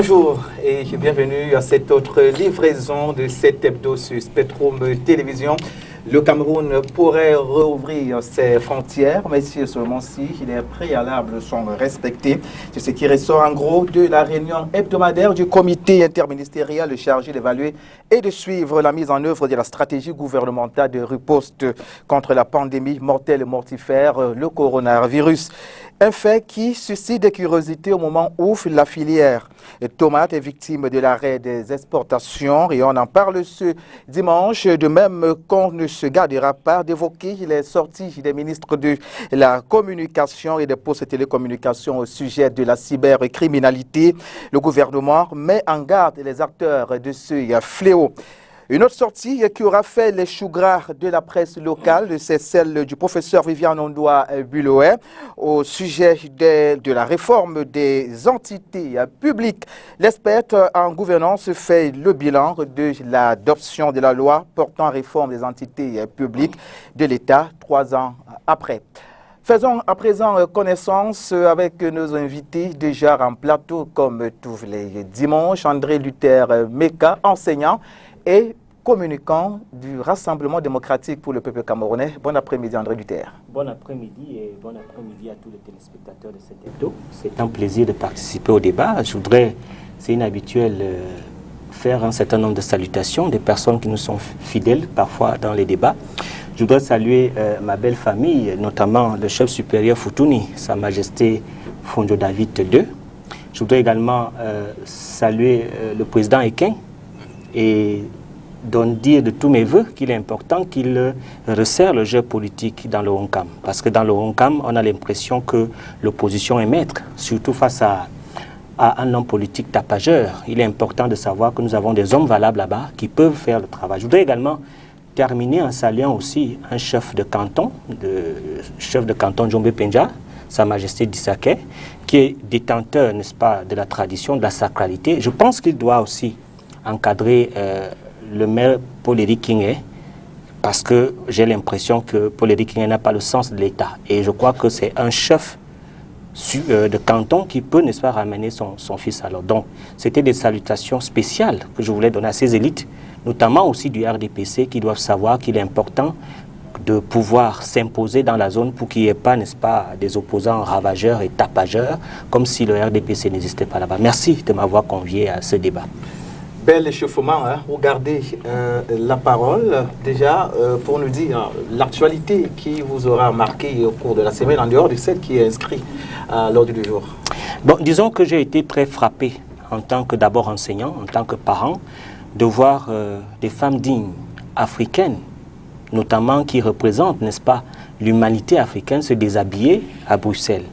Bonjour et bienvenue à cette autre livraison de cet hebdo sur Spectrum Télévision. Le Cameroun pourrait rouvrir ses frontières, mais si seulement si les préalables sont respectés. C'est ce qui ressort en gros de la réunion hebdomadaire du comité interministériel chargé d'évaluer et de suivre la mise en œuvre de la stratégie gouvernementale de riposte contre la pandémie mortelle et mortifère, le coronavirus. Un fait qui suscite des curiosités au moment où la filière tomate est victime de l'arrêt des exportations et on en parle ce dimanche, de même qu'on ne se gardera pas d'évoquer les sorties des ministres de la communication et des postes de télécommunications au sujet de la cybercriminalité. Le gouvernement met en garde les acteurs de ce fléau. Une autre sortie qui aura fait les choux gras de la presse locale, c'est celle du professeur Viviane Ondoa-Buloé au sujet de la réforme des entités publiques. L'expert en gouvernance fait le bilan de l'adoption de la loi portant réforme des entités publiques de l'État 3 ans après. Faisons à présent connaissance avec nos invités déjà en plateau comme tous les dimanches. André Luther Meka, enseignant et communicant du Rassemblement démocratique pour le peuple camerounais. Bon après-midi André Luther. Bon après-midi et bon après-midi à tous les téléspectateurs de cet hebdo. C'est un plaisir de participer au débat. Je voudrais, c'est inhabituel, faire un certain nombre de salutations des personnes qui nous sont fidèles parfois dans les débats. Je voudrais saluer ma belle famille, notamment le chef supérieur Foutouni, Sa Majesté Fonjo David II. Je voudrais également saluer le président Ekin et dire de tous mes voeux qu'il est important qu'il resserre le jeu politique dans le Honkam. Parce que dans le Honkam, on a l'impression que l'opposition est maître, surtout face à un homme politique tapageur. Il est important de savoir que nous avons des hommes valables là-bas qui peuvent faire le travail. Je voudrais également terminer en saluant aussi un chef de canton Djombe Penja, Sa Majesté Dissake, qui est détenteur, n'est-ce pas, de la tradition, de la sacralité. Je pense qu'il doit aussi encadrer le maire Paul-Éric Kingé, parce que j'ai l'impression que Paul-Éric Kingé n'a pas le sens de l'État. Et je crois que c'est un chef de canton qui peut, n'est-ce pas, ramener son fils à l'ordre. Donc, c'était des salutations spéciales que je voulais donner à ces élites, notamment aussi du RDPC, qui doivent savoir qu'il est important de pouvoir s'imposer dans la zone pour qu'il n'y ait pas, n'est-ce pas, des opposants ravageurs et tapageurs, comme si le RDPC n'existait pas là-bas. Merci de m'avoir convié à ce débat. Bel échauffement, hein. Vous gardez la parole déjà pour nous dire l'actualité qui vous aura marqué au cours de la semaine, en dehors de celle qui est inscrite à l'ordre du jour. Bon, disons que j'ai été très frappé en tant que d'abord enseignant, en tant que parent, de voir des femmes dignes africaines, notamment qui représentent, n'est-ce pas, l'humanité africaine se déshabiller à Bruxelles.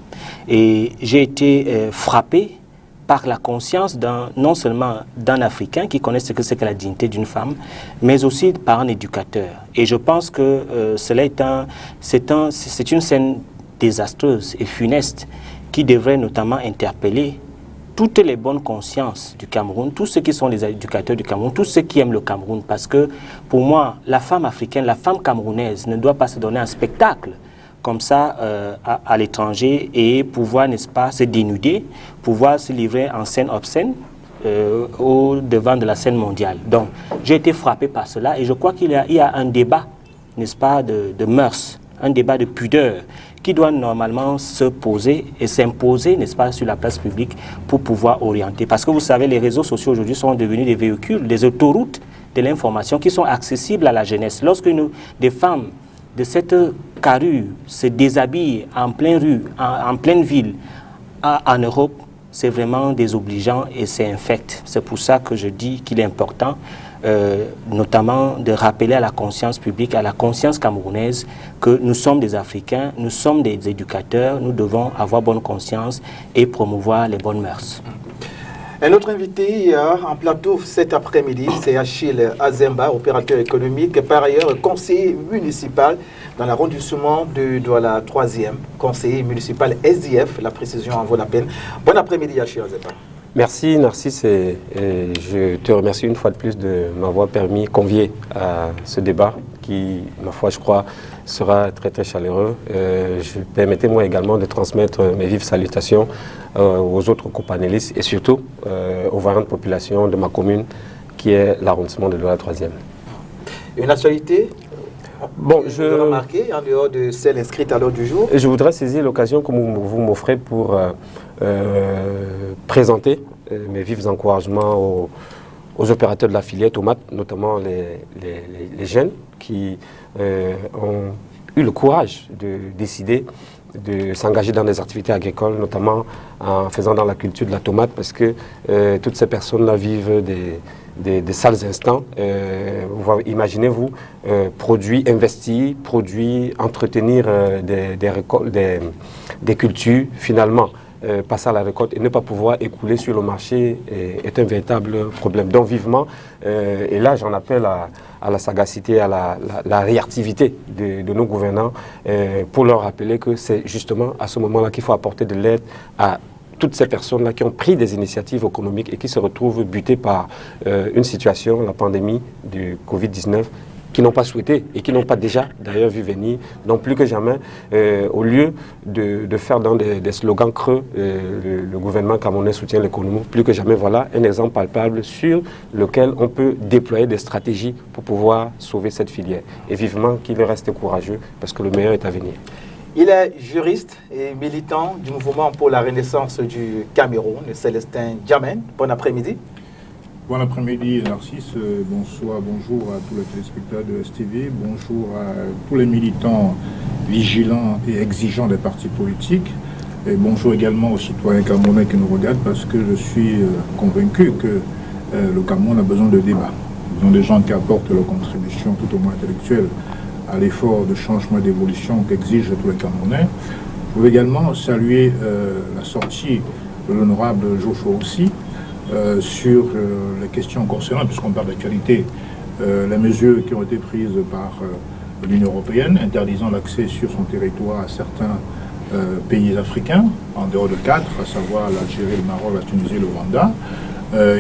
Et j'ai été frappé par la conscience non seulement d'un Africain qui connaît ce que c'est que la dignité d'une femme, mais aussi par un éducateur. Et je pense que c'est une scène désastreuse et funeste qui devrait notamment interpeller toutes les bonnes consciences du Cameroun, tous ceux qui sont les éducateurs du Cameroun, tous ceux qui aiment le Cameroun. Parce que pour moi, la femme africaine, la femme camerounaise ne doit pas se donner un spectacle comme ça à l'étranger et pouvoir, n'est-ce pas, se dénuder, pouvoir se livrer en scène obscène au devant de la scène mondiale. Donc, j'ai été frappé par cela et je crois qu'il y a un débat, n'est-ce pas, de mœurs, un débat de pudeur qui doit normalement se poser et s'imposer, n'est-ce pas, sur la place publique pour pouvoir orienter. Parce que vous savez, les réseaux sociaux aujourd'hui sont devenus des véhicules, des autoroutes de l'information qui sont accessibles à la jeunesse. Lorsque des femmes de cette carrure se déshabillent en pleine rue, en pleine ville, en Europe, c'est vraiment désobligeant et c'est infect. C'est pour ça que je dis qu'il est important, notamment de rappeler à la conscience publique, à la conscience camerounaise, que nous sommes des Africains, nous sommes des éducateurs, nous devons avoir bonne conscience et promouvoir les bonnes mœurs. Un autre invité en plateau cet après-midi, c'est Achille Azemba, opérateur économique, par ailleurs conseiller municipal dans l'arrondissement de Douala 3e, conseiller municipal SDF, la précision en vaut la peine. Bon après-midi Achille Azemba. Merci Narcisse et je te remercie une fois de plus de m'avoir convié à ce débat qui, ma foi, je crois, sera très très chaleureux. Permettez-moi également de transmettre mes vives salutations aux autres copanélistes et surtout aux variantes populations de ma commune qui est l'arrondissement de Douala 3e. Une actualité je remarqué en dehors de celle inscrite à l'ordre du jour. Je voudrais saisir l'occasion que vous m'offrez pour présenter mes vifs encouragements aux opérateurs de la filière tomate, notamment les jeunes qui ont eu le courage de décider de s'engager dans des activités agricoles, notamment en faisant dans la culture de la tomate, parce que toutes ces personnes-là vivent des sales instants. Imaginez-vous, produits investis, produits, entretenir des cultures, finalement, passer à la récolte et ne pas pouvoir écouler sur le marché est un véritable problème. Donc vivement, et là j'en appelle à la sagacité, à la réactivité de nos gouvernants pour leur rappeler que c'est justement à ce moment-là qu'il faut apporter de l'aide à toutes ces personnes-là qui ont pris des initiatives économiques et qui se retrouvent butées par une situation, la pandémie du Covid-19, qui n'ont pas souhaité et qui n'ont pas déjà d'ailleurs vu venir. Donc plus que jamais, au lieu de faire dans des slogans creux, le gouvernement camerounais soutient l'économie, plus que jamais, voilà un exemple palpable sur lequel on peut déployer des stratégies pour pouvoir sauver cette filière. Et vivement qu'il reste courageux parce que le meilleur est à venir. Il est juriste et militant du mouvement pour la renaissance du Cameroun, Célestin Diamène. Bon après-midi. Bon après-midi Narcisse, bonjour à tous les téléspectateurs de STV, bonjour à tous les militants vigilants et exigeants des partis politiques et bonjour également aux citoyens camerounais qui nous regardent parce que je suis convaincu que le Cameroun a besoin de débat, besoin de gens qui apportent leur contribution tout au moins intellectuelle à l'effort de changement et d'évolution qu'exigent tous les Camerounais. Je veux également saluer la sortie de l'honorable Joshua aussi, sur les questions concernant, puisqu'on parle d'actualité, les mesures qui ont été prises par l'Union européenne, interdisant l'accès sur son territoire à certains pays africains, en dehors de 4, à savoir l'Algérie, le Maroc, la Tunisie, le Rwanda.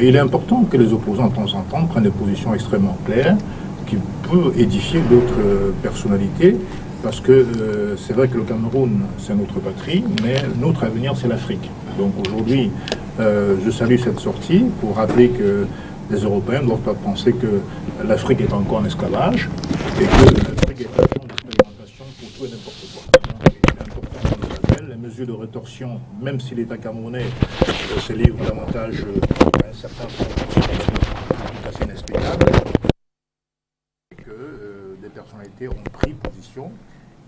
Il est important que les opposants, de temps en temps, prennent des positions extrêmement claires, qui peuvent édifier d'autres personnalités, parce que c'est vrai que le Cameroun, c'est notre patrie, mais notre avenir, c'est l'Afrique. Donc aujourd'hui, je salue cette sortie pour rappeler que les Européens ne doivent pas penser que l'Afrique est encore en esclavage et que l'Afrique est un champ d'expérimentation pour tout et n'importe quoi. Donc, il est important qu'on le rappelle. Les mesures de rétorsion, même si l'État camerounais se livre davantage à un certain tout à fait inexplicable, et que des personnalités ont pris position.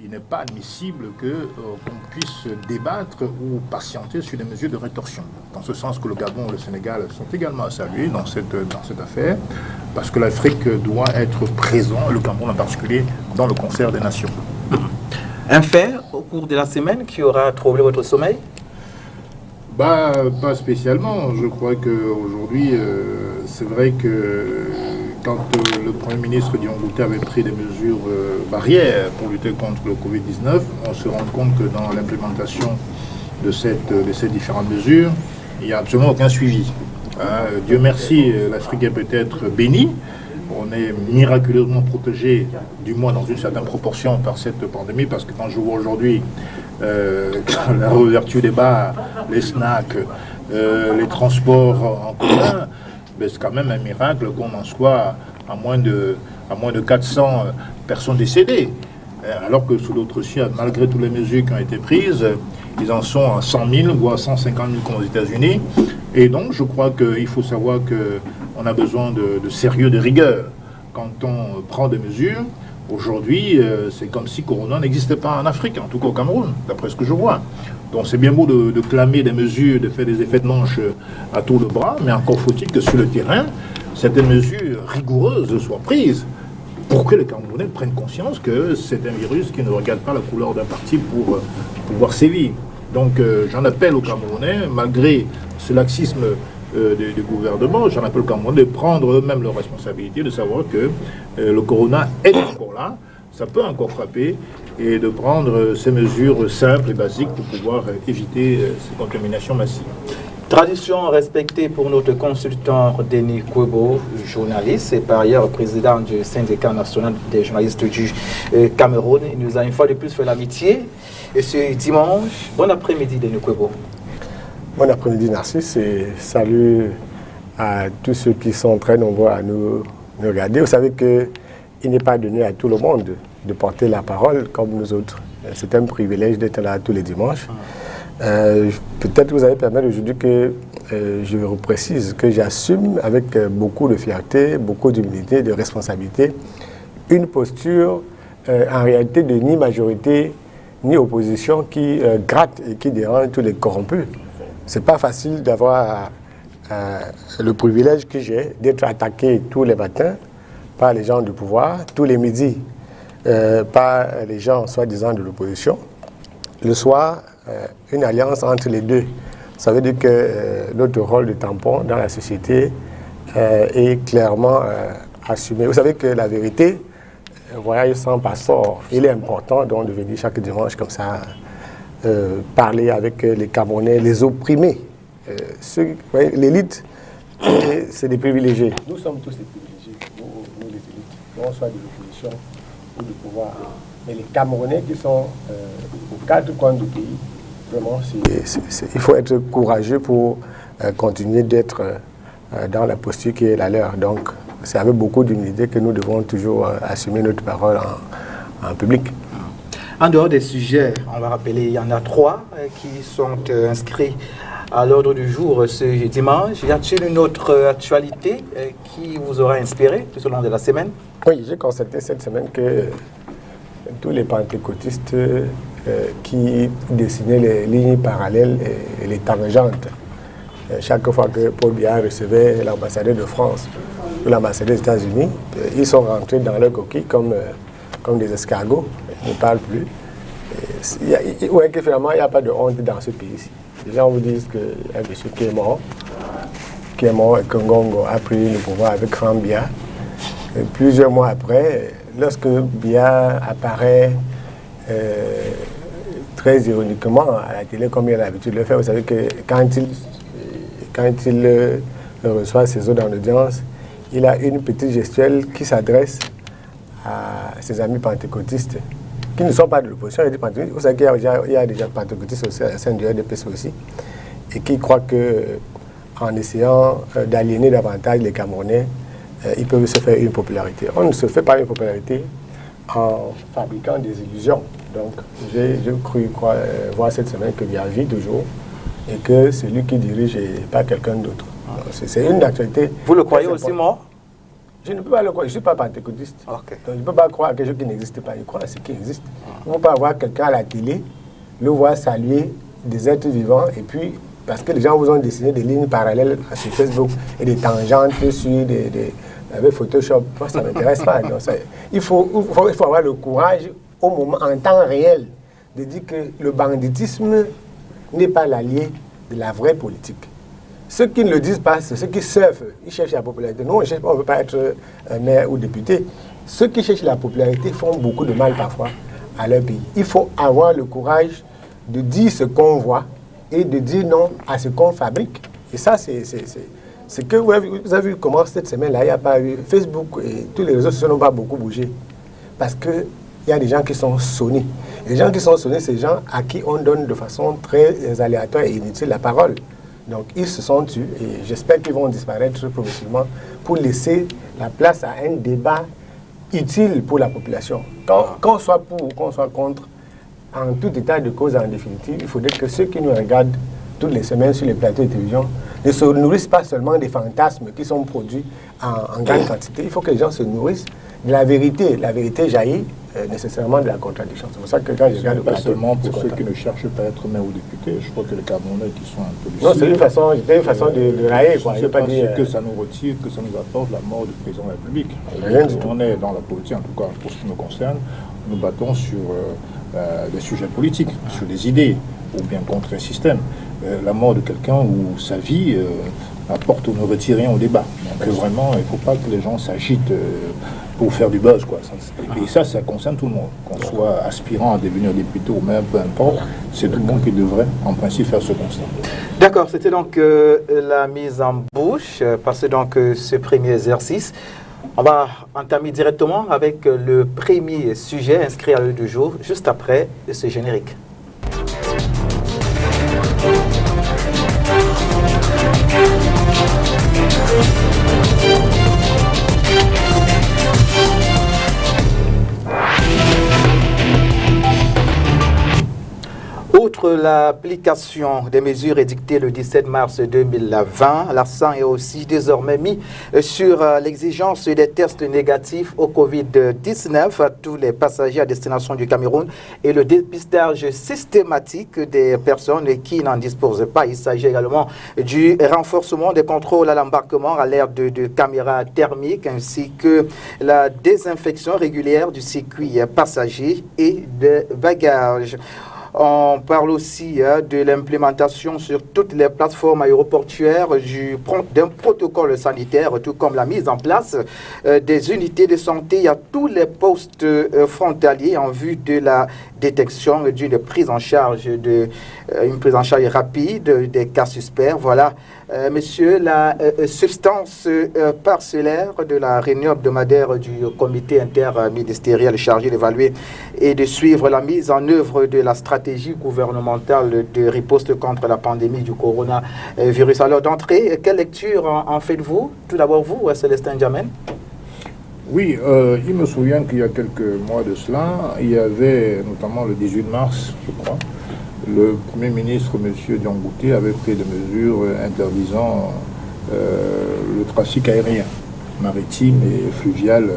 Il n'est pas admissible qu'on puisse débattre ou patienter sur des mesures de rétorsion. Dans ce sens que le Gabon et le Sénégal sont également à saluer dans cette affaire, parce que l'Afrique doit être présent, le Cameroun en particulier, dans le concert des nations. Un fait au cours de la semaine qui aura troublé votre sommeil? Pas spécialement. Je crois qu'aujourd'hui, c'est vrai que quand le Premier ministre Dion Ngouté avait pris des mesures barrières pour lutter contre le Covid-19, on se rend compte que dans l'implémentation de ces différentes mesures, il n'y a absolument aucun suivi. Dieu merci, l'Afrique est peut-être bénie. On est miraculeusement protégé, du moins dans une certaine proportion, par cette pandémie, parce que quand je vois aujourd'hui la réouverture des bars, les snacks, les transports en commun, c'est quand même un miracle qu'on en soit à moins de 400 personnes décédées. Alors que sous d'autres cieux, malgré toutes les mesures qui ont été prises, ils en sont à 100 000, voire 150 000 comme aux États-Unis. Et donc, je crois qu'il faut savoir qu'on a besoin de sérieux, de rigueur. Quand on prend des mesures, aujourd'hui, c'est comme si Corona n'existait pas en Afrique, en tout cas au Cameroun, d'après ce que je vois. Donc c'est bien beau de clamer des mesures, de faire des effets de manche à tour de bras, mais encore faut-il que sur le terrain, certaines mesures rigoureuses soient prises pour que les Camerounais prennent conscience que c'est un virus qui ne regarde pas la couleur d'un parti pour pouvoir sévir. Donc j'en appelle aux Camerounais, malgré ce laxisme du gouvernement, j'en appelle aux Camerounais de prendre eux-mêmes leurs responsabilités, de savoir que le corona est encore là, ça peut encore frapper, et de prendre ces mesures simples et basiques pour pouvoir éviter ces contaminations massives. Tradition respectée pour notre consultant Denis Kwebo, journaliste et par ailleurs président du syndicat national des journalistes du Cameroun. Il nous a une fois de plus fait l'amitié. Et ce dimanche, bon après-midi Denis Kwebo. Bon après-midi Narcisse et salut à tous ceux qui sont très nombreux à nous regarder. Vous savez qu'il n'est pas donné à tout le monde de porter la parole comme nous autres. C'est un privilège d'être là tous les dimanches. Peut-être vous allez permettre aujourd'hui que je vous précise que j'assume avec beaucoup de fierté, beaucoup d'humilité, de responsabilité, une posture en réalité de ni majorité ni opposition qui gratte et qui dérange tous les corrompus. C'est pas facile d'avoir le privilège que j'ai d'être attaqué tous les matins par les gens du pouvoir, tous les midis par les gens soi-disant de l'opposition. Le soir, une alliance entre les deux. Ça veut dire que notre rôle de tampon dans la société est clairement assumé. Vous savez que la vérité, voyage sans passeport, il est important donc de venir chaque dimanche comme ça parler avec les Camerounais, les opprimés. L'élite, c'est des privilégiés. Nous sommes tous des privilégiés, nous les élites, qu'on soit de l'opposition ou du pouvoir. Mais les Camerounais qui sont aux quatre coins du pays, vraiment, il faut être courageux pour continuer d'être dans la posture qui est la leur. Donc, c'est avec beaucoup d'humilité que nous devons toujours assumer notre parole en public. En dehors des sujets, on va rappeler, il y en a 3 qui sont inscrits à l'ordre du jour ce dimanche. Y a-t-il une autre actualité qui vous aura inspiré tout au long de la semaine? Oui, j'ai constaté cette semaine que tous les pentecôtistes qui dessinaient les lignes parallèles et les tangentes, chaque fois que Paul Biya recevait l'ambassadeur de France ou l'ambassadeur des États-Unis, ils sont rentrés dans leur coquille comme des escargots, ils ne parlent plus. Oui, que finalement, il n'y a pas de honte dans ce pays-ci. Les gens vous disent qu'il y a un monsieur qui est mort et que Ngongo a pris le pouvoir avec Franck Biya. Et plusieurs mois après, lorsque Biya apparaît très ironiquement à la télé, comme il a l'habitude de le faire, vous savez que quand il reçoit ses hôtes en audience, il a une petite gestuelle qui s'adresse à ses amis pentecôtistes, qui ne sont pas de l'opposition. Vous savez qu'il y a déjà pentecôtistes au sein du RDPC aussi, et qui croient qu'en essayant d'aliéner davantage les Camerounais, ils peuvent se faire une popularité. On ne se fait pas une popularité en fabriquant des illusions. Donc, j'ai cru voir cette semaine que Biya vit toujours et que c'est lui qui dirige et pas quelqu'un d'autre. C'est une actualité. Vous le croyez aussi mort? Je ne peux pas le croire, je ne suis pas pentecôtiste. Okay. Donc, je ne peux pas croire à quelque chose qui n'existe pas, je crois à ce qui existe. On ne peut pas voir quelqu'un à la télé, le voir saluer des êtres vivants, et puis, parce que les gens vous ont dessiné des lignes parallèles sur Facebook et des tangentes avec Photoshop, moi ça ne m'intéresse pas. Donc, il faut avoir le courage, au moment, en temps réel, de dire que le banditisme n'est pas l'allié de la vraie politique. Ceux qui ne le disent pas, c'est ceux qui surfent, ils cherchent la popularité. Nous, on ne veut pas être maire ou député. Ceux qui cherchent la popularité font beaucoup de mal parfois à leur pays. Il faut avoir le courage de dire ce qu'on voit et de dire non à ce qu'on fabrique. Et ça, c'est que vous avez vu comment cette semaine-là, il n'y a pas eu Facebook et tous les réseaux sociaux n'ont pas beaucoup bougé. Parce qu'il y a des gens qui sont sonnés. Les gens qui sont sonnés, c'est des gens à qui on donne de façon très aléatoire et inutile la parole. Donc, ils se sont tus et j'espère qu'ils vont disparaître progressivement pour laisser la place à un débat utile pour la population. Qu'on soit pour ou qu'on soit contre, en tout état de cause en définitive, il faudrait que ceux qui nous regardent toutes les semaines sur les plateaux de télévision ne se nourrissent pas seulement des fantasmes qui sont produits en grande quantité. Il faut que les gens se nourrissent de la vérité. La vérité jaillit nécessairement de la contradiction. C'est pour ça que quand je regarde le pas plateau, seulement pour ceux qui ne cherchent pas à être maire ou député, je crois que les Camerounais qui sont un peu lucides. non, c'est une façon de railler. Je ne sais pas ce que ça nous retire, que ça nous apporte la mort du président de la République. Rien du tout. On est dans la politique, en tout cas pour ce qui me concerne, nous battons sur des sujets politiques, sur des idées, ou bien contre un système. La mort de quelqu'un ou sa vie apporte ou ne retire rien au débat. Donc vraiment, il ne faut pas que les gens s'agitent pour faire du buzz, quoi. Et ça concerne tout le monde. Qu'on soit aspirant à devenir député ou même peu importe, c'est tout le monde qui devrait, en principe, faire ce constat. D'accord, c'était donc la mise en bouche, parce que donc ce premier exercice. On va entamer directement avec le premier sujet inscrit à l'heure du jour, juste après ce générique. Outre l'application des mesures édictées le 17 mars 2020, l'accent est aussi désormais mis sur l'exigence des tests négatifs au Covid-19 à tous les passagers à destination du Cameroun et le dépistage systématique des personnes qui n'en disposent pas. Il s'agit également du renforcement des contrôles à l'embarquement à l'ère de caméras thermiques ainsi que la désinfection régulière du circuit passager et de bagages. On parle aussi de l'implémentation sur toutes les plateformes aéroportuaires d'un protocole sanitaire, tout comme la mise en place des unités de santé à tous les postes frontaliers en vue de la détection d'une prise en charge rapide des cas suspects. Voilà, monsieur, la substance parcellaire de la réunion hebdomadaire du comité interministériel chargé d'évaluer et de suivre la mise en œuvre de la stratégie gouvernementale de riposte contre la pandémie du coronavirus. Alors d'entrée, quelle lecture en faites-vous? Tout d'abord vous, Célestin Djamène. Oui, il me souvient qu'il y a quelques mois de cela, il y avait notamment le 18 mars, je crois, le Premier ministre, M. Diangouté, avait pris des mesures interdisant le trafic aérien, maritime et fluvial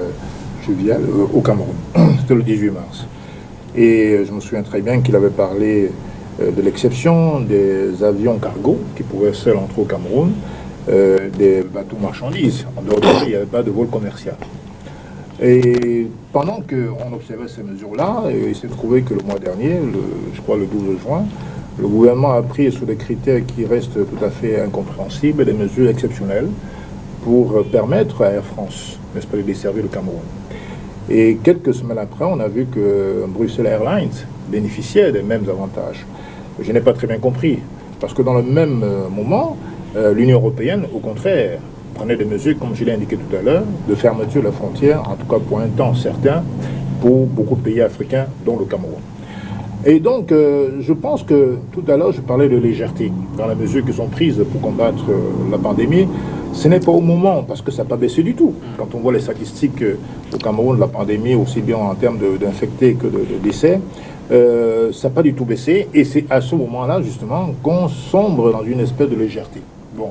au Cameroun. C'était le 18 mars. Et je me souviens très bien qu'il avait parlé de l'exception des avions cargo qui pouvaient seuls entrer au Cameroun, des bateaux marchandises. En dehors de ça, il n'y avait pas de vol commercial. Et pendant qu'on observait ces mesures-là, il s'est trouvé que le mois dernier, je crois le 12 juin, le gouvernement a pris sous des critères qui restent tout à fait incompréhensibles des mesures exceptionnelles pour permettre à Air France, n'est-ce pas, de desservir le Cameroun. Et quelques semaines après, on a vu que Bruxelles Airlines bénéficiait des mêmes avantages. Je n'ai pas très bien compris, parce que dans le même moment, l'Union européenne, au contraire, prenait des mesures, comme je l'ai indiqué tout à l'heure, de fermeture de la frontière, en tout cas pour un temps certain, pour beaucoup de pays africains, dont le Cameroun. Et donc, je pense que tout à l'heure, je parlais de légèreté dans les mesures qui sont prises pour combattre la pandémie. Ce n'est pas au moment, parce que ça n'a pas baissé du tout. Quand on voit les statistiques au Cameroun de la pandémie, aussi bien en termes d'infectés que de décès, ça n'a pas du tout baissé. Et c'est à ce moment-là, justement, qu'on sombre dans une espèce de légèreté. Bon,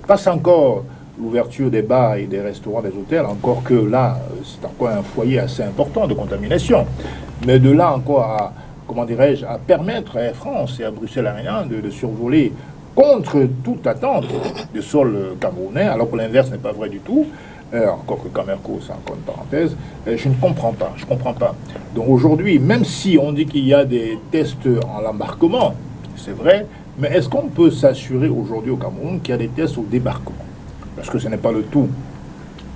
passe encore l'ouverture des bars et des restaurants, des hôtels, encore que là, c'est encore un foyer assez important de contamination. Mais de là encore à, comment dirais-je, à permettre à Air France et à Bruxelles Airlines de survoler contre toute attente du sol camerounais, alors que l'inverse n'est pas vrai du tout, encore que Camerco, c'est encore une parenthèse, je ne comprends pas, je ne comprends pas. Donc aujourd'hui, même si on dit qu'il y a des tests en embarquement, c'est vrai, mais est-ce qu'on peut s'assurer aujourd'hui au Cameroun qu'il y a des tests au débarquement? Parce que ce n'est pas le tout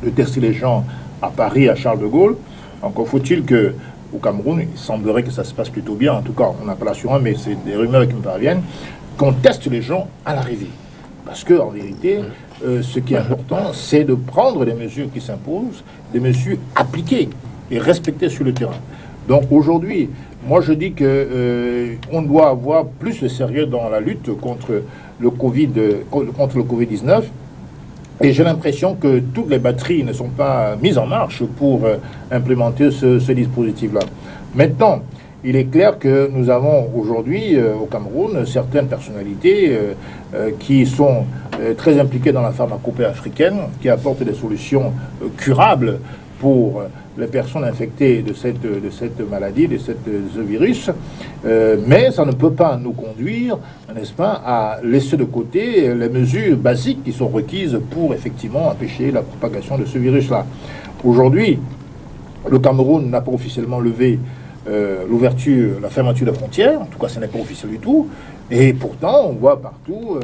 de tester les gens à Paris, à Charles de Gaulle. Encore faut-il qu'au Cameroun, il semblerait que ça se passe plutôt bien. En tout cas, on n'a pas l'assurance, mais c'est des rumeurs qui me parviennent, qu'on teste les gens à l'arrivée. Parce qu'en vérité, ce qui est important, c'est de prendre les mesures qui s'imposent, des mesures appliquées et respectées sur le terrain. Donc aujourd'hui, moi je dis qu'on doit avoir plus de sérieux dans la lutte contre le Covid-19. Et j'ai l'impression que toutes les batteries ne sont pas mises en marche pour implémenter ce dispositif-là. Maintenant, il est clair que nous avons aujourd'hui au Cameroun certaines personnalités qui sont très impliquées dans la pharmacopée africaine, qui apportent des solutions curables pour les personnes infectées de cette maladie, de ce virus, mais ça ne peut pas nous conduire, n'est-ce pas, à laisser de côté les mesures basiques qui sont requises pour effectivement empêcher la propagation de ce virus-là. Aujourd'hui, le Cameroun n'a pas officiellement levé la fermeture des frontières, en tout cas ce n'est pas officiel du tout, et pourtant on voit partout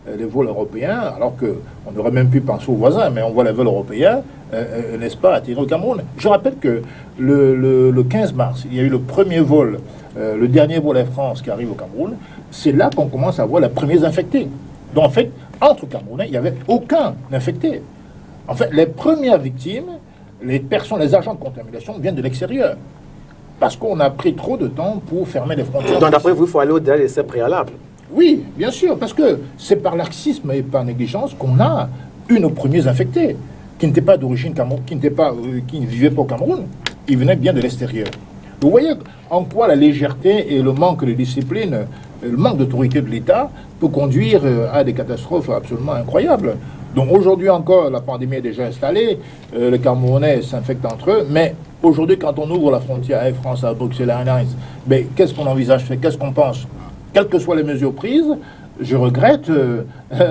les vols européens, alors qu'on aurait même pu penser aux voisins, mais on voit les vols européens, n'est-ce pas, atterrir au Cameroun. Je rappelle que le 15 mars, il y a eu le premier vol, le dernier vol Air France qui arrive au Cameroun. C'est là qu'on commence à voir les premiers infectés. Donc en fait, entre Camerounais, il n'y avait aucun infecté. En fait, les premières victimes, les agents de contamination viennent de l'extérieur. Parce qu'on a pris trop de temps pour fermer les frontières. Donc d'après vous, il faut aller au-delà des essais préalables. Oui, bien sûr, parce que c'est par laxisme et par négligence qu'on a eu nos premiers infectés, qui n'étaient pas d'origine camerounaise, qui ne vivaient pas au Cameroun, ils venaient bien de l'extérieur. Vous voyez en quoi la légèreté et le manque de discipline, le manque d'autorité de l'État peut conduire à des catastrophes absolument incroyables. Donc aujourd'hui encore, la pandémie est déjà installée, les Camerounais s'infectent entre eux, mais aujourd'hui, quand on ouvre la frontière Air France à Bruxelles Airlines, mais qu'est-ce qu'on envisage, qu'est-ce qu'on pense? Quelles que soient les mesures prises, je regrette,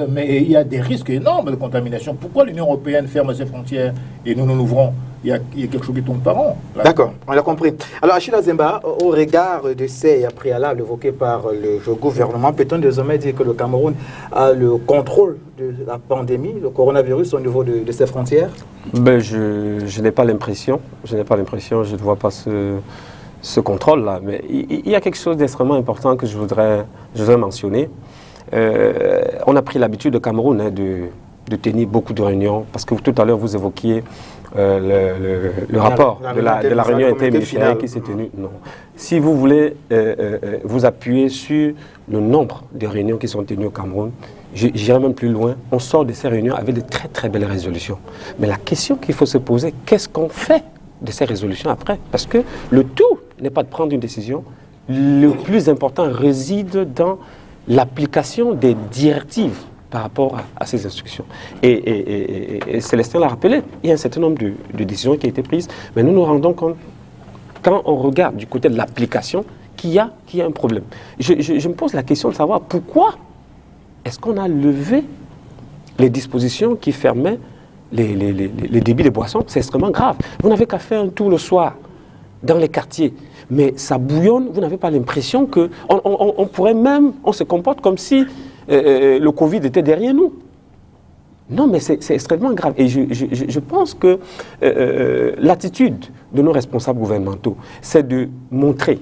mais il y a des risques énormes de contamination. Pourquoi l'Union européenne ferme ses frontières et nous l'ouvrons? Il y a quelque chose qui tourne par an. D'accord, on l'a compris. Alors, Achille Azemba, au regard de ces préalables évoqués par le gouvernement, peut-on désormais dire que le Cameroun a le contrôle de la pandémie, le coronavirus, au niveau de ses frontières? Ben, je n'ai pas l'impression. Je n'ai pas l'impression, je ne vois pas ce contrôle-là. Mais il y a quelque chose d'extrêmement important que je voudrais mentionner. On a pris l'habitude au Cameroun de tenir beaucoup de réunions, parce que tout à l'heure vous évoquiez le rapport de la réunion interministérielle qui s'est tenue. Non. Si vous voulez vous appuyer sur le nombre de réunions qui sont tenues au Cameroun, j'irai même plus loin, on sort de ces réunions avec de très très belles résolutions. Mais la question qu'il faut se poser, qu'est-ce qu'on fait de ces résolutions après? Parce que le tout n'est pas de prendre une décision, le plus important réside dans l'application des directives par rapport à ces instructions. Et Célestin l'a rappelé, il y a un certain nombre de décisions qui ont été prises, mais nous nous rendons compte, quand on regarde du côté de l'application, qu'il y a un problème. Je me pose la question de savoir pourquoi est-ce qu'on a levé les dispositions qui fermaient les débits de boissons. C'est extrêmement grave. Vous n'avez qu'à faire un tour le soir dans les quartiers, mais ça bouillonne, vous n'avez pas l'impression que... On pourrait même... On se comporte comme si le Covid était derrière nous. Non, mais c'est extrêmement grave. Et je pense que l'attitude de nos responsables gouvernementaux, c'est de montrer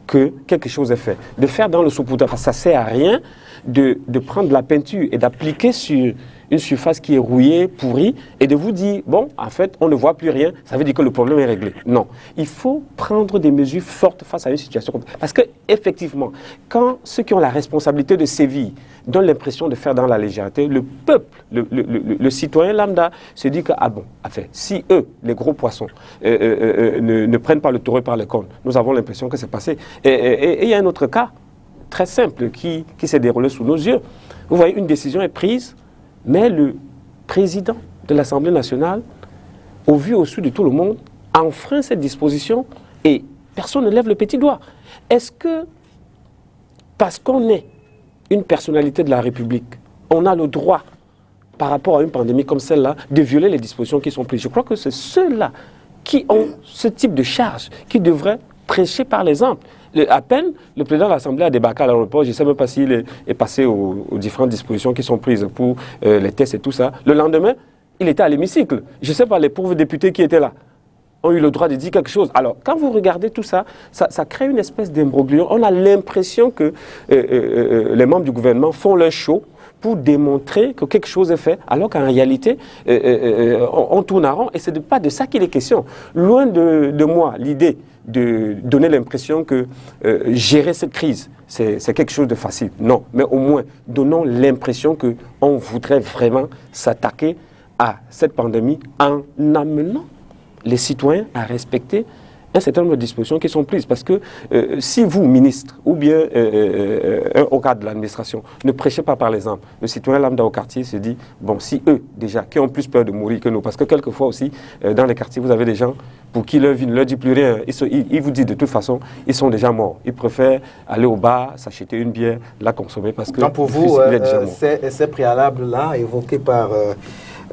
que quelque chose est fait. De faire dans le saupoudrage, ça ne sert à rien de prendre de la peinture et d'appliquer sur une surface qui est rouillée, pourrie, et de vous dire, bon, en fait, on ne voit plus rien, ça veut dire que le problème est réglé. Non. Il faut prendre des mesures fortes face à une situation comme ça. Parce qu'effectivement, quand ceux qui ont la responsabilité de sévir donnent l'impression de faire dans la légèreté, le peuple, le citoyen lambda se dit que, ah bon, enfin, si eux, les gros poissons, ne prennent pas le taureau par les cornes, nous avons l'impression que c'est passé. Et il y a un autre cas, très simple, qui s'est déroulé sous nos yeux. Vous voyez, une décision est prise, mais le président de l'Assemblée nationale, au vu et au su de tout le monde, enfreint cette disposition et personne ne lève le petit doigt. Est-ce que, parce qu'on est une personnalité de la République, on a le droit, par rapport à une pandémie comme celle-là, de violer les dispositions qui sont prises? Je crois que c'est ceux-là qui ont ce type de charge qui devraient prêcher par l'exemple. À peine le président de l'Assemblée a débarqué à l'aéroport, je ne sais même pas s'il est passé aux différentes dispositions qui sont prises pour les tests et tout ça. Le lendemain, il était à l'hémicycle. Je ne sais pas, les pauvres députés qui étaient là ont eu le droit de dire quelque chose. Alors, quand vous regardez tout ça, ça crée une espèce d'imbroglio. On a l'impression que les membres du gouvernement font leur show pour démontrer que quelque chose est fait, alors qu'en réalité, on tourne en rond, et ce n'est pas de ça qu'il est question. Loin de moi l'idée de donner l'impression que gérer cette crise, c'est quelque chose de facile. Non, mais au moins, donnons l'impression qu'on voudrait vraiment s'attaquer à cette pandémie en amenant les citoyens à respecter un certain nombre de dispositions qui sont prises. Parce que si vous, ministre, ou bien au cadre de l'administration, ne prêchez pas par l'exemple, le citoyen lambda au quartier se dit, bon, si eux, déjà, qui ont plus peur de mourir que nous, parce que quelquefois aussi, dans les quartiers, vous avez des gens pour qui leur vie ne leur dit plus rien. Ils vous disent de toute façon, ils sont déjà morts. Ils préfèrent aller au bar, s'acheter une bière, la consommer, parce que... Donc pour vous, ces préalables-là, évoqués par...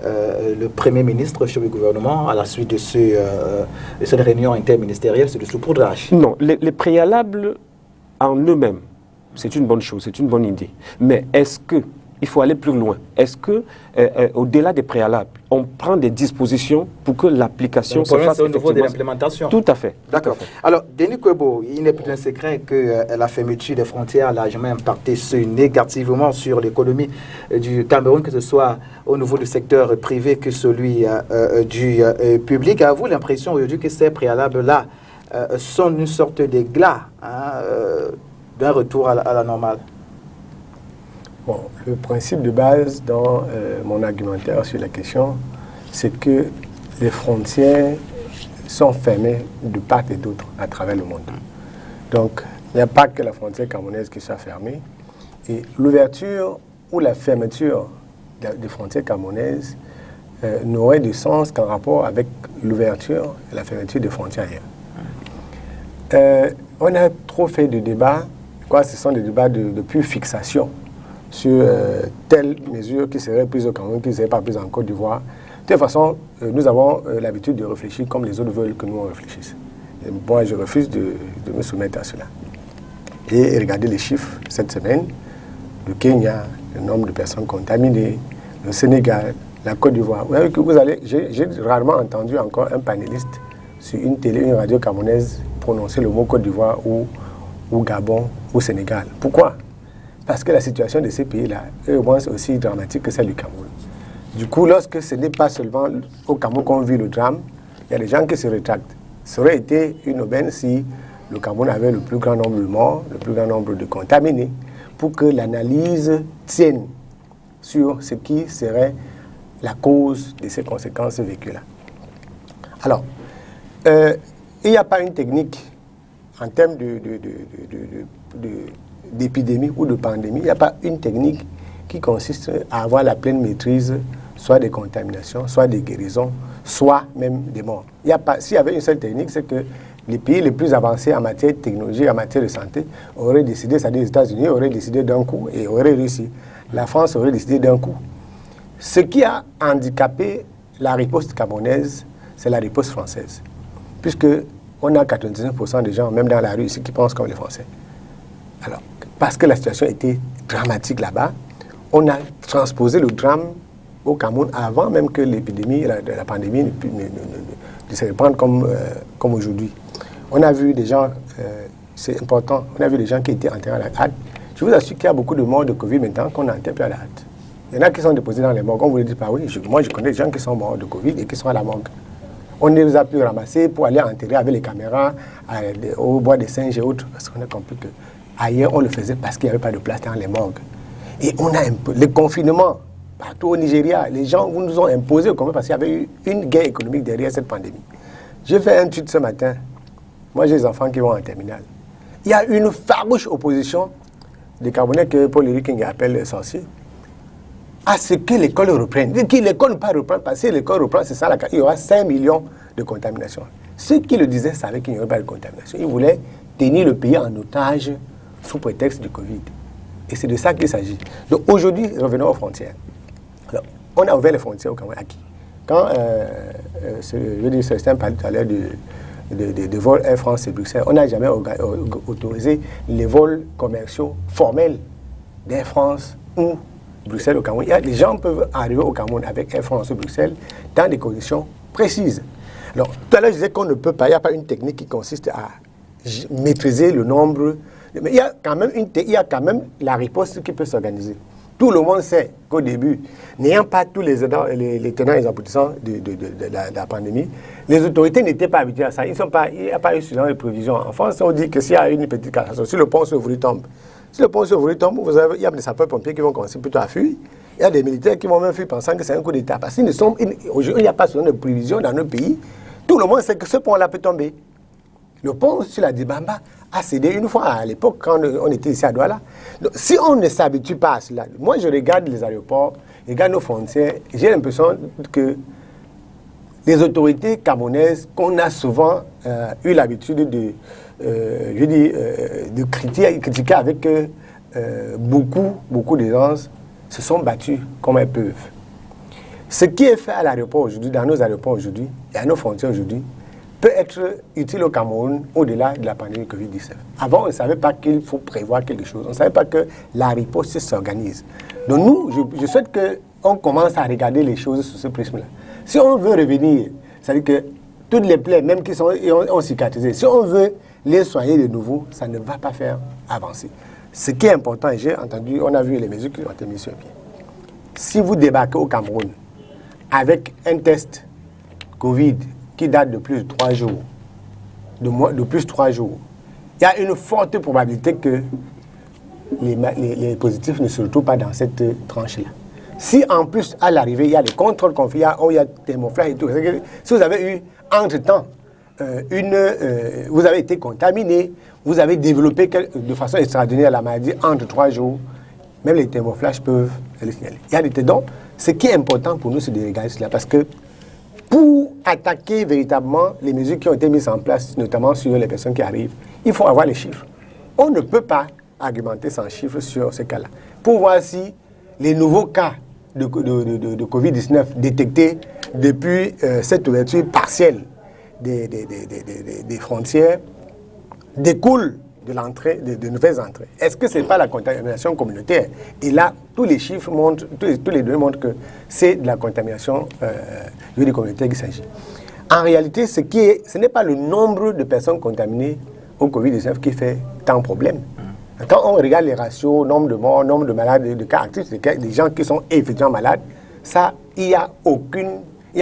le Premier ministre chef du gouvernement à la suite de cette réunion interministérielle, c'est du saupoudrage. Non, les préalables en eux-mêmes, c'est une bonne chose, c'est une bonne idée. Mais est-ce que il faut aller plus loin. Est-ce que, au-delà des préalables, on prend des dispositions pour que l'application se fasse au niveau de l'implémentation? Tout à fait. D'accord. Alors, Denis Kouébo, il n'est plus un secret que la fermeture des frontières a largement impacté négativement sur l'économie du Cameroun, que ce soit au niveau du secteur privé que celui du public. Avez-vous l'impression aujourd'hui que ces préalables-là sont une sorte d'éclat d'un retour à la normale? Bon, le principe de base dans mon argumentaire sur la question, c'est que les frontières sont fermées de part et d'autre à travers le monde. Donc, il n'y a pas que la frontière camerounaise qui soit fermée. Et l'ouverture ou la fermeture des frontières camerounaises n'aurait de sens qu'en rapport avec l'ouverture et la fermeture des frontières ailleurs. On a trop fait de débats, ce sont des débats de pure fixation sur telle mesure qui serait prise au Cameroun, qui ne serait pas prise en Côte d'Ivoire. De toute façon, nous avons l'habitude de réfléchir comme les autres veulent que nous on réfléchisse. Et moi, je refuse de me soumettre à cela. Et regardez les chiffres cette semaine, le Kenya, le nombre de personnes contaminées, le Sénégal, la Côte d'Ivoire. J'ai rarement entendu encore un panéliste sur une radio camerounaise prononcer le mot Côte d'Ivoire ou Gabon ou Sénégal. Pourquoi? Parce que la situation de ces pays-là est au moins aussi dramatique que celle du Cameroun. Du coup, lorsque ce n'est pas seulement au Cameroun qu'on vit le drame, il y a des gens qui se rétractent. Ça aurait été une aubaine si le Cameroun avait le plus grand nombre de morts, le plus grand nombre de contaminés, pour que l'analyse tienne sur ce qui serait la cause de ces conséquences vécues-là. Alors, il n'y a pas une technique en termes d'épidémie ou de pandémie, il n'y a pas une technique qui consiste à avoir la pleine maîtrise soit des contaminations, soit des guérisons, soit même des morts. S'il y avait une seule technique, c'est que les pays les plus avancés en matière de technologie, en matière de santé, auraient décidé, c'est-à-dire les États-Unis auraient décidé d'un coup et auraient réussi. La France aurait décidé d'un coup. Ce qui a handicapé la riposte camerounaise, c'est la riposte française. Puisque on a 99% des gens, même dans la rue ici, qui pensent comme les Français. Alors, parce que la situation était dramatique là-bas, on a transposé le drame au Cameroun avant même que l'épidémie, la pandémie ne se répande comme aujourd'hui. On a vu des gens, c'est important, on a vu des gens qui étaient enterrés à la hâte. Je vous assure qu'il y a beaucoup de morts de Covid maintenant qu'on enterre plus à la hâte. Il y en a qui sont déposés dans les morgues. On vous le dit pas, oui, moi je connais des gens qui sont morts de Covid et qui sont à la morgue. On ne les a plus ramassés pour aller enterrer avec les caméras au bois des singes et autres, parce qu'on a compris que ailleurs on le faisait parce qu'il n'y avait pas de place dans les morgues. Et on a le confinement partout au Nigeria. Les gens nous ont imposé parce qu'il y avait eu une guerre économique derrière cette pandémie. J'ai fait un tweet ce matin. Moi, j'ai des enfants qui vont en terminale. Il y a une farouche opposition des Camerounais que Paul King appelle sorciers à ce que l'école reprenne. L'école ne pas reprendre, parce que l'école reprend, c'est ça, il y aura 5 millions de contaminations. Ceux qui le disaient savaient qu'il n'y aurait pas de contamination. Ils voulaient tenir le pays en otage sous prétexte du Covid. Et c'est de ça qu'il s'agit. Donc aujourd'hui, revenons aux frontières. Alors, on a ouvert les frontières au Cameroun. À qui? Quand Célestin parlait tout à l'heure de vols Air France et Bruxelles, on n'a jamais autorisé les vols commerciaux formels d'Air France ou Bruxelles au Cameroun. Les gens peuvent arriver au Cameroun avec Air France ou Bruxelles dans des conditions précises. Alors, tout à l'heure, je disais qu'on ne peut pas, il n'y a pas une technique qui consiste à maîtriser le nombre. Mais il y a quand même la riposte qui peut s'organiser. Tout le monde sait qu'au début, n'ayant pas tous les tenants et les aboutissants de la pandémie, les autorités n'étaient pas habituées à ça. Il n'y a pas eu suffisamment de prévisions. En France, on dit que s'il y a une petite catastrophe, si le pont sur Ouvry tombe, il y a des sapeurs-pompiers qui vont commencer plutôt à fuir. Il y a des militaires qui vont même fuir pensant que c'est un coup d'État. Parce qu'aujourd'hui, il n'y a pas suffisamment de prévisions dans nos pays. Tout le monde sait que ce pont-là peut tomber. Le pont sur la Dibamba a cédé une fois à l'époque quand on était ici à Douala. Donc, si on ne s'habitue pas à cela, moi je regarde les aéroports, je regarde nos frontières, j'ai l'impression que les autorités camerounaises qu'on a souvent eu l'habitude de critiquer avec beaucoup d'aisance, se sont battues comme elles peuvent. Ce qui est fait à l'aéroport aujourd'hui, dans nos aéroports aujourd'hui et à nos frontières aujourd'hui, peut être utile au Cameroun au-delà de la pandémie Covid-19. Avant, on ne savait pas qu'il faut prévoir quelque chose. On ne savait pas que la riposte s'organise. Donc nous, je souhaite qu'on commence à regarder les choses sous ce prisme-là. Si on veut revenir, c'est-à-dire que toutes les plaies, même qui ont cicatrisé, si on veut les soigner de nouveau, ça ne va pas faire avancer. Ce qui est important, et j'ai entendu, on a vu les mesures qui ont été mises sur pied. Si vous débarquez au Cameroun avec un test Covid qui date de plus de 3 jours, de plus de 3 jours, il y a une forte probabilité que les positifs ne se retrouvent pas dans cette tranche-là. Si en plus, à l'arrivée, il y a des contrôles qu'on fait, il y a thermoflash et tout, si vous avez eu entre-temps vous avez été contaminé, vous avez développé de façon extraordinaire la maladie entre 3 jours, même les thermoflash peuvent le signaler. Il y a des donc, ce qui est important pour nous, c'est de regarder cela, parce que pour attaquer véritablement les mesures qui ont été mises en place, notamment sur les personnes qui arrivent, il faut avoir les chiffres. On ne peut pas argumenter sans chiffres sur ce cas-là. Pour voir si les nouveaux cas de Covid-19 détectés depuis cette ouverture partielle des frontières découlent de l'entrée, de nouvelles entrées. Est-ce que ce n'est pas la contamination communautaire? Et là, tous les chiffres montrent, tous les données montrent que c'est de la contamination communautaire qu'il s'agit. En réalité, ce n'est pas le nombre de personnes contaminées au Covid-19 qui fait tant de problème. Quand on regarde les ratios, nombre de morts, nombre de malades, de cas actifs, des gens qui sont effectivement malades, ça, il n'y a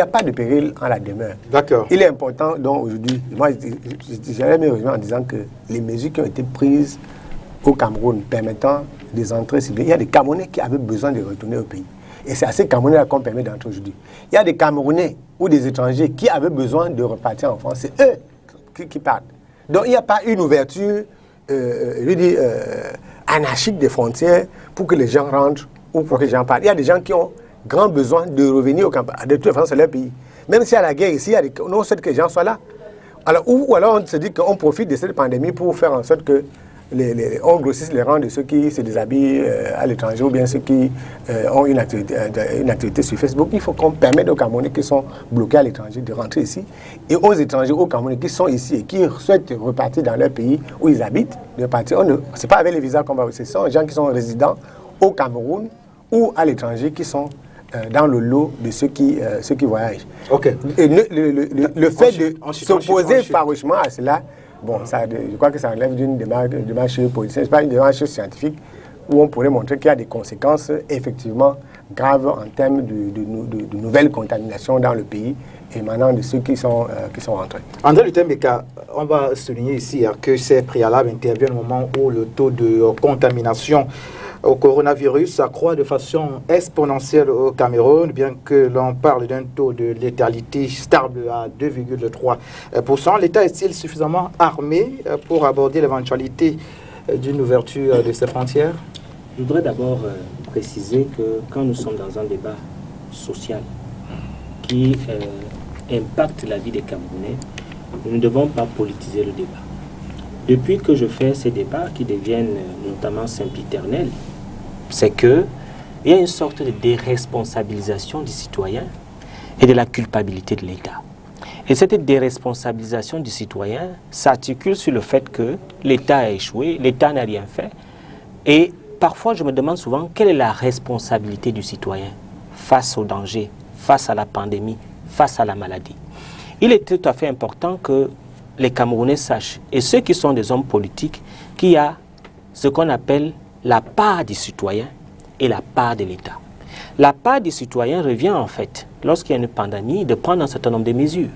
pas de péril en la demeure. D'accord. Il est important, donc aujourd'hui, moi, j'allais me résumer en disant que les mesures qui ont été prises au Cameroun permettant des entrées civiles, il y a des Camerounais qui avaient besoin de retourner au pays. Et c'est à ces Camerounais qu'on permet d'entrer aujourd'hui. Il y a des Camerounais ou des étrangers qui avaient besoin de repartir en France. C'est eux qui partent. Donc il n'y a pas une ouverture anarchique des frontières pour que les gens rentrent ou pour que les gens partent. Il y a des gens qui ont grand besoin de revenir au Cameroun. De toute façon, c'est leur pays. Même s'il y a la guerre ici, on souhaite que les gens soient là. Alors, ou alors on se dit qu'on profite de cette pandémie pour faire en sorte que on grossisse les rangs de ceux qui se déshabillent à l'étranger ou bien ceux qui ont une activité sur Facebook. Il faut qu'on permette aux Camerounais qui sont bloqués à l'étranger de rentrer ici et aux étrangers, aux Camerounais qui sont ici et qui souhaitent repartir dans leur pays où ils habitent, de repartir. Ce n'est pas avec les visas qu'on va. Ce sont les gens qui sont résidents au Cameroun ou à l'étranger qui sont dans le lot de ceux qui voyagent. Okay. Et le fait de s'opposer farouchement à cela, bon, je crois que ça enlève d'une démarche politique, ce n'est pas une démarche scientifique où on pourrait montrer qu'il y a des conséquences effectivement graves en termes de nouvelles contaminations dans le pays émanant de ceux qui sont rentrés. André Lutembeka, on va souligner ici que ces préalables interviennent au moment où le taux de contamination au coronavirus accroît de façon exponentielle au Cameroun, bien que l'on parle d'un taux de létalité stable à 2,3%. L'État est-il suffisamment armé pour aborder l'éventualité d'une ouverture de ses frontières? Je voudrais d'abord préciser que quand nous sommes dans un débat social qui impacte la vie des Camerounais, nous ne devons pas politiser le débat. Depuis que je fais ces débats qui deviennent notamment sempiternels, c'est qu'il y a une sorte de déresponsabilisation du citoyen et de la culpabilité de l'État. Et cette déresponsabilisation du citoyen s'articule sur le fait que l'État a échoué, l'État n'a rien fait. Et parfois, je me demande souvent quelle est la responsabilité du citoyen face au danger, face à la pandémie, face à la maladie. Il est tout à fait important que les Camerounais sachent, et ceux qui sont des hommes politiques, qu'il y a ce qu'on appelle la part du citoyen et la part de l'État. La part du citoyen revient en fait, lorsqu'il y a une pandémie, de prendre un certain nombre de mesures,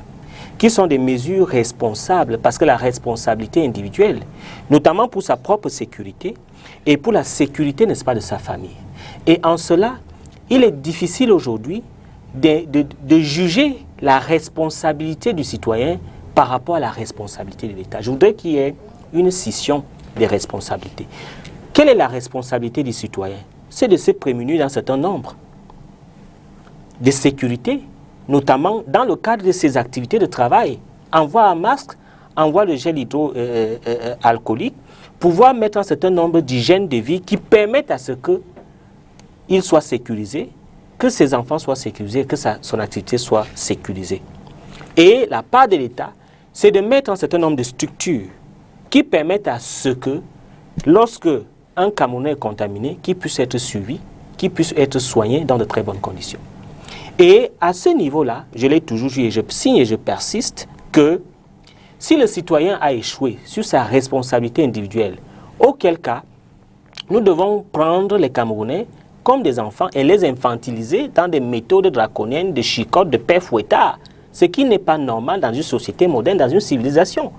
qui sont des mesures responsables, parce que la responsabilité individuelle, notamment pour sa propre sécurité, et pour la sécurité, n'est-ce pas, de sa famille. Et en cela, il est difficile aujourd'hui de juger la responsabilité du citoyen par rapport à la responsabilité de l'État. Je voudrais qu'il y ait une scission des responsabilités. Quelle est la responsabilité du citoyen? C'est de se prémunir d'un certain nombre de sécurité, notamment dans le cadre de ses activités de travail. Envoie un masque, envoie le gel hydroalcoolique, pouvoir mettre un certain nombre d'hygiènes de vie qui permettent à ce qu'il soit sécurisé, que ses enfants soient sécurisés, que son activité soit sécurisée. Et la part de l'État, c'est de mettre un certain nombre de structures qui permettent à ce que, lorsque un Camerounais est contaminé, qu'il puisse être suivi, qu'il puisse être soigné dans de très bonnes conditions. Et à ce niveau-là, je l'ai toujours dit et je signe et je persiste que si le citoyen a échoué sur sa responsabilité individuelle, auquel cas, nous devons prendre les Camerounais comme des enfants et les infantiliser dans des méthodes draconiennes, de chicotes, de père fouettard, ce qui n'est pas normal dans une société moderne, dans une civilisation.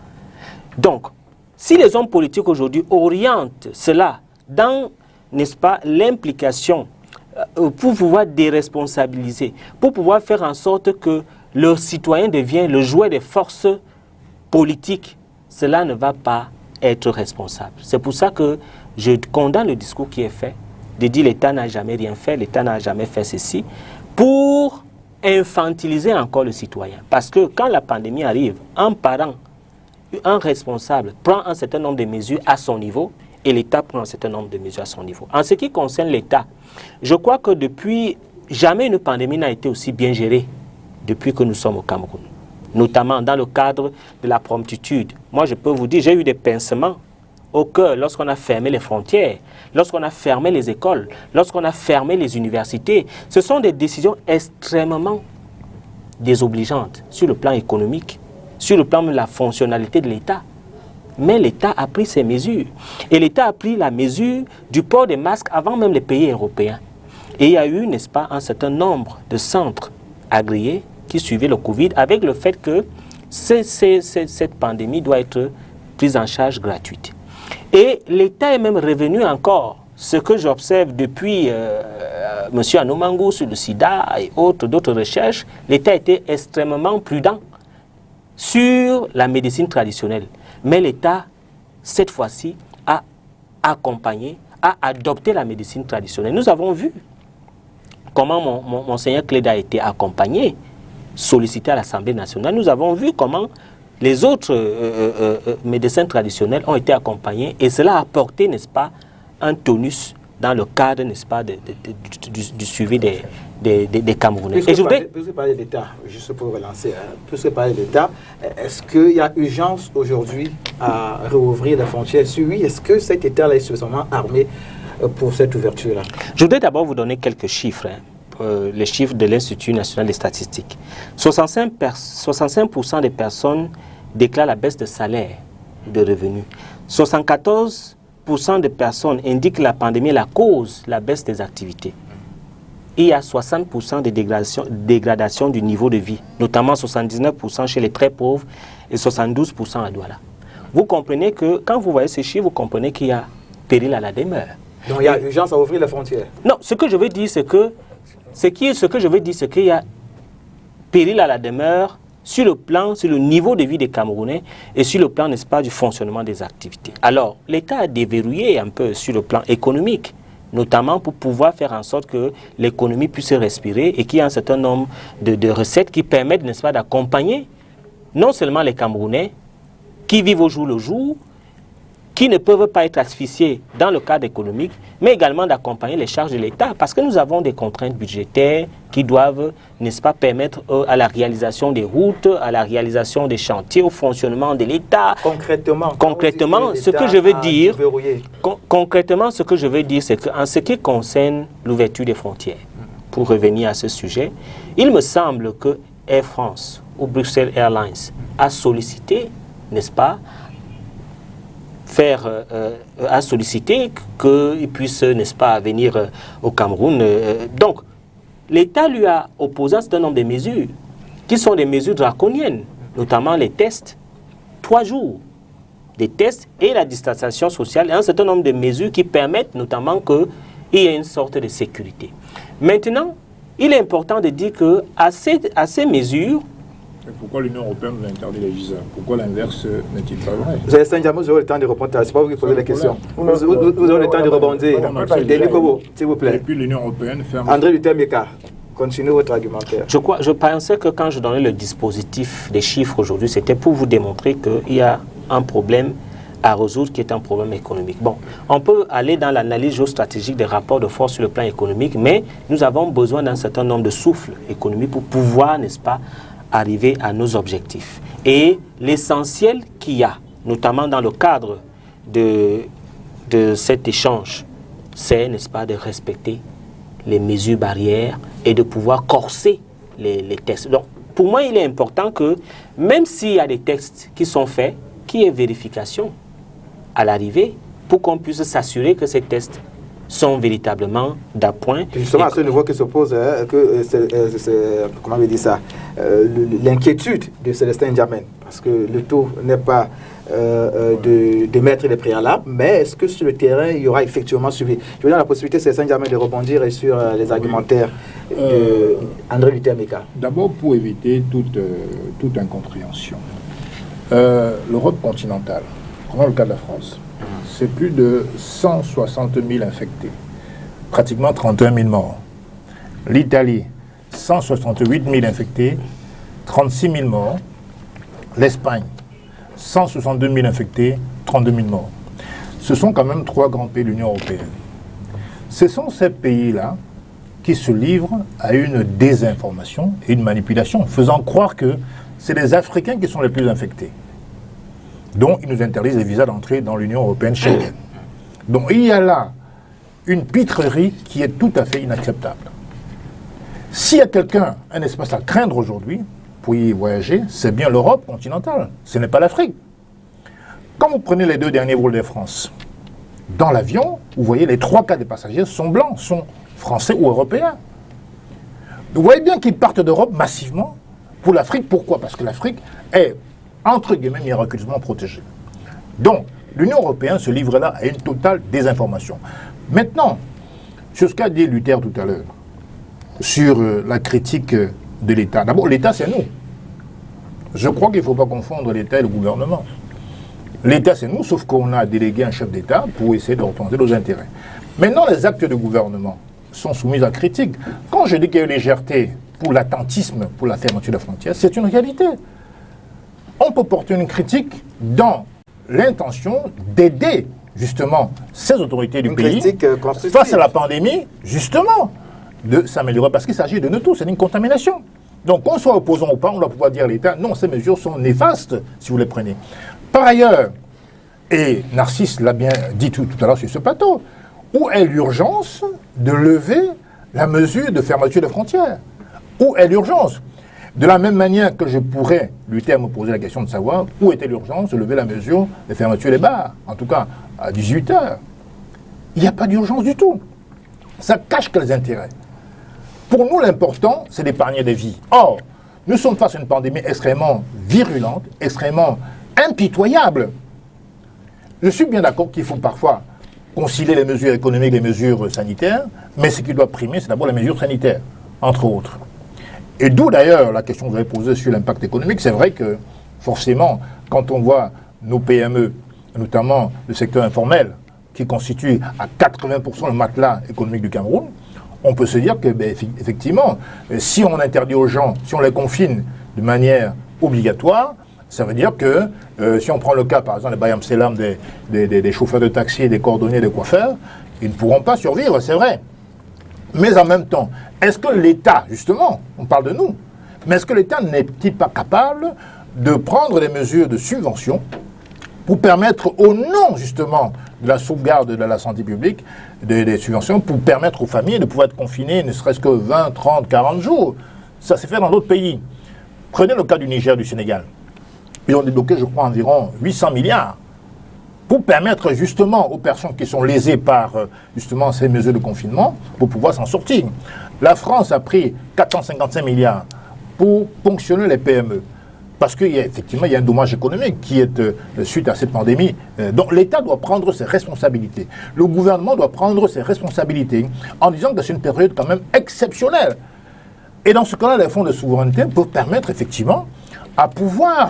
Donc, si les hommes politiques aujourd'hui orientent cela dans, n'est-ce pas, l'implication pour pouvoir déresponsabiliser, pour pouvoir faire en sorte que le citoyen devienne le jouet des forces politiques, cela ne va pas être responsable. C'est pour ça que je condamne le discours qui est fait, de dire l'État n'a jamais rien fait, l'État n'a jamais fait ceci, pour infantiliser encore le citoyen. Parce que quand la pandémie arrive, un parent, un responsable prend un certain nombre de mesures à son niveau et l'État prend un certain nombre de mesures à son niveau. En ce qui concerne l'État, je crois que depuis, jamais une pandémie n'a été aussi bien gérée depuis que nous sommes au Cameroun, notamment dans le cadre de la promptitude. Moi, je peux vous dire, j'ai eu des pincements au cœur lorsqu'on a fermé les frontières, lorsqu'on a fermé les écoles, lorsqu'on a fermé les universités. Ce sont des décisions extrêmement désobligeantes sur le plan économique, sur le plan de la fonctionnalité de l'État. Mais l'État a pris ses mesures. Et l'État a pris la mesure du port des masques avant même les pays européens. Et il y a eu, n'est-ce pas, un certain nombre de centres agréés qui suivaient le Covid avec le fait que cette pandémie doit être prise en charge gratuite. Et l'État est même revenu encore, ce que j'observe depuis M. Anoumangou sur le sida et d'autres recherches, l'État était extrêmement prudent sur la médecine traditionnelle. Mais l'État, cette fois-ci, a accompagné, a adopté la médecine traditionnelle. Nous avons vu comment Monseigneur Cléda a été accompagné, sollicité à l'Assemblée nationale. Nous avons vu comment les autres médecins traditionnels ont été accompagnés et cela a apporté, n'est-ce pas, un tonus dans le cadre, n'est-ce pas, du suivi des Camerounais. Puisque parler de l'État, juste pour relancer, puisque parler de l'État, est-ce qu'il y a urgence aujourd'hui à rouvrir la frontière? Si oui, est-ce que cet État-là est suffisamment armé pour cette ouverture-là? Je voudrais d'abord vous donner quelques chiffres, les chiffres de l'Institut national des statistiques. 65% des personnes déclarent la baisse de salaire, de revenus. 74% des personnes indiquent que la pandémie est la cause de la baisse des activités. Il y a 60% de dégradation du niveau de vie, notamment 79% chez les très pauvres et 72% à Douala. Vous comprenez que, quand vous voyez ces chiffres, vous comprenez qu'il y a péril à la demeure. Donc il y a urgence à ouvrir les frontières? Non, ce que je veux dire, c'est que qu'il y a péril à la demeure sur le niveau de vie des Camerounais et sur le plan, n'est-ce pas, du fonctionnement des activités. Alors, l'État a déverrouillé un peu sur le plan économique, notamment pour pouvoir faire en sorte que l'économie puisse respirer et qu'il y ait un certain nombre de recettes qui permettent, n'est-ce pas, d'accompagner non seulement les Camerounais qui vivent au jour le jour, qui ne peuvent pas être asphyxiés dans le cadre économique, mais également d'accompagner les charges de l'État, parce que nous avons des contraintes budgétaires qui doivent, n'est-ce pas, permettre à la réalisation des routes, à la réalisation des chantiers, au fonctionnement de l'État. Concrètement, ce que je veux dire, c'est qu'en ce qui concerne l'ouverture des frontières, pour revenir à ce sujet, il me semble que Air France ou Bruxelles Airlines a sollicité, n'est-ce pas, à solliciter qu'il puisse, n'est-ce pas, venir au Cameroun. Donc, l'État lui a opposé un certain nombre de mesures, qui sont des mesures draconiennes, notamment les tests, 3 jours, des tests et la distanciation sociale, et un certain nombre de mesures qui permettent notamment qu'il y ait une sorte de sécurité. Maintenant, il est important de dire qu'à ces mesures, pourquoi l'Union européenne nous interdit les visas? Pourquoi l'inverse n'est-il pas vrai? Vous avez 5 diamants, vous aurez le temps de répondre. Ce n'est pas vous qui posez la question. Vous aurez le temps de rebondir. Denis Kobo, s'il vous plaît. Et puis l'Union européenne ferme. André Lutemeka, continuez votre argumentaire. Je pensais que quand je donnais le dispositif des chiffres aujourd'hui, c'était pour vous démontrer qu'il y a un problème à résoudre qui est un problème économique. Bon, on peut aller dans l'analyse géostratégique des rapports de force sur le plan économique, mais nous avons besoin d'un certain nombre de souffles économiques pour pouvoir, n'est-ce pas, arriver à nos objectifs. Et l'essentiel qu'il y a, notamment dans le cadre de cet échange, c'est, n'est-ce pas, de respecter les mesures barrières et de pouvoir corser les tests. Donc, pour moi, il est important que, même s'il y a des tests qui sont faits, qu'il y ait vérification à l'arrivée pour qu'on puisse s'assurer que ces tests sont véritablement d'appoint. Justement, à ce niveau que se pose, comment on dit ça, l'inquiétude de Célestin N'Djamène, parce que le tout n'est pas de mettre les préalables, mais est-ce que sur le terrain, il y aura effectivement suivi? Je veux dire la possibilité, Célestin N'Djamène, de rebondir sur les argumentaires d'André Luther Meka. D'abord, pour éviter toute incompréhension, l'Europe continentale, prenons le cas de la France, c'est plus de 160 000 infectés, pratiquement 31 000 morts. L'Italie, 168 000 infectés, 36 000 morts. L'Espagne, 162 000 infectés, 32 000 morts. Ce sont quand même 3 grands pays de l'Union européenne. Ce sont ces pays-là qui se livrent à une désinformation et une manipulation, faisant croire que c'est les Africains qui sont les plus infectés. Donc, ils nous interdisent les visas d'entrée dans l'Union européenne Schengen. Donc, il y a là une pitrerie qui est tout à fait inacceptable. S'il y a quelqu'un, un espace à craindre aujourd'hui, pour y voyager, c'est bien l'Europe continentale, ce n'est pas l'Afrique. Quand vous prenez les 2 derniers vols d'Air France, dans l'avion, vous voyez les 3 quarts des passagers sont blancs, sont français ou européens. Vous voyez bien qu'ils partent d'Europe massivement pour l'Afrique. Pourquoi? Parce que l'Afrique est, entre guillemets, miraculeusement protégée. Donc, l'Union européenne se livre là à une totale désinformation. Maintenant, sur ce qu'a dit Luther tout à l'heure, sur la critique de l'État. D'abord, l'État, c'est nous. Je crois qu'il ne faut pas confondre l'État et le gouvernement. L'État, c'est nous, sauf qu'on a délégué un chef d'État pour essayer de représenter nos intérêts. Maintenant, les actes de gouvernement sont soumis à critique. Quand je dis qu'il y a une légèreté pour l'attentisme, pour la fermeture des frontières, c'est une réalité. On peut porter une critique dans l'intention d'aider, justement, ces autorités du pays face à la pandémie, justement, de s'améliorer, parce qu'il s'agit de nous tous, c'est une contamination. Donc, qu'on soit opposant ou pas, on doit pouvoir dire à l'État, non, ces mesures sont néfastes, si vous les prenez. Par ailleurs, et Narcisse l'a bien dit tout à l'heure sur ce plateau, où est l'urgence de lever la mesure de fermeture des frontières? Où est l'urgence? De la même manière que je pourrais lutter à me poser la question de savoir où était l'urgence de lever la mesure de fermeture des bars, en tout cas à 18 h. Il n'y a pas d'urgence du tout. Ça cache quels intérêts? Pour nous, l'important, c'est d'épargner des vies. Or, nous sommes face à une pandémie extrêmement virulente, extrêmement impitoyable. Je suis bien d'accord qu'il faut parfois concilier les mesures économiques et les mesures sanitaires, mais ce qui doit primer, c'est d'abord les mesures sanitaires, entre autres. Et d'où d'ailleurs la question que vous avez posée sur l'impact économique. C'est vrai que forcément, quand on voit nos PME, notamment le secteur informel, qui constitue à 80% le matelas économique du Cameroun, on peut se dire que, effectivement, si on interdit aux gens, si on les confine de manière obligatoire, ça veut dire que, si on prend le cas, par exemple, des Bayam Selam, des chauffeurs de taxi, des cordonniers, des coiffeurs, ils ne pourront pas survivre, c'est vrai. Mais en même temps, est-ce que l'État, justement, on parle de nous, mais est-ce que l'État n'est-il pas capable de prendre des mesures de subvention pour permettre, au nom, justement, de la sauvegarde de la santé publique, des subventions, pour permettre aux familles de pouvoir être confinées ne serait-ce que 20, 30, 40 jours? Ça s'est fait dans d'autres pays. Prenez le cas du Niger, du Sénégal. Ils ont débloqué, je crois, environ 800 milliards pour permettre justement aux personnes qui sont lésées par justement ces mesures de confinement pour pouvoir s'en sortir. La France a pris 455 milliards pour ponctionner les PME. Parce qu'effectivement, il y a un dommage économique qui est suite à cette pandémie. Donc l'État doit prendre ses responsabilités. Le gouvernement doit prendre ses responsabilités en disant que c'est une période quand même exceptionnelle. Et dans ce cas-là, les fonds de souveraineté peuvent permettre effectivement à pouvoir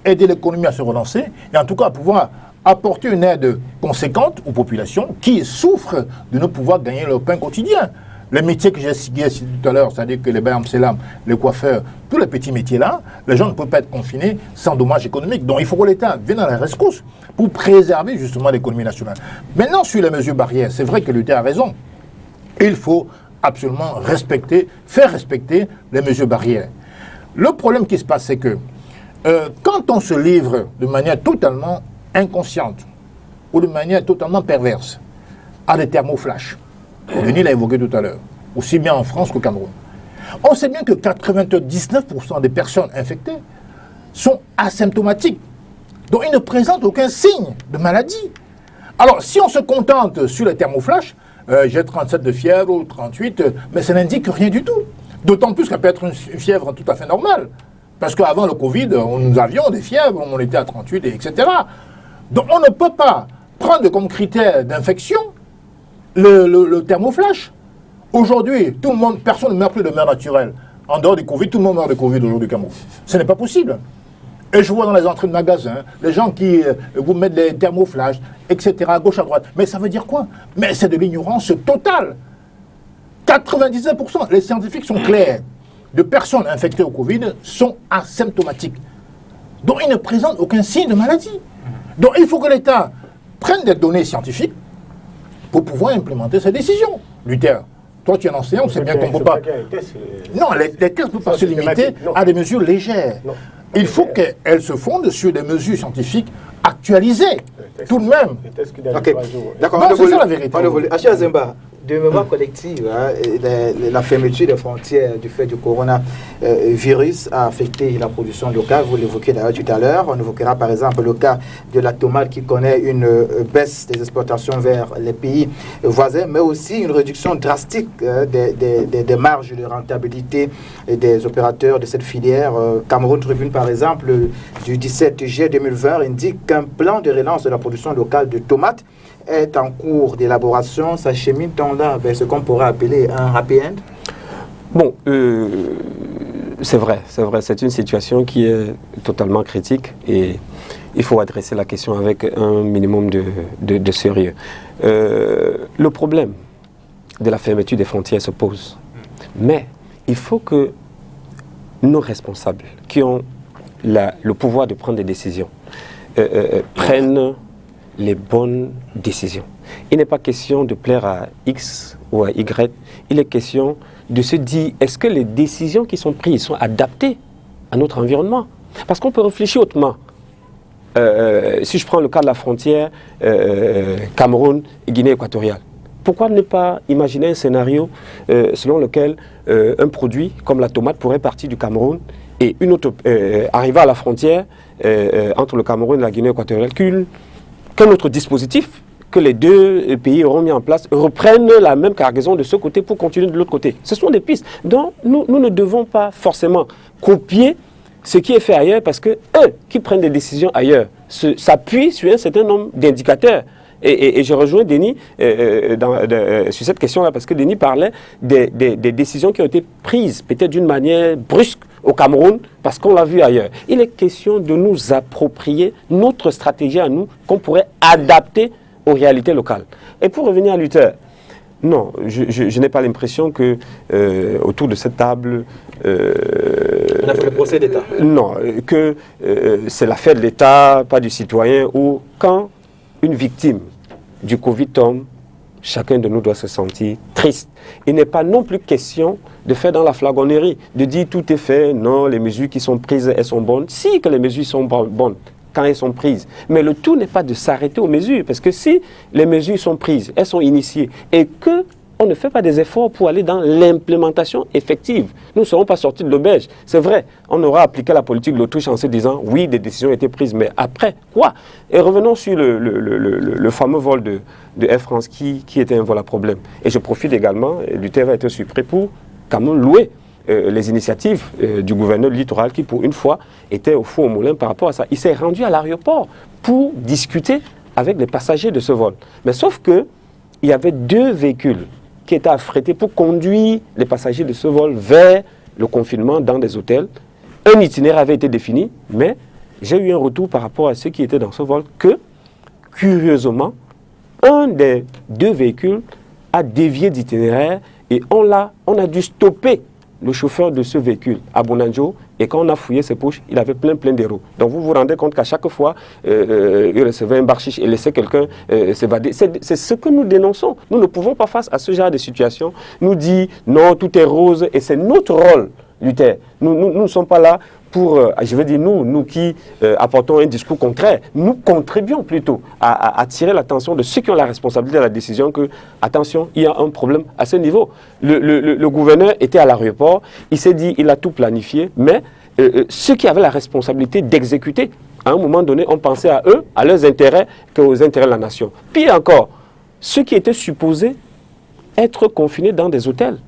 aider l'économie à se relancer et en tout cas à pouvoir apporter une aide conséquente aux populations qui souffrent de ne pouvoir gagner leur pain quotidien. Les métiers que j'ai cités tout à l'heure, c'est-à-dire que les Bayam Selam, les coiffeurs, tous les petits métiers-là, les gens ne peuvent pas être confinés sans dommages économiques. Donc il faut que l'État vienne à la rescousse pour préserver justement l'économie nationale. Maintenant, sur les mesures barrières, c'est vrai que l'État a raison. Il faut absolument respecter, faire respecter les mesures barrières. Le problème qui se passe, c'est que quand on se livre de manière totalement inconsciente ou de manière totalement perverse à des thermoflash, Denis l'a évoqué tout à l'heure, aussi bien en France qu'au Cameroun, on sait bien que 99% des personnes infectées sont asymptomatiques, donc ils ne présentent aucun signe de maladie. Alors, si on se contente sur les thermoflash, j'ai 37 de fièvre ou 38, mais ça n'indique rien du tout. D'autant plus qu'elle peut être une fièvre tout à fait normale. Parce qu'avant le Covid, nous avions des fièvres, on était à 38, etc. Donc on ne peut pas prendre comme critère d'infection le thermoflash. Aujourd'hui, tout le monde, personne ne meurt plus de mort naturelle. En dehors du Covid, tout le monde meurt de Covid aujourd'hui au Cameroun. Ce n'est pas possible. Et je vois dans les entrées de magasins, les gens qui vous mettent des thermoflash, etc., à gauche, à droite. Mais ça veut dire quoi? Mais c'est de l'ignorance totale. 99%, les scientifiques sont clairs. De personnes infectées au Covid sont asymptomatiques. Donc ils ne présentent aucun signe de maladie. Donc il faut que l'État prenne des données scientifiques pour pouvoir implémenter ces décisions. Luther, toi tu es un enseignant, c'est bien qu'on ne peut pas... Non, les tests ne peuvent pas se limiter à des mesures légères. Non. Il faut qu'elles se fondent sur des mesures scientifiques actualisées, tout de même. Ok, d'accord, c'est ça la vérité. Achille Zemba, de mémoire collective, hein, la fermeture des frontières du fait du coronavirus a affecté la production locale. Vous l'évoquez d'ailleurs tout à l'heure. On évoquera par exemple le cas de la tomate qui connaît une baisse des exportations vers les pays voisins, mais aussi une réduction drastique des marges de rentabilité des opérateurs de cette filière. Cameroun Tribune, par exemple, du 17 juillet 2020, indique qu'un plan de relance de la production locale de tomates est en cours d'élaboration. Ça chemine là vers ce qu'on pourrait appeler un happy end. Bon, c'est vrai, c'est une situation qui est totalement critique et il faut adresser la question avec un minimum de sérieux. Le problème de la fermeture des frontières se pose, mais il faut que nos responsables qui ont le pouvoir de prendre des décisions prennent les bonnes décisions. Il n'est pas question de plaire à X ou à Y, il est question de se dire, est-ce que les décisions qui sont prises sont adaptées à notre environnement? Parce qu'on peut réfléchir autrement. Si je prends le cas de la frontière Cameroun et Guinée équatoriale, pourquoi ne pas imaginer un scénario selon lequel un produit comme la tomate pourrait partir du Cameroun et arriver à la frontière entre le Cameroun et la Guinée équatoriale, qu'un autre dispositif que les deux pays auront mis en place reprenne la même cargaison de ce côté pour continuer de l'autre côté. Ce sont des pistes. Donc, nous ne devons pas forcément copier ce qui est fait ailleurs parce que eux qui prennent des décisions ailleurs s'appuient sur un certain nombre d'indicateurs. Et je rejoins Denis sur cette question-là parce que Denis parlait des décisions qui ont été prises peut-être d'une manière brusque au Cameroun parce qu'on l'a vu ailleurs. Il est question de nous approprier notre stratégie à nous qu'on pourrait adapter aux réalités locales. Et pour revenir à Luther, non, je n'ai pas l'impression que autour de cette table... on a fait le procès d'État. Non, que c'est l'affaire de l'État, pas du citoyen, ou quand une victime du Covid tombe, chacun de nous doit se sentir triste. Il n'est pas non plus question de faire dans la flagornerie, de dire tout est fait, non, les mesures qui sont prises, elles sont bonnes. Si que les mesures sont bonnes quand elles sont prises. Mais le tout n'est pas de s'arrêter aux mesures, parce que si les mesures sont prises, elles sont initiées, et que on ne fait pas des efforts pour aller dans l'implémentation effective. Nous ne serons pas sortis de l'auberge. C'est vrai, on aura appliqué la politique de l'autruche en se disant, oui, des décisions ont été prises, mais après, quoi? Et revenons sur le fameux vol de Air France qui était un vol à problème. Et je profite également, Luther va être surpris pour quand même louer les initiatives du gouverneur littoral qui, pour une fois, était au four au moulin par rapport à ça. Il s'est rendu à l'aéroport pour discuter avec les passagers de ce vol. Mais sauf que il y avait 2 véhicules qui étaient affrétés pour conduire les passagers de ce vol vers le confinement dans des hôtels. Un itinéraire avait été défini, mais j'ai eu un retour par rapport à ceux qui étaient dans ce vol que, curieusement, un des 2 véhicules a dévié d'itinéraire et on a dû stopper le chauffeur de ce véhicule à Bonanjo, et quand on a fouillé ses poches, il avait plein d'euros. Donc vous vous rendez compte qu'à chaque fois, il recevait un barchiche et laissait quelqu'un s'évader. C'est ce que nous dénonçons. Nous ne pouvons pas, face à ce genre de situation, nous dire non, tout est rose, et c'est notre rôle Luther. Nous ne sommes pas là pour, je veux dire, nous qui apportons un discours contraire, nous contribuons plutôt à attirer l'attention de ceux qui ont la responsabilité de la décision que, attention, il y a un problème à ce niveau. Le gouverneur était à l'aéroport, il s'est dit, il a tout planifié, mais ceux qui avaient la responsabilité d'exécuter, à un moment donné, on pensait à eux, à leurs intérêts, qu'aux intérêts de la nation. Pire encore, ceux qui étaient supposés être confinés dans des hôtels.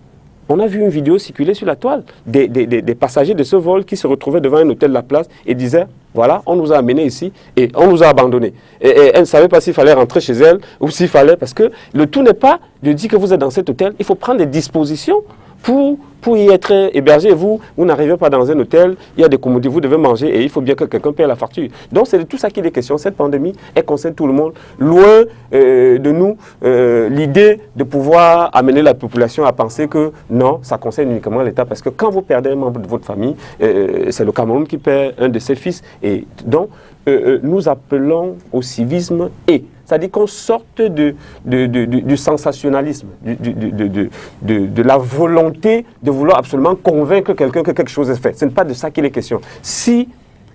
On a vu une vidéo circuler sur la toile des passagers de ce vol qui se retrouvaient devant un hôtel de la place et disaient, voilà, on nous a amenés ici et on nous a abandonnés. Et elle ne savait pas s'il fallait rentrer chez elle ou s'il fallait, parce que le tout n'est pas de dire que vous êtes dans cet hôtel, il faut prendre des dispositions pour y être hébergé. Vous n'arrivez pas dans un hôtel, il y a des commodités, vous devez manger et il faut bien que quelqu'un paye la facture. Donc c'est de tout ça qu'il est question. Cette pandémie, elle concerne tout le monde. Loin de nous, l'idée de pouvoir amener la population à penser que non, ça concerne uniquement l'État. Parce que quand vous perdez un membre de votre famille, c'est le Cameroun qui perd un de ses fils. Et donc, nous appelons au civisme et c'est-à-dire qu'on sorte du sensationnalisme, de la volonté de vouloir absolument convaincre quelqu'un que quelque chose est fait. Ce n'est pas de ça qu'il est question. Si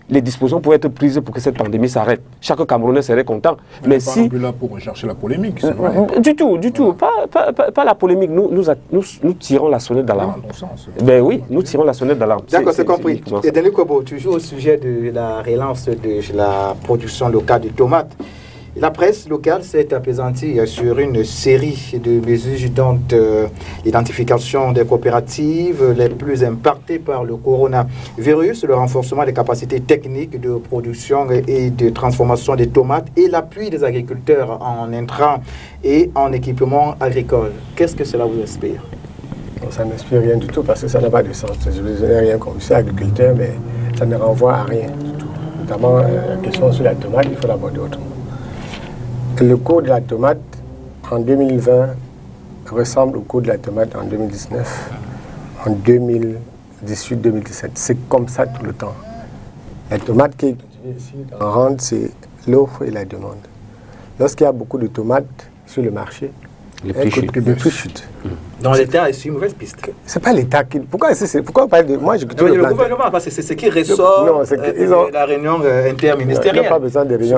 les dispositions pouvaient être prises pour que cette pandémie s'arrête, chaque Camerounais serait content. Mais si... On n'est pas là pour rechercher la polémique, c'est vrai. Du tout. Pas la polémique. Nous tirons la sonnette d'alarme. Ben oui, nous tirons la sonnette d'alarme. D'accord, c'est compris. Et Denis Kobo, toujours au sujet de la relance de la production locale de tomates. La presse locale s'est apaisantie sur une série de mesures dont l'identification des coopératives les plus impactées par le coronavirus, le renforcement des capacités techniques de production et de transformation des tomates et l'appui des agriculteurs en intrants et en équipement agricole. Qu'est-ce que cela vous inspire? Ça n'inspire rien du tout parce que ça n'a pas de sens. Je ne veux rien comme ça, agriculteur, mais ça ne renvoie à rien du tout. Notamment la question sur la tomate, il faut l'aborder autrement. Le cours de la tomate en 2020 ressemble au cours de la tomate en 2019, en 2018-2017. C'est comme ça tout le temps. La tomate qui est ici en rente, c'est l'offre et la demande. Lorsqu'il y a beaucoup de tomates sur le marché, les prix chutent. Donc l'État est sur une mauvaise piste. C'est pas l'État qui... Pourquoi on parle de... Moi, je le gouvernement, parce que c'est ce qui ressort de la réunion interministérielle. Il n'y a pas besoin de réunion.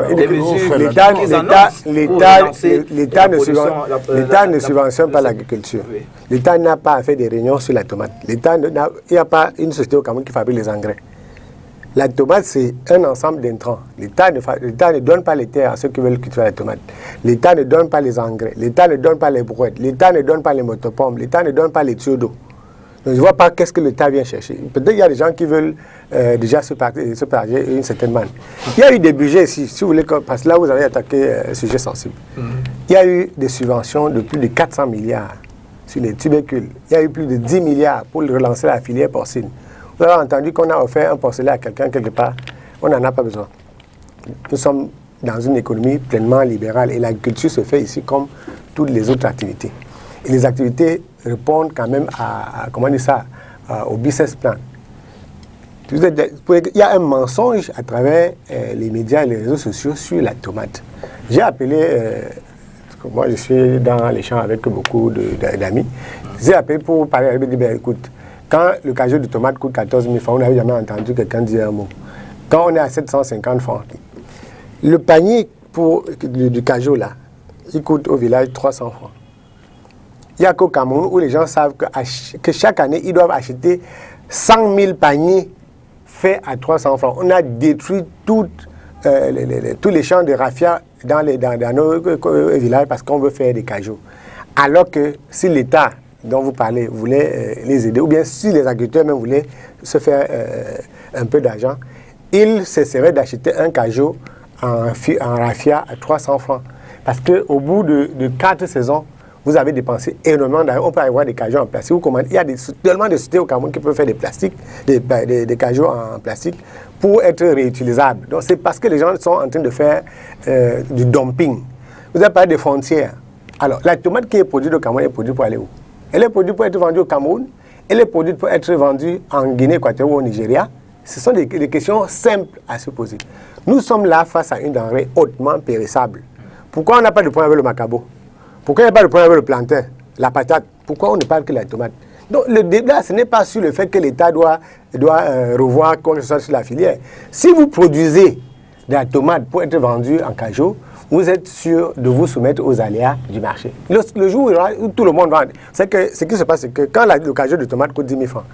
L'État ne subventionne pas l'agriculture. L'État n'a pas à faire des réunions sur la tomate. Il n'y a pas une société au Cameroun qui fabrique les engrais. La tomate, c'est un ensemble d'intrants. L'État ne donne pas les terres à ceux qui veulent cultiver la tomate. L'État ne donne pas les engrais. L'État ne donne pas les brouettes. L'État ne donne pas les motopompes. l'État ne donne pas les tuyaux d'eau. Donc je ne vois pas qu'est-ce que l'État vient chercher. Peut-être qu'il y a des gens qui veulent déjà se partager une certaine manne. Il y a eu des budgets ici, si vous voulez, parce que là vous avez attaqué un sujet sensible. Il y a eu des subventions de plus de 400 milliards sur les tubercules. Il y a eu plus de 10 milliards pour relancer la filière porcine. Vous avez entendu qu'on a offert un porcelet à quelqu'un quelque part. On n'en a pas besoin. Nous sommes dans une économie pleinement libérale et l'agriculture se fait ici comme toutes les autres activités. Et les activités répondent quand même au business plan. Il y a un mensonge à travers les médias et les réseaux sociaux sur la tomate. J'ai appelé, moi je suis dans les champs avec beaucoup d'amis, j'ai appelé pour parler avec eux, écoute, quand le cajou de tomate coûte 14 000 francs, on n'avait jamais entendu quelqu'un dire un mot. Quand on est à 750 francs, le panier du cajou là, il coûte au village 300 francs. Il n'y a qu'au Cameroun où les gens savent que chaque année, ils doivent acheter 100 000 paniers faits à 300 francs. On a détruit tous les champs de raffia dans nos villages parce qu'on veut faire des cajoux. Alors que si l'État dont vous parlez voulait les aider, ou bien si les agriculteurs même voulaient se faire un peu d'argent, ils cesseraient d'acheter un cajou en raffia à 300 francs. Parce qu'au bout de 4 saisons, vous avez dépensé énormément d'argent. On peut avoir des cajoux en plastique. Il y a tellement de sociétés au Cameroun qui peuvent faire des cajoux en plastique pour être réutilisables. Donc c'est parce que les gens sont en train de faire du dumping. Vous avez parlé des frontières. Alors, la tomate qui est produite au Cameroun est produite pour aller où? Elle est produite pour être vendue au Cameroun. Elle est produite pour être vendue en Guinée équatoriale ou au Nigeria. Ce sont des questions simples à se poser. Nous sommes là face à une denrée hautement périssable. Pourquoi on n'a pas de problème avec le macabo? Pourquoi il n'y a pas de problème avec le plantain, la patate? Pourquoi on ne parle que de la tomate? Donc le débat, ce n'est pas sur le fait que l'État doit revoir quoi que ce soit sur la filière. Si vous produisez de la tomate pour être vendue en cajot, vous êtes sûr de vous soumettre aux aléas du marché. Le jour où tout le monde va... C'est que ce qui se passe, c'est que quand le cajot de tomate coûte 10 000 francs,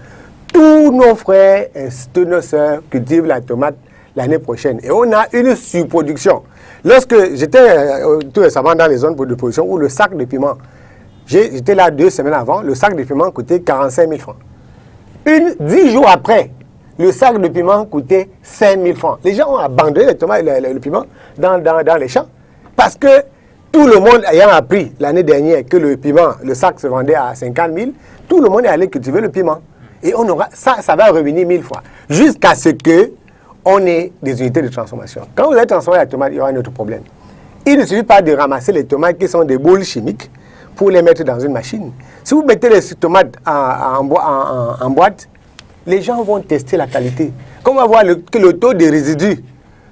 tous nos frères et toutes nos sœurs cultivent la tomate l'année prochaine. Et on a une surproduction. Lorsque j'étais tout récemment dans les zones de production où le sac de piment, j'étais là 2 semaines avant, le sac de piment coûtait 45 000 francs. 10 jours après, le sac de piment coûtait 5 000 francs. Les gens ont abandonné les tomates et le piment dans les champs. Parce que tout le monde ayant appris l'année dernière que le piment, le sac se vendait à 50 000, tout le monde est allé cultiver le piment. Et on aura, ça va revenir 1000 fois. Jusqu'à ce que on ait des unités de transformation. Quand vous allez transformer la tomate, il y aura un autre problème. Il ne suffit pas de ramasser les tomates qui sont des boules chimiques pour les mettre dans une machine. Si vous mettez les tomates en boîte, les gens vont tester la qualité. Quand on va voir que le taux de résidus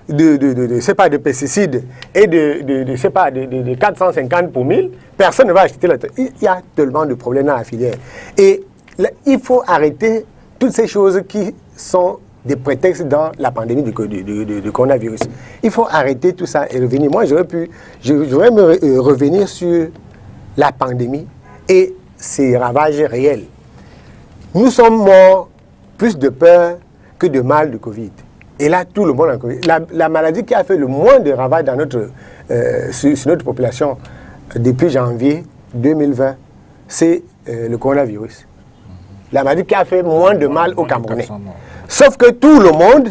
de pesticides et de 450 pour 1000, personne ne va acheter la tomate. Il y a tellement de problèmes dans la filière. Et là, il faut arrêter toutes ces choses qui sont des prétextes dans la pandémie du coronavirus. Il faut arrêter tout ça et revenir. Moi, j'aurais me revenir sur la pandémie et ses ravages réels. Nous sommes morts plus de peur que de mal de Covid. Et là, tout le monde a Covid. La maladie qui a fait le moins de ravages sur notre population depuis janvier 2020, c'est le coronavirus. La maladie qui a fait moins de mal aux Camerounais. Sauf que tout le monde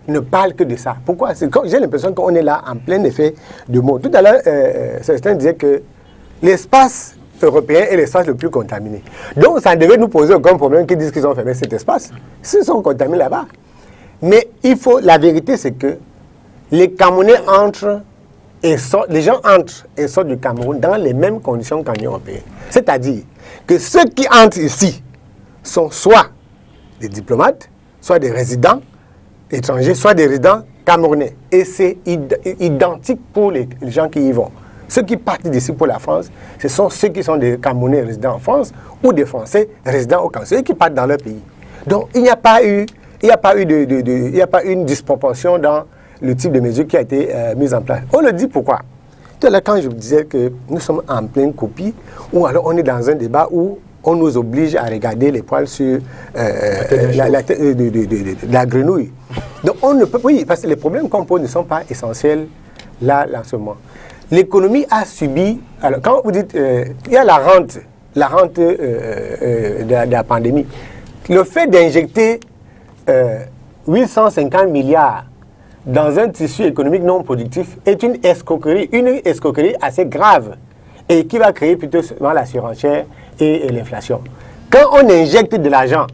ne parle que de ça. Pourquoi? J'ai l'impression qu'on est là en plein effet de mots. Tout à l'heure, certains disaient que l'espace européen est l'espace le plus contaminé. Donc, ça devait nous poser aucun problème qu'ils disent qu'ils ont fermé cet espace. Ils sont contaminés là-bas. Mais la vérité, c'est que les Camerounais entrent et sortent, les gens entrent et sortent du Cameroun dans les mêmes conditions qu'en Union européenne. C'est-à-dire que ceux qui entrent ici sont soit des diplomates, soit des résidents étrangers, soit des résidents camerounais. Et c'est identique pour les gens qui y vont. Ceux qui partent d'ici pour la France, ce sont ceux qui sont des Camerounais résidents en France ou des Français résidents au Cameroun, ceux qui partent dans leur pays. Donc il n'y a pas eu une disproportion dans le type de mesure qui a été mise en place. On le dit pourquoi? Tout à l'heure, quand je vous disais que nous sommes en pleine copie, ou alors on est dans un débat où on nous oblige à regarder les poils sur la grenouille. Donc on ne peut, oui, parce que les problèmes qu'on pose ne sont pas essentiels là en ce moment. L'économie a subi, alors quand vous dites, il y a la rente de la pandémie. Le fait d'injecter 850 milliards dans un tissu économique non productif est une escroquerie assez grave et qui va créer plutôt la surenchère et l'inflation. Quand on injecte de l'argent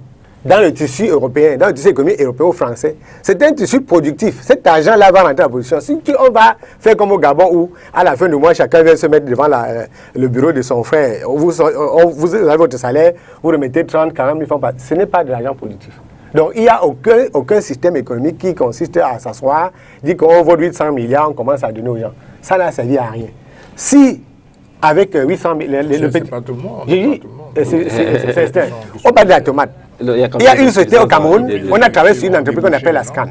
dans le tissu européen, dans le tissu économique européen-français, c'est un tissu productif. Cet argent-là va rentrer en production. Si on va faire comme au Gabon où, à la fin du mois, chacun vient se mettre devant le bureau de son frère, vous avez votre salaire, vous remettez 30, 40 000 francs, ce n'est pas de l'argent productif. Donc, il n'y a aucun système économique qui consiste à s'asseoir, dire qu'on vaut 800 milliards, on commence à donner aux gens. Ça n'a servi à rien. Si, avec 800 milliards... C'est pas tout le monde. On parle de la tomate. Il y a une société au Cameroun, on a travaillé sur une entreprise qu'on appelle la SCAN,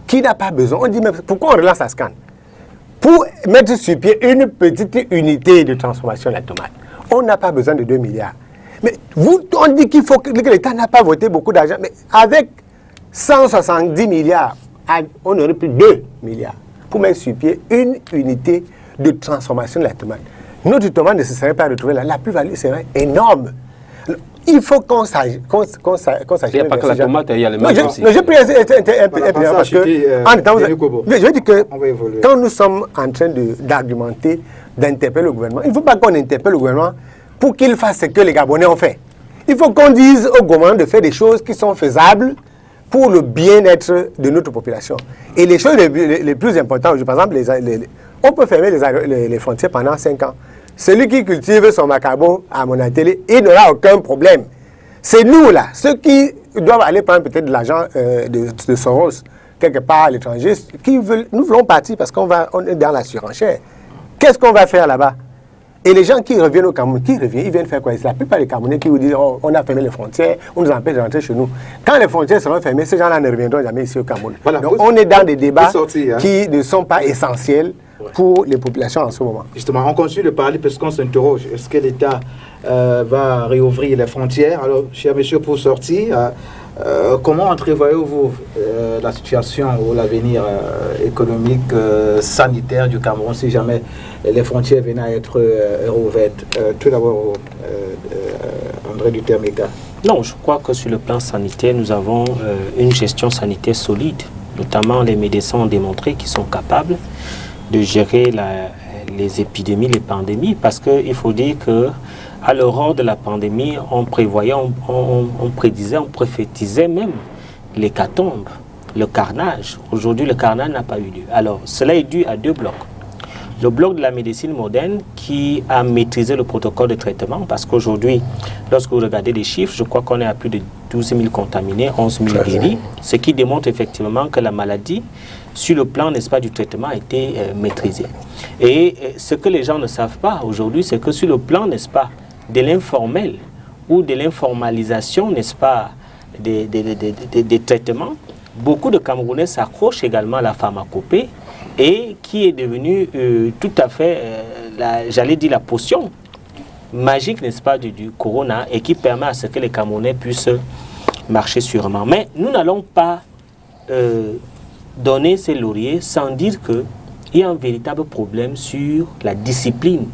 qui n'a pas besoin. On dit, mais pourquoi on relance la SCAN? Pour mettre sur pied une petite unité de transformation de la tomate, on n'a pas besoin de 2 milliards. Mais on dit qu'il faut que l'État n'a pas voté beaucoup d'argent, mais avec 170 milliards, on aurait plus 2 milliards pour mettre sur pied une unité de transformation de la tomate. Notre tomate ne se serait pas retrouvée là, la plus-value serait énorme. Il faut qu'on sache. Il n'y a pas que la tomate, il y a les mangues aussi. J'ai pris un peu parce que je veux dire que quand nous sommes en train d'argumenter, d'interpeller le gouvernement, il ne faut pas qu'on interpelle le gouvernement pour qu'il fasse ce que les Gabonais ont fait. Il faut qu'on dise au gouvernement de faire des choses qui sont faisables pour le bien-être de notre population. Et les choses les plus importantes, par exemple, on peut fermer les frontières pendant 5 ans. Celui qui cultive son macabo à Monatélé, il n'aura aucun problème. C'est nous, là, ceux qui doivent aller prendre peut-être de l'argent de Soros, quelque part à l'étranger, nous voulons partir parce qu'on est dans la surenchère. Qu'est-ce qu'on va faire là-bas? Et les gens qui reviennent au Cameroun, ils viennent faire quoi? C'est la plupart des Camerounais qui vous disent oh, on a fermé les frontières, on nous empêche de rentrer chez nous. Quand les frontières seront fermées, ces gens-là ne reviendront jamais ici au Cameroun. Voilà, donc on est dans des débats qui ne sont pas essentiels pour les populations en ce moment. Justement, on continue de parler parce qu'on s'interroge. Est-ce que l'État va réouvrir les frontières? Alors, cher monsieur, pour sortir, comment entrevoyez-vous la situation ou l'avenir économique, sanitaire du Cameroun si jamais les frontières venaient à être rouvertes? Tout d'abord, André Dutermeka. Non, je crois que sur le plan sanitaire, nous avons une gestion sanitaire solide. Notamment, les médecins ont démontré qu'ils sont capables de gérer les épidémies, les pandémies, parce qu'il faut dire que à l'aurore de la pandémie, on prévoyait, on prédisait, on prophétisait même l'hécatombe, le carnage. Aujourd'hui, le carnage n'a pas eu lieu. Alors, cela est dû à deux blocs. Le bloc de la médecine moderne qui a maîtrisé le protocole de traitement, parce qu'aujourd'hui, lorsque vous regardez les chiffres, je crois qu'on est à plus de 12 000 contaminés, 11 000 guéris, ce qui démontre effectivement que la maladie, sur le plan, n'est-ce pas, du traitement, a été maîtrisée. Et ce que les gens ne savent pas aujourd'hui, c'est que sur le plan, n'est-ce pas, de l'informel ou de l'informalisation, n'est-ce pas, des traitements, beaucoup de Camerounais s'accrochent également à la pharmacopée et qui est devenue tout à fait, j'allais dire, la potion magique, n'est-ce pas, du corona et qui permet à ce que les Camerounais puissent marcher sûrement. Mais nous n'allons pas donner ces lauriers sans dire qu'il y a un véritable problème sur la discipline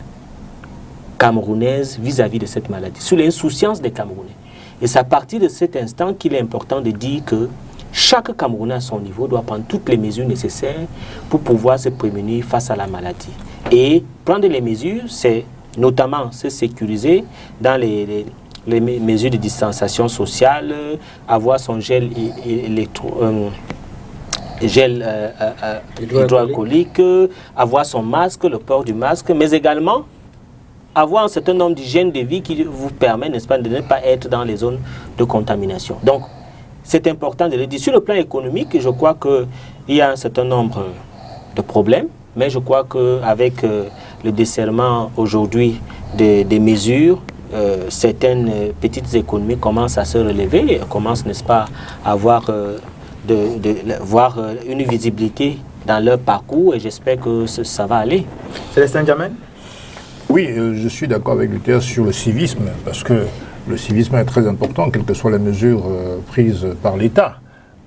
camerounaise vis-à-vis de cette maladie, sur l'insouciance des Camerounais. Et c'est à partir de cet instant qu'il est important de dire que chaque Camerounais à son niveau doit prendre toutes les mesures nécessaires pour pouvoir se prémunir face à la maladie. Et prendre les mesures, c'est notamment se sécuriser dans les mesures de distanciation sociale, avoir son gel hydroalcoolique, avoir son masque, le port du masque, mais également avoir un certain nombre d'hygiènes de vie qui vous permet, n'est-ce pas, de ne pas être dans les zones de contamination. Donc, c'est important de le dire. Sur le plan économique, je crois qu'il y a un certain nombre de problèmes, mais je crois qu'avec le desserrement aujourd'hui des mesures, certaines petites économies commencent à se relever, commencent, n'est-ce pas, à avoir voir une visibilité dans leur parcours et j'espère que ça va aller. Célestin Djamène? Oui, je suis d'accord avec Luther sur le civisme, parce que le civisme est très important, quelles que soient les mesures prises par l'État.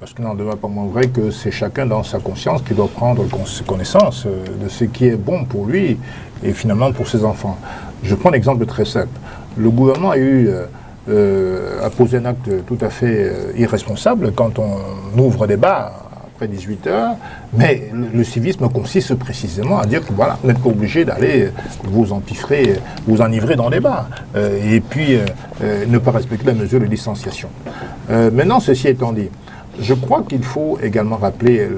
Parce qu'il n'en demeure pas moins vrai que c'est chacun dans sa conscience qui doit prendre connaissance de ce qui est bon pour lui et finalement pour ses enfants. Je prends l'exemple très simple. Le gouvernement a posé un acte tout à fait irresponsable quand on ouvre des bars après 18 heures, mais le civisme consiste précisément à dire que voilà, vous n'êtes pas obligé d'aller vous empiffrer, vous enivrer dans des bars, et puis ne pas respecter la mesure de distanciation. Maintenant, ceci étant dit, je crois qu'il faut également rappeler,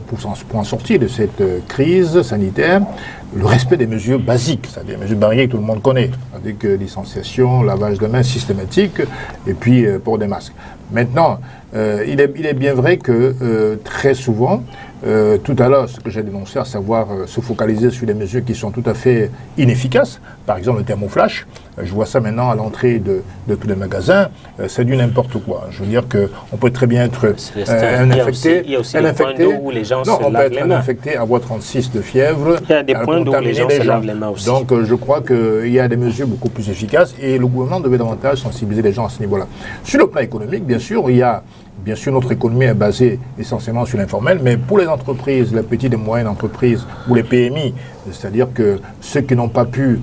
pour en sortir de cette crise sanitaire, le respect des mesures basiques, c'est-à-dire les mesures barrières que tout le monde connaît, avec distanciation, lavage de mains systématique, et puis port des masques. Maintenant, il est bien vrai que très souvent, tout à l'heure, ce que j'ai dénoncé, à savoir se focaliser sur des mesures qui sont tout à fait inefficaces, par exemple le thermoflash, je vois ça maintenant à l'entrée de tous les magasins, c'est du n'importe quoi. Je veux dire qu'on peut très bien être un infecté. Il y a aussi des points d'eau où les gens se lavent les mains. On peut être un infecté, avoir 36 de fièvre. Il y a des points d'eau où les gens se lavent les mains aussi. Donc je crois qu'il y a des mesures beaucoup plus efficaces et le gouvernement devait davantage sensibiliser les gens à ce niveau-là. Sur le plan économique, bien sûr, bien sûr, notre économie est basée essentiellement sur l'informel, mais pour les entreprises, les petites et moyennes entreprises ou les PMI, c'est-à-dire que ceux qui n'ont pas pu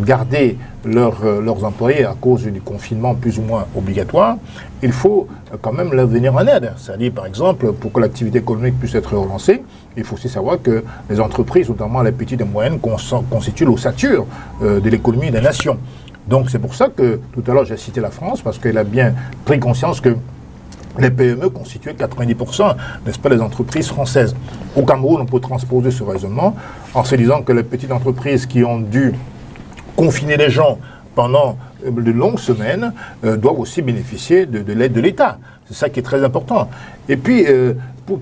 garder leurs employés à cause du confinement plus ou moins obligatoire, il faut quand même leur venir en aide. C'est-à-dire, par exemple, pour que l'activité économique puisse être relancée, il faut aussi savoir que les entreprises, notamment les petites et moyennes, constituent l'ossature de l'économie des nations. Donc c'est pour ça que tout à l'heure j'ai cité la France, parce qu'elle a bien pris conscience que les PME constituaient 90%, n'est-ce pas, des entreprises françaises. Au Cameroun, on peut transposer ce raisonnement en se disant que les petites entreprises qui ont dû confiner les gens pendant de longues semaines doivent aussi bénéficier de l'aide de l'État. C'est ça qui est très important. Et puis,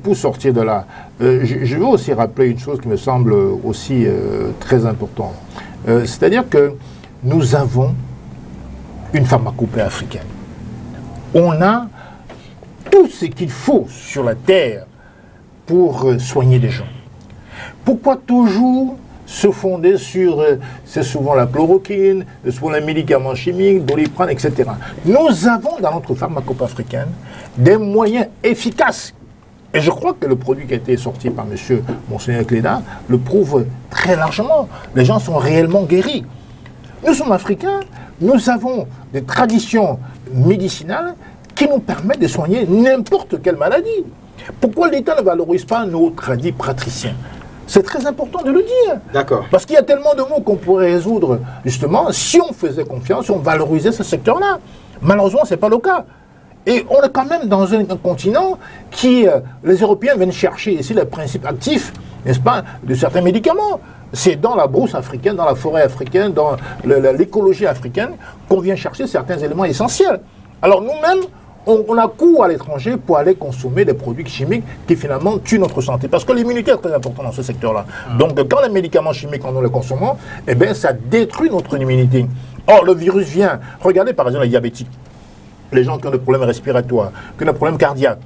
pour sortir de là, je veux aussi rappeler une chose qui me semble aussi très importante. C'est-à-dire que nous avons une pharmacopée africaine. On a tout ce qu'il faut sur la terre pour soigner les gens. Pourquoi toujours se fonder sur, c'est souvent la chloroquine, souvent les médicaments chimiques, Doliprane, etc. Nous avons dans notre pharmacopée africaine des moyens efficaces. Et je crois que le produit qui a été sorti par M. Monseigneur Cléda le prouve très largement. Les gens sont réellement guéris. Nous sommes africains, nous avons des traditions médicinales qui nous permettent de soigner n'importe quelle maladie. Pourquoi l'État ne valorise pas nos tradis patriciens? C'est très important de le dire. D'accord. Parce qu'il y a tellement de mots qu'on pourrait résoudre, justement, si on faisait confiance, si on valorisait ce secteur-là. Malheureusement, ce n'est pas le cas. Et on est quand même dans un continent qui, les Européens viennent chercher ici les principes actifs, n'est-ce pas, de certains médicaments. C'est dans la brousse africaine, dans la forêt africaine, dans l'écologie africaine qu'on vient chercher certains éléments essentiels. Alors nous-mêmes, on a cours à l'étranger pour aller consommer des produits chimiques qui finalement tuent notre santé. Parce que l'immunité est très importante dans ce secteur-là. Donc quand les médicaments chimiques, quand nous les consommons, eh bien ça détruit notre immunité. Or le virus vient, regardez par exemple les diabétiques, les gens qui ont des problèmes respiratoires, qui ont des problèmes cardiaques.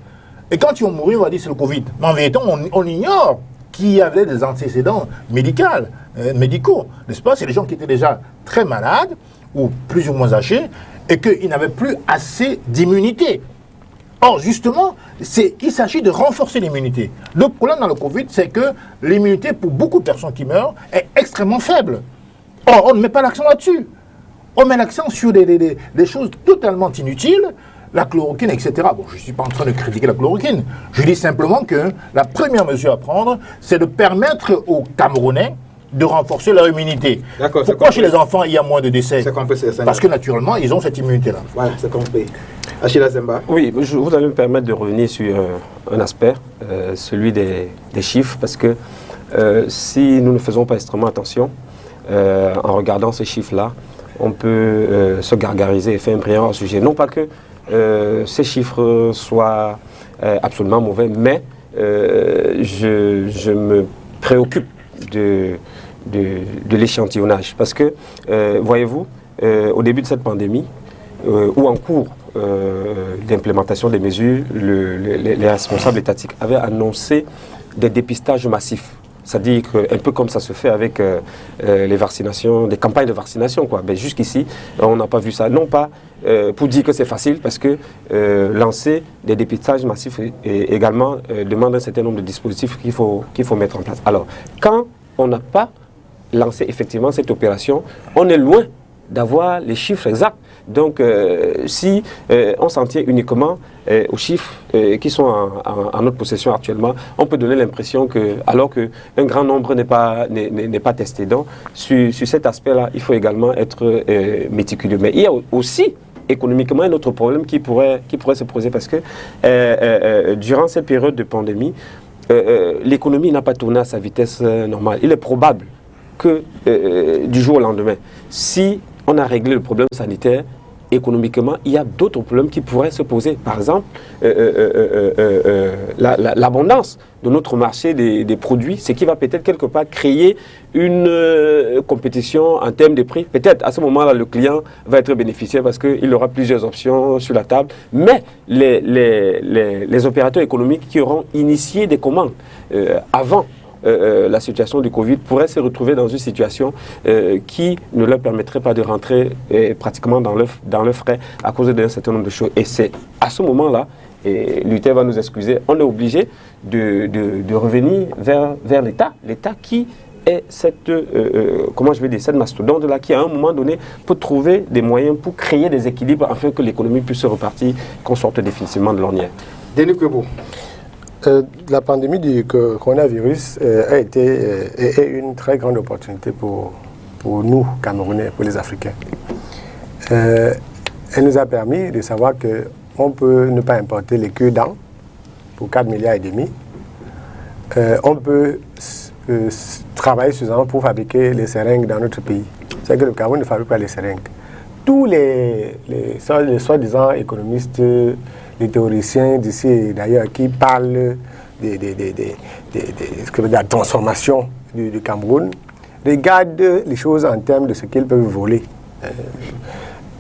Et quand ils vont mourir, on va dire c'est le Covid. Mais en vérité, on ignore qu'il y avait des antécédents médicaux, n'est-ce pas? C'est des gens qui étaient déjà très malades, ou plus ou moins âgés, et qu'ils n'avaient plus assez d'immunité. Or, justement, il s'agit de renforcer l'immunité. Le problème dans le Covid, c'est que l'immunité, pour beaucoup de personnes qui meurent, est extrêmement faible. Or, on ne met pas l'accent là-dessus. On met l'accent sur des choses totalement inutiles, la chloroquine, etc. Bon, je ne suis pas en train de critiquer la chloroquine. Je dis simplement que la première mesure à prendre, c'est de permettre aux Camerounais de renforcer leur immunité. Pourquoi chez les enfants, il y a moins de décès? Parce que naturellement, ils ont cette immunité-là. Voilà, c'est compris. Achille Azemba. Oui, vous allez me permettre de revenir sur un aspect, celui des chiffres, parce que si nous ne faisons pas extrêmement attention, en regardant ces chiffres-là, on peut se gargariser et faire un brillant au sujet. Non pas que ces chiffres soient absolument mauvais, mais je me préoccupe de l'échantillonnage. Parce que, voyez-vous, au début de cette pandémie, ou en cours d'implémentation des mesures, les responsables étatiques avaient annoncé des dépistages massifs. C'est-à-dire un peu comme ça se fait avec les vaccinations, des campagnes de vaccination, quoi. Ben, jusqu'ici, on n'a pas vu ça. Non pas pour dire que c'est facile, parce que lancer des dépistages massifs également demande un certain nombre de dispositifs qu'il faut mettre en place. Alors, quand on n'a pas lancé effectivement cette opération, on est loin d'avoir les chiffres exacts. Donc, si on s'en tient uniquement aux chiffres qui sont en notre possession actuellement, on peut donner l'impression que, alors qu'un grand nombre n'est pas testé. Donc, sur cet aspect-là, il faut également être méticuleux. Mais il y a aussi économiquement un autre problème qui pourrait se poser, parce que durant cette période de pandémie, l'économie n'a pas tourné à sa vitesse normale. Il est probable que du jour au lendemain, si on a réglé le problème sanitaire, économiquement, il y a d'autres problèmes qui pourraient se poser. Par exemple, l'abondance de notre marché des produits, ce qui va peut-être quelque part créer une compétition en termes de prix. Peut-être à ce moment-là, le client va être bénéficiaire parce qu'il aura plusieurs options sur la table. Mais les opérateurs économiques qui auront initié des commandes avant la situation du Covid pourrait se retrouver dans une situation qui ne leur permettrait pas de rentrer pratiquement dans le frais à cause d'un certain nombre de choses. Et c'est à ce moment-là, et l'UTF va nous excuser, on est obligé de revenir vers l'État. L'État qui est cette mastodonte-là, qui à un moment donné peut trouver des moyens pour créer des équilibres afin que l'économie puisse se repartir, qu'on sorte définitivement de l'ornière. Denis Kwebo. La pandémie du coronavirus a été une très grande opportunité pour nous, Camerounais, pour les Africains. Elle nous a permis de savoir qu'on peut ne pas importer les cure-dents pour 4,5 milliards. On peut travailler suffisamment pour fabriquer les seringues dans notre pays. C'est que le Cameroun ne fabrique pas les seringues. Tous les soi-disant économistes, les théoriciens d'ici et d'ailleurs qui parlent de la transformation du Cameroun regardent les choses en termes de ce qu'ils peuvent voler.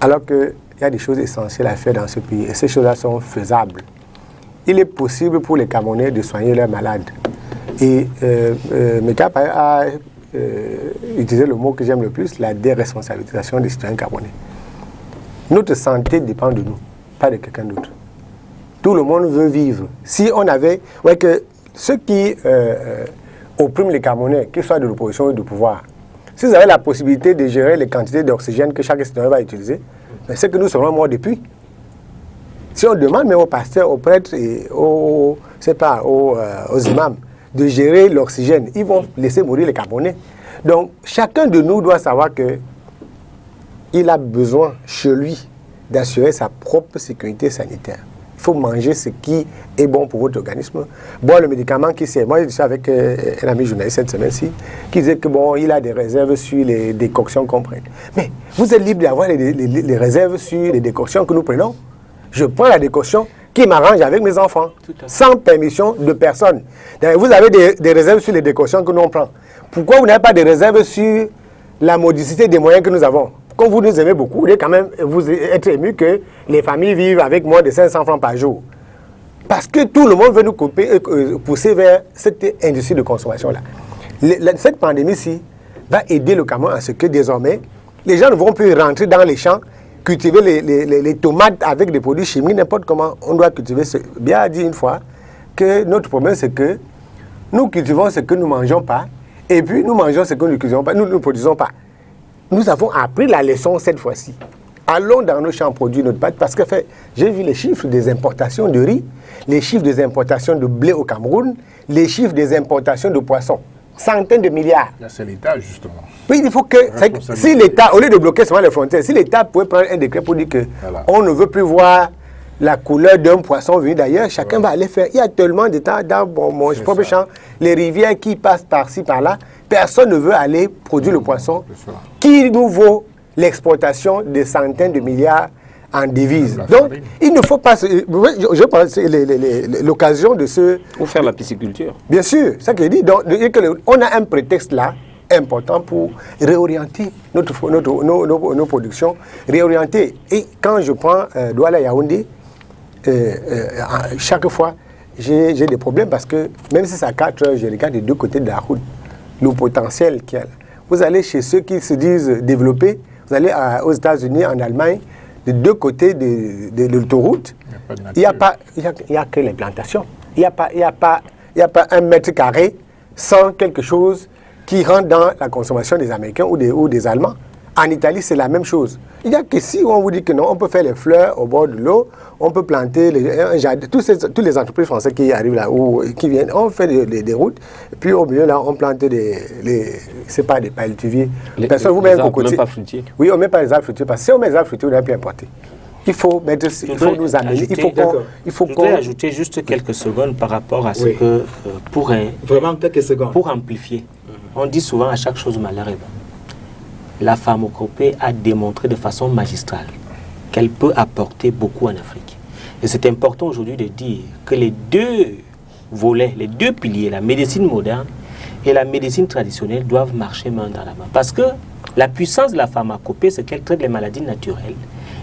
Alors qu'il y a des choses essentielles à faire dans ce pays et ces choses-là sont faisables. Il est possible pour les Camerounais de soigner leurs malades. Et Mekap a utilisé le mot que j'aime le plus, la déresponsabilisation des citoyens camerounais. Notre santé dépend de nous, pas de quelqu'un d'autre. Tout le monde veut vivre. Si on avait... Ouais, que ceux qui oppriment les Camerounais, qu'ils soient de l'opposition ou du pouvoir, si vous avez la possibilité de gérer les quantités d'oxygène que chaque citoyen va utiliser, c'est que nous serons morts depuis. Si on demande même aux pasteurs, aux prêtres et aux imams de gérer l'oxygène, ils vont laisser mourir les Camerounais. Donc, chacun de nous doit savoir qu'il a besoin, chez lui, d'assurer sa propre sécurité sanitaire. Il faut manger ce qui est bon pour votre organisme. Boire le médicament qui sert. Moi, je suis avec un ami journaliste cette semaine-ci qui disait que bon, il a des réserves sur les décoctions qu'on prenne. Mais vous êtes libre d'avoir les réserves sur les décoctions que nous prenons. Je prends la décoction qui m'arrange avec mes enfants, sans permission de personne. Vous avez des réserves sur les décoctions que nous on prend. Pourquoi vous n'avez pas de réserves sur la modicité des moyens que nous avons? Comme vous nous aimez beaucoup, vous devez quand même vous être ému que les familles vivent avec moins de 500 francs par jour. Parce que tout le monde veut nous pousser vers cette industrie de consommation-là. Cette pandémie-ci va aider le Cameroun à ce que désormais, les gens ne vont plus rentrer dans les champs, cultiver les tomates avec des produits chimiques, n'importe comment. On doit cultiver bien a dit une fois que notre problème, c'est que nous cultivons ce que nous ne mangeons pas, et puis nous mangeons ce que nous ne cultivons pas, nous ne produisons pas. Nous avons appris la leçon cette fois-ci. Allons dans nos champs produire notre pâte parce que j'ai vu les chiffres des importations de riz, les chiffres des importations de blé au Cameroun, les chiffres des importations de poissons. Centaines de milliards. Là, c'est l'État, justement. Oui, il faut que... Si l'État, au lieu de bloquer seulement les frontières, si l'État pouvait prendre un décret pour dire que on ne veut plus voir la couleur d'un poisson venu d'ailleurs, chacun va aller faire. Il y a tellement d'états dans mon propre champ, les rivières qui passent par-ci, par-là. Personne ne veut aller produire le poisson qui nous vaut l'exportation de centaines de milliards en devises. Donc, il ne faut pas... Je pense que l'occasion de se... Ou faire la pisciculture. Bien sûr, c'est ça que je dis. Donc, on a un prétexte là, important pour réorienter nos productions, réorienter. Et quand je prends Douala Yaoundé, chaque fois, j'ai des problèmes parce que même si c'est à 4 heures, je regarde des deux côtés de la route, le potentiel qu'il y a. Vous allez chez ceux qui se disent développés, vous allez aux États-Unis, en Allemagne, des deux côtés de l'autoroute, il n'y a que les plantations. Il n'y a pas 1 mètre carré sans quelque chose qui rentre dans la consommation des Américains ou des Allemands. En Italie, c'est la même chose. Il n'y a que si on vous dit que non, on peut faire les fleurs au bord de l'eau, on peut planter un jardin. Toutes les entreprises françaises qui arrivent là, ou qui viennent, on fait des routes, puis au milieu là, on plante c'est pas des palétuviers. Personne, vous met un cocotier. Même pas fruitiers. Oui, on ne met pas les arbres fruitiers, parce que si on met les arbres fruitiers, on n'a plus importer. Il faut nous amener. Il faut qu'on ajouter juste quelques secondes par rapport à ce que vraiment quelques secondes. Pour amplifier. On dit souvent à chaque chose malheur est bon. La pharmacopée a démontré de façon magistrale qu'elle peut apporter beaucoup en Afrique. Et c'est important aujourd'hui de dire que les deux volets, les deux piliers, la médecine moderne et la médecine traditionnelle doivent marcher main dans la main. Parce que la puissance de la pharmacopée, c'est qu'elle traite les maladies naturelles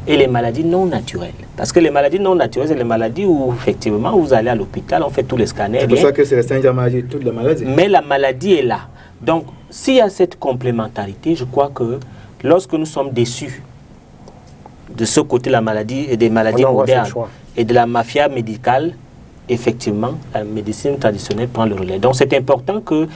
et les maladies non naturelles. Parce que les maladies non naturelles, c'est les maladies où, effectivement, vous allez à l'hôpital, on fait tous les scanners. C'est pour ça que c'est la cinquième maladie, toutes les maladies. Mais la maladie est là. Donc, s'il y a cette complémentarité, je crois que lorsque nous sommes déçus de ce côté de la maladie et des maladies modernes et de la mafia médicale, effectivement, la médecine traditionnelle prend le relais. Donc, c'est important que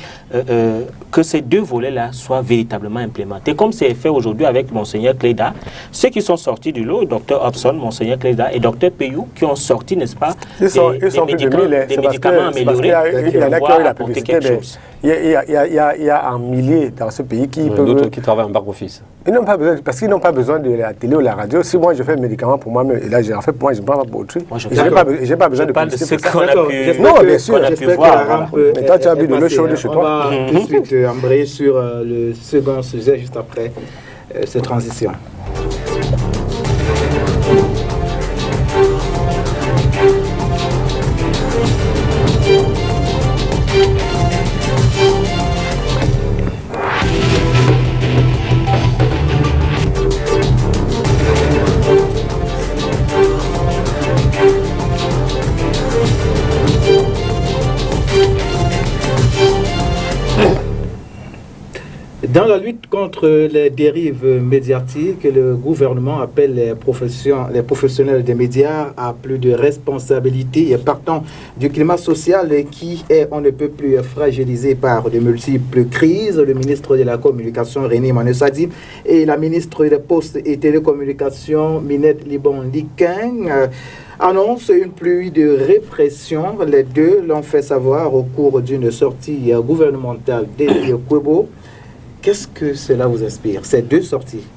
ces deux volets-là soient véritablement implémentés, comme c'est fait aujourd'hui avec Monseigneur Cléda. Ceux qui sont sortis du lot, Dr Hobson, Monseigneur Cléda et Dr Payou, qui ont sorti, n'est-ce pas, des médicaments améliorés il y en a qui ont eu la publicité. Il y a un millier dans ce pays qui peuvent... D'autres qui travaillent en back-office. Ils n'ont pas besoin, parce qu'ils n'ont pas besoin de la télé ou la radio. Si moi je fais le médicament pour moi, et là j'ai fait pour moi, je ne prends pas pour autrui. Je n'ai pas besoin de publicité. Non, bien sûr. J'espère que la rampe mais toi, tu as bu de l'eau chaude chez toi. On va tout de suite embrayer sur le second sujet juste après cette transition. Dans la lutte contre les dérives médiatiques, le gouvernement appelle les professionnels des médias à plus de responsabilités partant du climat social qui est on ne peut plus fragilisé par de multiples crises. Le ministre de la Communication, René Manu-Sadi, et la ministre des Postes et Télécommunications, Minette Libon-Liking, annonce une pluie de répression. Les deux l'ont fait savoir au cours d'une sortie gouvernementale dédiée au Kwebo. Qu'est-ce que cela vous inspire, ces deux sorties,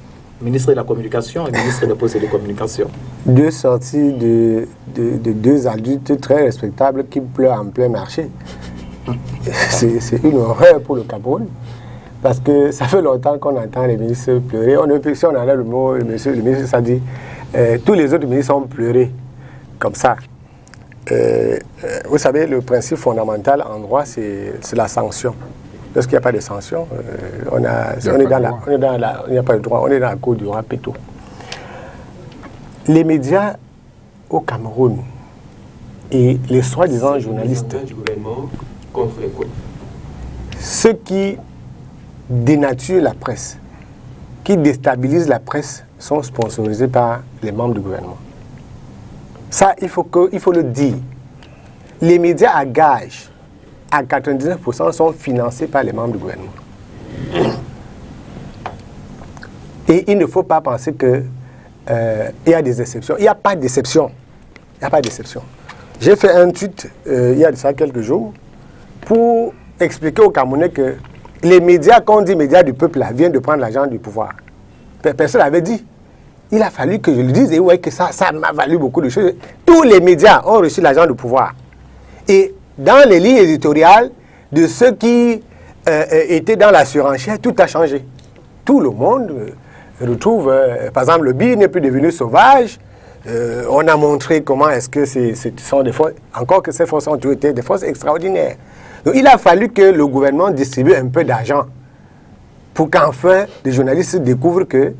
ministre de la Communication et ministre des Postes et des Communications? Deux sorties de deux adultes très respectables qui pleurent en plein marché. C'est une horreur pour le Cameroun, parce que ça fait longtemps qu'on entend les ministres pleurer. Si on enlève le mot, le ministre, ça dit, tous les autres ministres ont pleuré comme ça. Vous savez, le principe fondamental en droit, c'est la sanction. Lorsqu'il n'y a pas de sanction, il n'y a pas de droit, on est dans la cour du roi Péto. Les médias au Cameroun et les soi-disant journalistes, ceux qui dénaturent la presse, qui déstabilisent la presse, sont sponsorisés par les membres du gouvernement. Ça, il faut le dire. Les médias à gage, à 99%, sont financés par les membres du gouvernement. Et il ne faut pas penser qu'il y a des exceptions. Il n'y a pas d'exception. Il n'y a pas d'exception. J'ai fait un tweet il y a de ça quelques jours pour expliquer aux Camerounais que les médias, qu'on dit médias du peuple, là, viennent de prendre l'argent du pouvoir. Personne n'avait dit. Il a fallu que je le dise et ouais, que ça m'a valu beaucoup de choses. Tous les médias ont reçu l'argent du pouvoir. Et dans les lignes éditoriales de ceux qui étaient dans la surenchère, tout a changé. Tout le monde retrouve, par exemple, le BI n'est plus devenu sauvage. On a montré comment est-ce que ce sont des forces, encore que ces forces ont été des forces extraordinaires. Donc il a fallu que le gouvernement distribue un peu d'argent pour qu'enfin les journalistes découvrent qu'il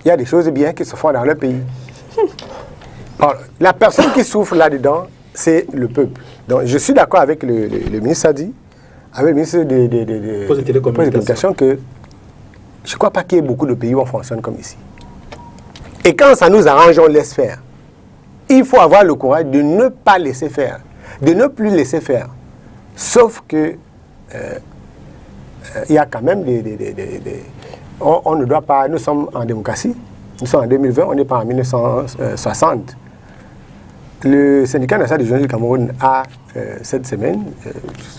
y a des choses bien qui se font dans le pays. Alors, la personne qui souffre là-dedans, c'est le peuple. Donc, je suis d'accord avec le ministre Sadi, avec le ministre des Postes et Télécommunications, que je ne crois pas qu'il y ait beaucoup de pays où on fonctionne comme ici. Et quand ça nous arrange, on laisse faire. Il faut avoir le courage de ne pas laisser faire, de ne plus laisser faire. Sauf que il y a quand même on ne doit pas... Nous sommes en démocratie, nous sommes en 2020, on n'est pas en 1960. Le syndicat national des journalistes du Cameroun a, cette semaine,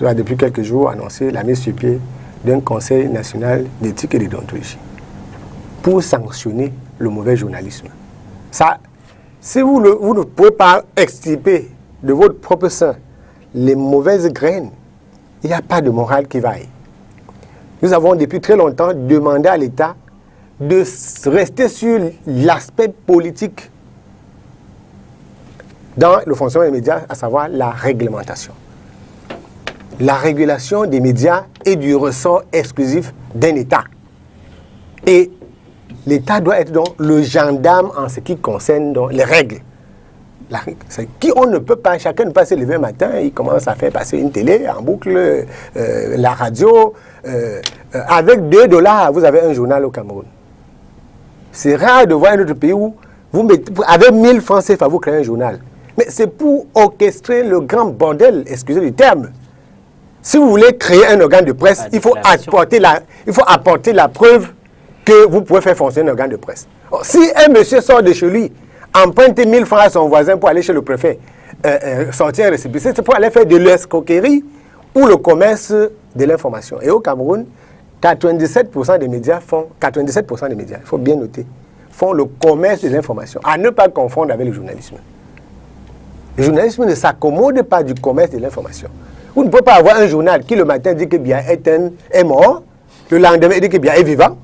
depuis quelques jours, annoncé la mise sur pied d'un conseil national d'éthique et de déontologie pour sanctionner le mauvais journalisme. Ça, si vous ne pouvez pas extirper de votre propre sein les mauvaises graines, il n'y a pas de morale qui vaille. Nous avons depuis très longtemps demandé à l'État de rester sur l'aspect politique dans le fonctionnement des médias, à savoir la réglementation. La régulation des médias est du ressort exclusif d'un État. Et l'État doit être donc le gendarme en ce qui concerne donc les règles. On ne peut pas, chacun ne peut pas se lever un matin, il commence à faire passer une télé en boucle, la radio. Avec $2, vous avez un journal au Cameroun. C'est rare de voir un autre pays où avec 1000 francs CFA, vous créez un journal. Mais c'est pour orchestrer le grand bordel, excusez du terme. Si vous voulez créer un organe de presse, il faut apporter la preuve que vous pouvez faire fonctionner un organe de presse. Alors, si un monsieur sort de chez lui, emprunte 1000 francs à son voisin pour aller chez le préfet, sortir un récépissé, c'est pour aller faire de l'escroquerie ou le commerce de l'information. Et au Cameroun, 97% des médias, il faut bien noter, font le commerce de l'information, à ne pas confondre avec le journalisme. Le journalisme ne s'accommode pas du commerce de l'information. Vous ne pouvez pas avoir un journal qui le matin dit que Biya est mort, le lendemain il dit que Biya est vivant.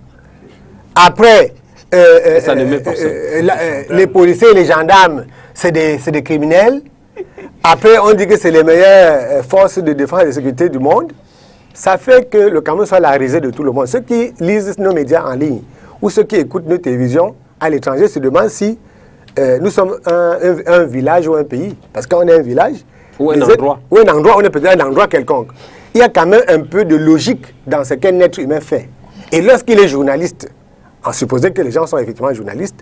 Après, ça ne met personne. Les policiers et les gendarmes, c'est des criminels. Après, on dit que c'est les meilleures forces de défense et de sécurité du monde. Ça fait que le Cameroun soit la risée de tout le monde. Ceux qui lisent nos médias en ligne ou ceux qui écoutent nos télévisions à l'étranger se demandent si nous sommes un village ou un pays. Parce qu'on est un village. Ou un endroit. Ou un endroit, on est peut-être un endroit quelconque. Il y a quand même un peu de logique dans ce qu'un être humain fait. Et lorsqu'il est journaliste, en supposant que les gens sont effectivement journalistes,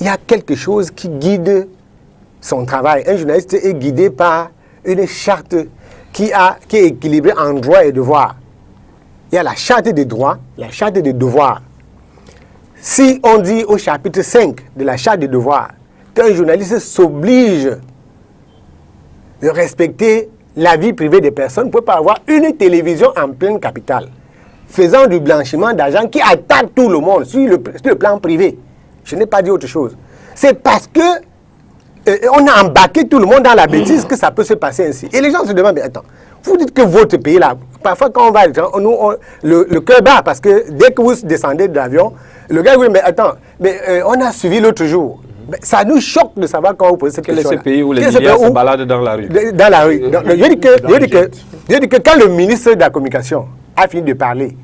il y a quelque chose qui guide son travail. Un journaliste est guidé par une charte qui est équilibrée en droits et devoirs. Il y a la charte des droits, la charte des devoirs. Si on dit au chapitre 5 de la charte des devoirs qu'un journaliste s'oblige de respecter la vie privée des personnes, on ne peut pas avoir une télévision en pleine capitale faisant du blanchiment d'argent qui attaque tout le monde sur le plan privé. Je n'ai pas dit autre chose. C'est parce que on a embarqué tout le monde dans la bêtise que ça peut se passer ainsi. Et les gens se demandent, mais attends, vous dites que votre pays là, parfois quand on va, le cœur bat parce que dès que vous descendez de l'avion, le gars dit, mais attends, on a suivi l'autre jour. Ça nous choque de savoir quand vous posez cette question. Quel est ce pays où les milliards se baladent dans la rue? Dans la rue. Je dis que quand le ministre de la Communication a fini de parler,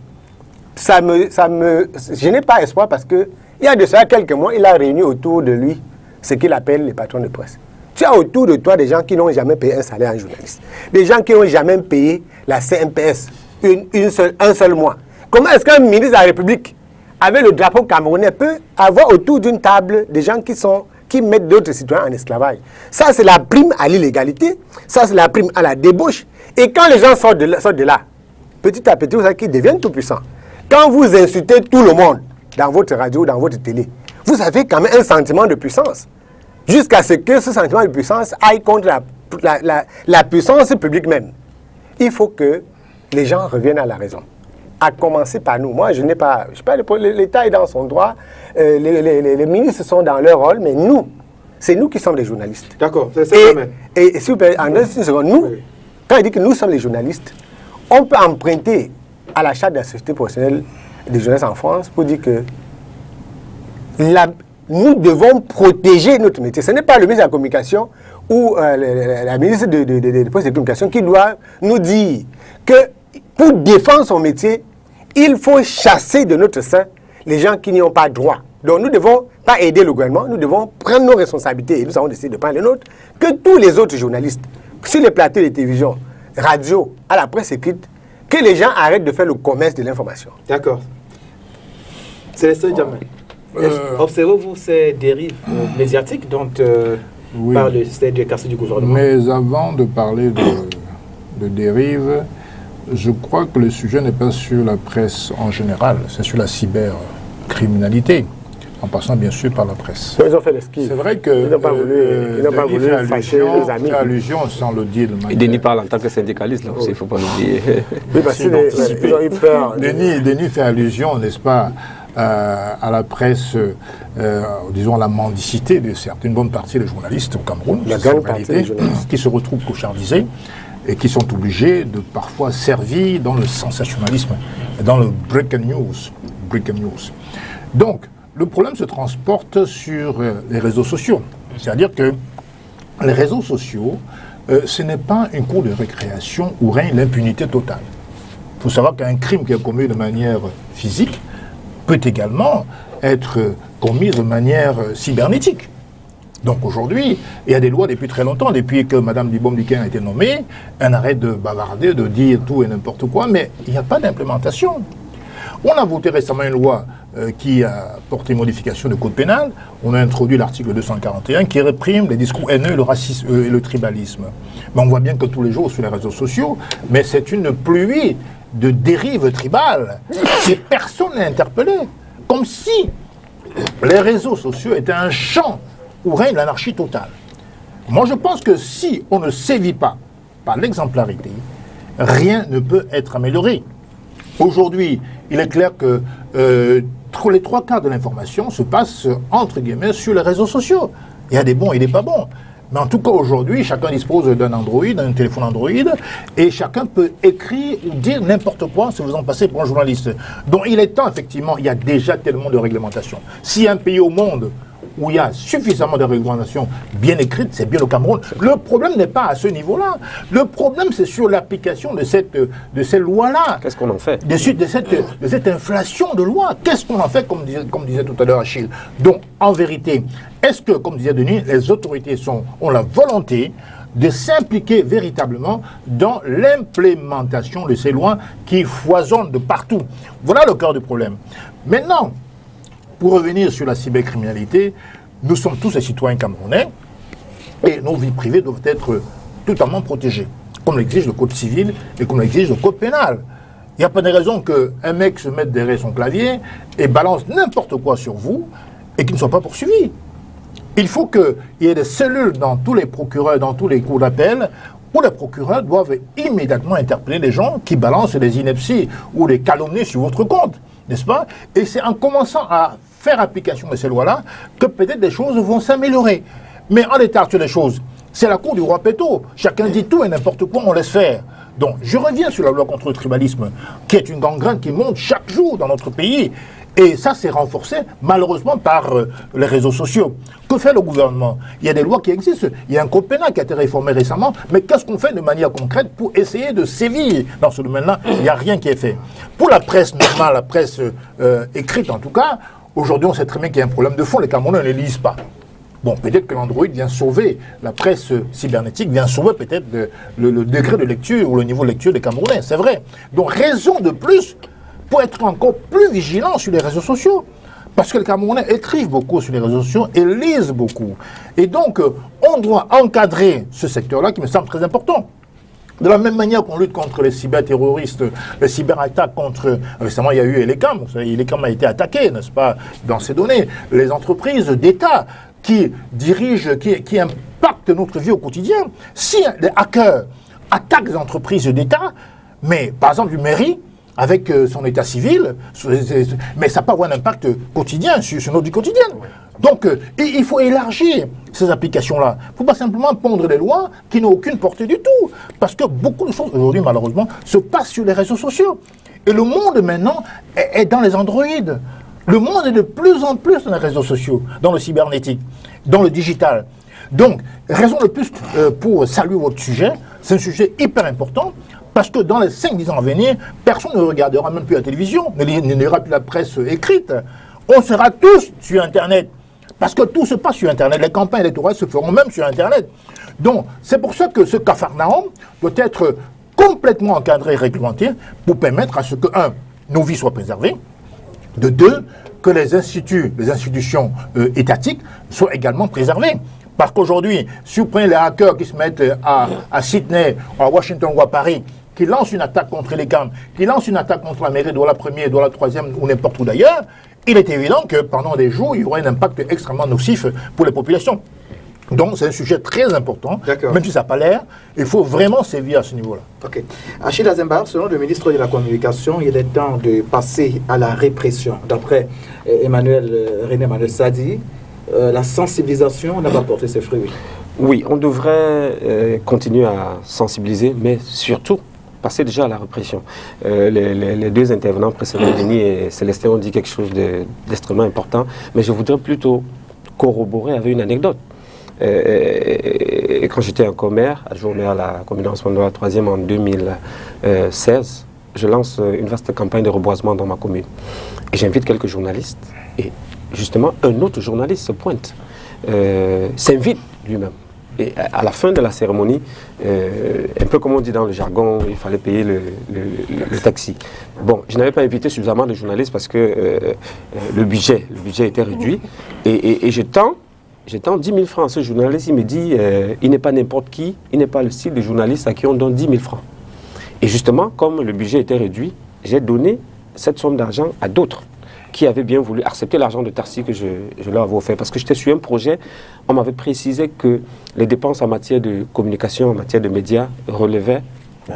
je n'ai pas espoir parce que il y a de ça quelques mois, il a réuni autour de lui ce qu'il appelle les patrons de presse. Tu as autour de toi des gens qui n'ont jamais payé un salaire à un journaliste. Des gens qui n'ont jamais payé la CNPS un seul mois. Comment est-ce qu'un ministre de la République, avec le drapeau camerounais, peut avoir autour d'une table des gens qui mettent d'autres citoyens en esclavage? Ça, c'est la prime à l'illégalité. Ça, c'est la prime à la débauche. Et quand les gens sortent de là, petit à petit, vous savez qu'ils deviennent tout puissants. Quand vous insultez tout le monde dans votre radio, dans votre télé, vous avez quand même un sentiment de puissance. Jusqu'à ce que ce sentiment de puissance aille contre la puissance publique même. Il faut que les gens reviennent à la raison. À commencer par nous. Moi, je sais pas, l'État est dans son droit, les ministres sont dans leur rôle, mais nous, c'est nous qui sommes les journalistes. D'accord, c'est ça. Et s'il vous plaît, en une seconde, nous, quand il dit que nous sommes les journalistes, on peut emprunter à la charte de la société professionnelle des journalistes en France pour dire que nous devons protéger notre métier. Ce n'est pas le ministre de la Communication ou la ministre de Postes et de Communication qui doit nous dire que pour défendre son métier, il faut chasser de notre sein les gens qui n'y ont pas droit. Donc nous ne devons pas aider le gouvernement, nous devons prendre nos responsabilités, et nous avons décidé de prendre les nôtres, que tous les autres journalistes, sur les plateaux de télévision, radio, à la presse écrite, que les gens arrêtent de faire le commerce de l'information. D'accord. Célestin Djamé, observez-vous ces dérives médiatiques dont parle le système d'éducation du gouvernement? Mais avant de parler de dérives, je crois que le sujet n'est pas sur la presse en général, c'est sur la cybercriminalité, en passant bien sûr par la presse. Ils ont fait l'esquive. C'est vrai que ils n'ont pas voulu fâcher les amis. fait allusion sans le dire de manière... Et Denis parle en tant que syndicaliste, là aussi, il ne faut pas l'oublier. Oui, parce qu'ils ont eu peur. Denis fait allusion, n'est-ce pas, à la presse, disons, à la mendicité de certaines bonne partie des journalistes au Cameroun, la grande partie des journalistes qui se retrouvent cauchardisés et qui sont obligés de parfois servir dans le sensationnalisme, dans le breaking news. Donc, le problème se transporte sur les réseaux sociaux. C'est-à-dire que les réseaux sociaux, ce n'est pas une cour de récréation où règne l'impunité totale. Il faut savoir qu'un crime qui est commis de manière physique peut également être commis de manière cybernétique. Donc aujourd'hui, il y a des lois depuis très longtemps, depuis que Mme Dibom-Diken a été nommée, on arrête de bavarder, de dire tout et n'importe quoi, mais il n'y a pas d'implémentation. On a voté récemment une loi qui a porté modification du code pénal. On a introduit l'article 241 qui réprime les discours haineux, le racisme et le tribalisme. Mais on voit bien que tous les jours sur les réseaux sociaux, mais c'est une pluie de dérives tribales et personne n'est interpellé. Comme si les réseaux sociaux étaient un champ où règne l'anarchie totale. Moi, je pense que si on ne sévit pas par l'exemplarité, rien ne peut être amélioré. Aujourd'hui, il est clair que les trois quarts de l'information se passent, entre guillemets, sur les réseaux sociaux. Il y a des bons et des pas bons. Mais en tout cas, aujourd'hui, chacun dispose d'un Android, d'un téléphone Android, et chacun peut écrire ou dire n'importe quoi si vous en passez pour un journaliste. Donc il est temps, effectivement, il y a déjà tellement de réglementation. Si un pays au monde où il y a suffisamment de réglementations bien écrites, c'est bien le Cameroun. Le problème n'est pas à ce niveau-là. Le problème, c'est sur l'application de ces lois-là. Qu'est-ce qu'on en fait? De cette inflation de lois. Qu'est-ce qu'on en fait, comme disait tout à l'heure Achille? Donc, en vérité, est-ce que, comme disait Denis, les autorités ont la volonté de s'impliquer véritablement dans l'implémentation de ces lois qui foisonnent de partout. Voilà le cœur du problème. Maintenant, pour revenir sur la cybercriminalité, nous sommes tous des citoyens camerounais et nos vies privées doivent être totalement protégées, comme l'exige le code civil et comme l'exige le code pénal. Il n'y a pas de raison qu'un mec se mette derrière son clavier et balance n'importe quoi sur vous et qu'il ne soit pas poursuivi. Il faut qu'il y ait des cellules dans tous les procureurs, dans tous les cours d'appel, où les procureurs doivent immédiatement interpeller les gens qui balancent des inepties ou des calomnies sur votre compte, n'est-ce pas? Et c'est en commençant à faire application de ces lois-là que peut-être des choses vont s'améliorer. Mais en l'état actuel des choses, c'est la cour du roi Péto. Chacun dit tout et n'importe quoi, on laisse faire. Donc, je reviens sur la loi contre le tribalisme, qui est une gangrène qui monte chaque jour dans notre pays. Et ça, c'est renforcé, malheureusement, par les réseaux sociaux. Que fait le gouvernement? Il y a des lois qui existent. Il y a un code pénal qui a été réformé récemment. Mais qu'est-ce qu'on fait de manière concrète pour essayer de sévir dans ce domaine-là? Il n'y a rien qui est fait. Pour la presse normale, la presse écrite en tout cas, aujourd'hui, on sait très bien qu'il y a un problème de fond. Les Camerounais ne les lisent pas. Bon, peut-être que l'Android vient sauver, la presse cybernétique vient sauver peut-être le degré de lecture ou le niveau de lecture des Camerounais, c'est vrai. Donc, raison de plus pour être encore plus vigilant sur les réseaux sociaux. Parce que les Camerounais écrivent beaucoup sur les réseaux sociaux et lisent beaucoup. Et donc, on doit encadrer ce secteur-là qui me semble très important. De la même manière qu'on lutte contre les cyberterroristes, les cyberattaques contre... Récemment, il y a eu Elecam. Vous savez, Elecam a été attaqué, n'est-ce pas, dans ces données. Les entreprises d'État qui dirigent, qui impactent notre vie au quotidien. Si les hackers attaquent des entreprises d'État, mais par exemple une mairie, avec son état civil, mais ça peut avoir un impact quotidien sur notre vie quotidienne. Donc, il faut élargir ces applications-là. Il ne faut pas simplement pondre des lois qui n'ont aucune portée du tout. Parce que beaucoup de choses, aujourd'hui, malheureusement, se passent sur les réseaux sociaux. Et le monde, maintenant, est dans les androïdes. Le monde est de plus en plus dans les réseaux sociaux, dans le cybernétique, dans le digital. Donc, raison de plus pour saluer votre sujet, c'est un sujet hyper important, parce que dans les 5-10 ans à venir, personne ne regardera même plus la télévision, ne lira plus la presse écrite. On sera tous sur Internet, parce que tout se passe sur Internet. Les campagnes électorales se feront même sur Internet. Donc, c'est pour ça que ce capharnaüm doit être complètement encadré et réglementé pour permettre à ce que, 1, nos vies soient préservées, de 2, que les institutions étatiques soient également préservées. Parce qu'aujourd'hui, si vous prenez les hackers qui se mettent à Sydney, à Washington ou à Paris, qui lancent une attaque contre les CAM, qui lancent une attaque contre la mairie, de la première, de la troisième ou n'importe où d'ailleurs, il est évident que pendant des jours, il y aura un impact extrêmement nocif pour les populations. Donc c'est un sujet très important, même si ça n'a pas l'air, il faut vraiment sévir à ce niveau-là. Ok. Achille Azemba, selon le ministre de la Communication, il est temps de passer à la répression. D'après René Emmanuel Sadi, la sensibilisation n'a pas porté ses fruits. Oui, on devrait continuer à sensibiliser, mais surtout passer déjà à la répression. Les deux intervenants précédents, Denis et Célestin, ont dit quelque chose d'extrêmement important, mais je voudrais plutôt corroborer avec une anecdote. Quand j'étais encore maire, adjoint à la commune de la 3e en 2016, je lance une vaste campagne de reboisement dans ma commune. Et j'invite quelques journalistes. Et justement, un autre journaliste se pointe, s'invite lui-même. Et à la fin de la cérémonie, un peu comme on dit dans le jargon, il fallait payer le taxi. Bon, je n'avais pas invité suffisamment de journalistes parce que le budget était réduit. Et je tends 10 000 francs à ce journaliste. Il me dit, il n'est pas n'importe qui, il n'est pas le style de journaliste à qui on donne 10 000 francs. Et justement, comme le budget était réduit, j'ai donné cette somme d'argent à d'autres qui avaient bien voulu accepter l'argent de taxi que je leur avais offert. Parce que j'étais sur un projet, on m'avait précisé que les dépenses en matière de communication, en matière de médias, relevaient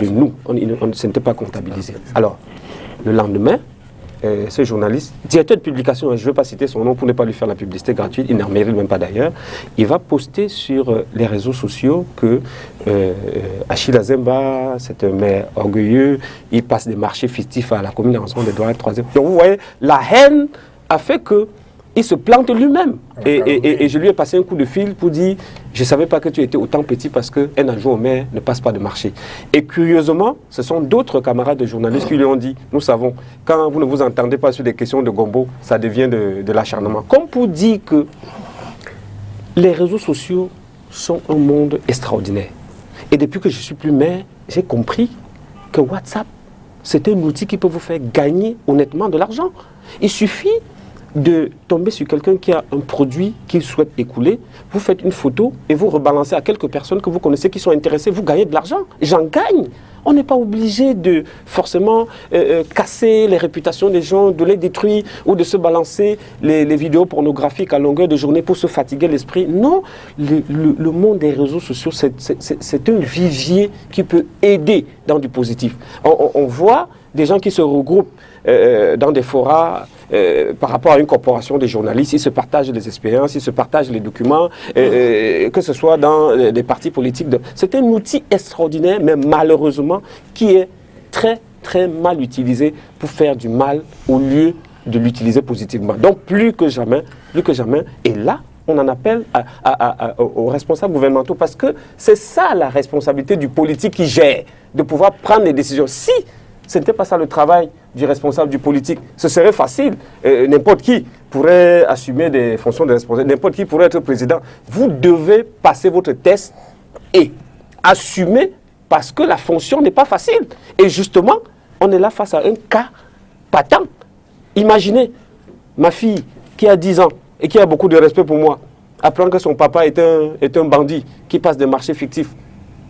de nous. Ce n'était pas comptabilisé. Alors, le lendemain, ce journaliste, directeur de publication, je ne vais pas citer son nom pour ne pas lui faire la publicité gratuite, il n'en mérite même pas d'ailleurs, il va poster sur les réseaux sociaux que Achille Azemba, c'est un maire orgueilleux, il passe des marchés fictifs à la commune d'avancement des droits 3e. Donc vous voyez, la haine a fait qu'il se plante lui-même. Et je lui ai passé un coup de fil pour dire, je ne savais pas que tu étais autant petit parce qu'un adjoint au maire ne passe pas de marché. Et curieusement, ce sont d'autres camarades de journalistes qui lui ont dit, nous savons, quand vous ne vous entendez pas sur des questions de gombo, ça devient de l'acharnement. Comme pour dire que les réseaux sociaux sont un monde extraordinaire. Et depuis que je suis plus maire, j'ai compris que WhatsApp, c'est un outil qui peut vous faire gagner honnêtement de l'argent. Il suffit de tomber sur quelqu'un qui a un produit qu'il souhaite écouler, vous faites une photo et vous rebalancez à quelques personnes que vous connaissez qui sont intéressées, vous gagnez de l'argent. J'en gagne. On n'est pas obligé de forcément casser les réputations des gens, de les détruire ou de se balancer les vidéos pornographiques à longueur de journée pour se fatiguer l'esprit. Non, le monde des réseaux sociaux, c'est un vivier qui peut aider dans du positif. On voit des gens qui se regroupent dans des forats par rapport à une corporation des journalistes, ils se partagent les expériences, ils se partagent les documents, que ce soit dans des partis politiques. C'est un outil extraordinaire, mais malheureusement, qui est très, très mal utilisé pour faire du mal au lieu de l'utiliser positivement. Donc, plus que jamais, et là, on en appelle aux responsables gouvernementaux, parce que c'est ça la responsabilité du politique qui gère, de pouvoir prendre les décisions. Si ce n'était pas ça le travail du responsable du politique, ce serait facile. N'importe qui pourrait assumer des fonctions de responsable, n'importe qui pourrait être président. Vous devez passer votre test et assumer parce que la fonction n'est pas facile. Et justement, on est là face à un cas patent. Imaginez, ma fille qui a 10 ans et qui a beaucoup de respect pour moi, apprend que son papa est un bandit qui passe des marchés fictifs.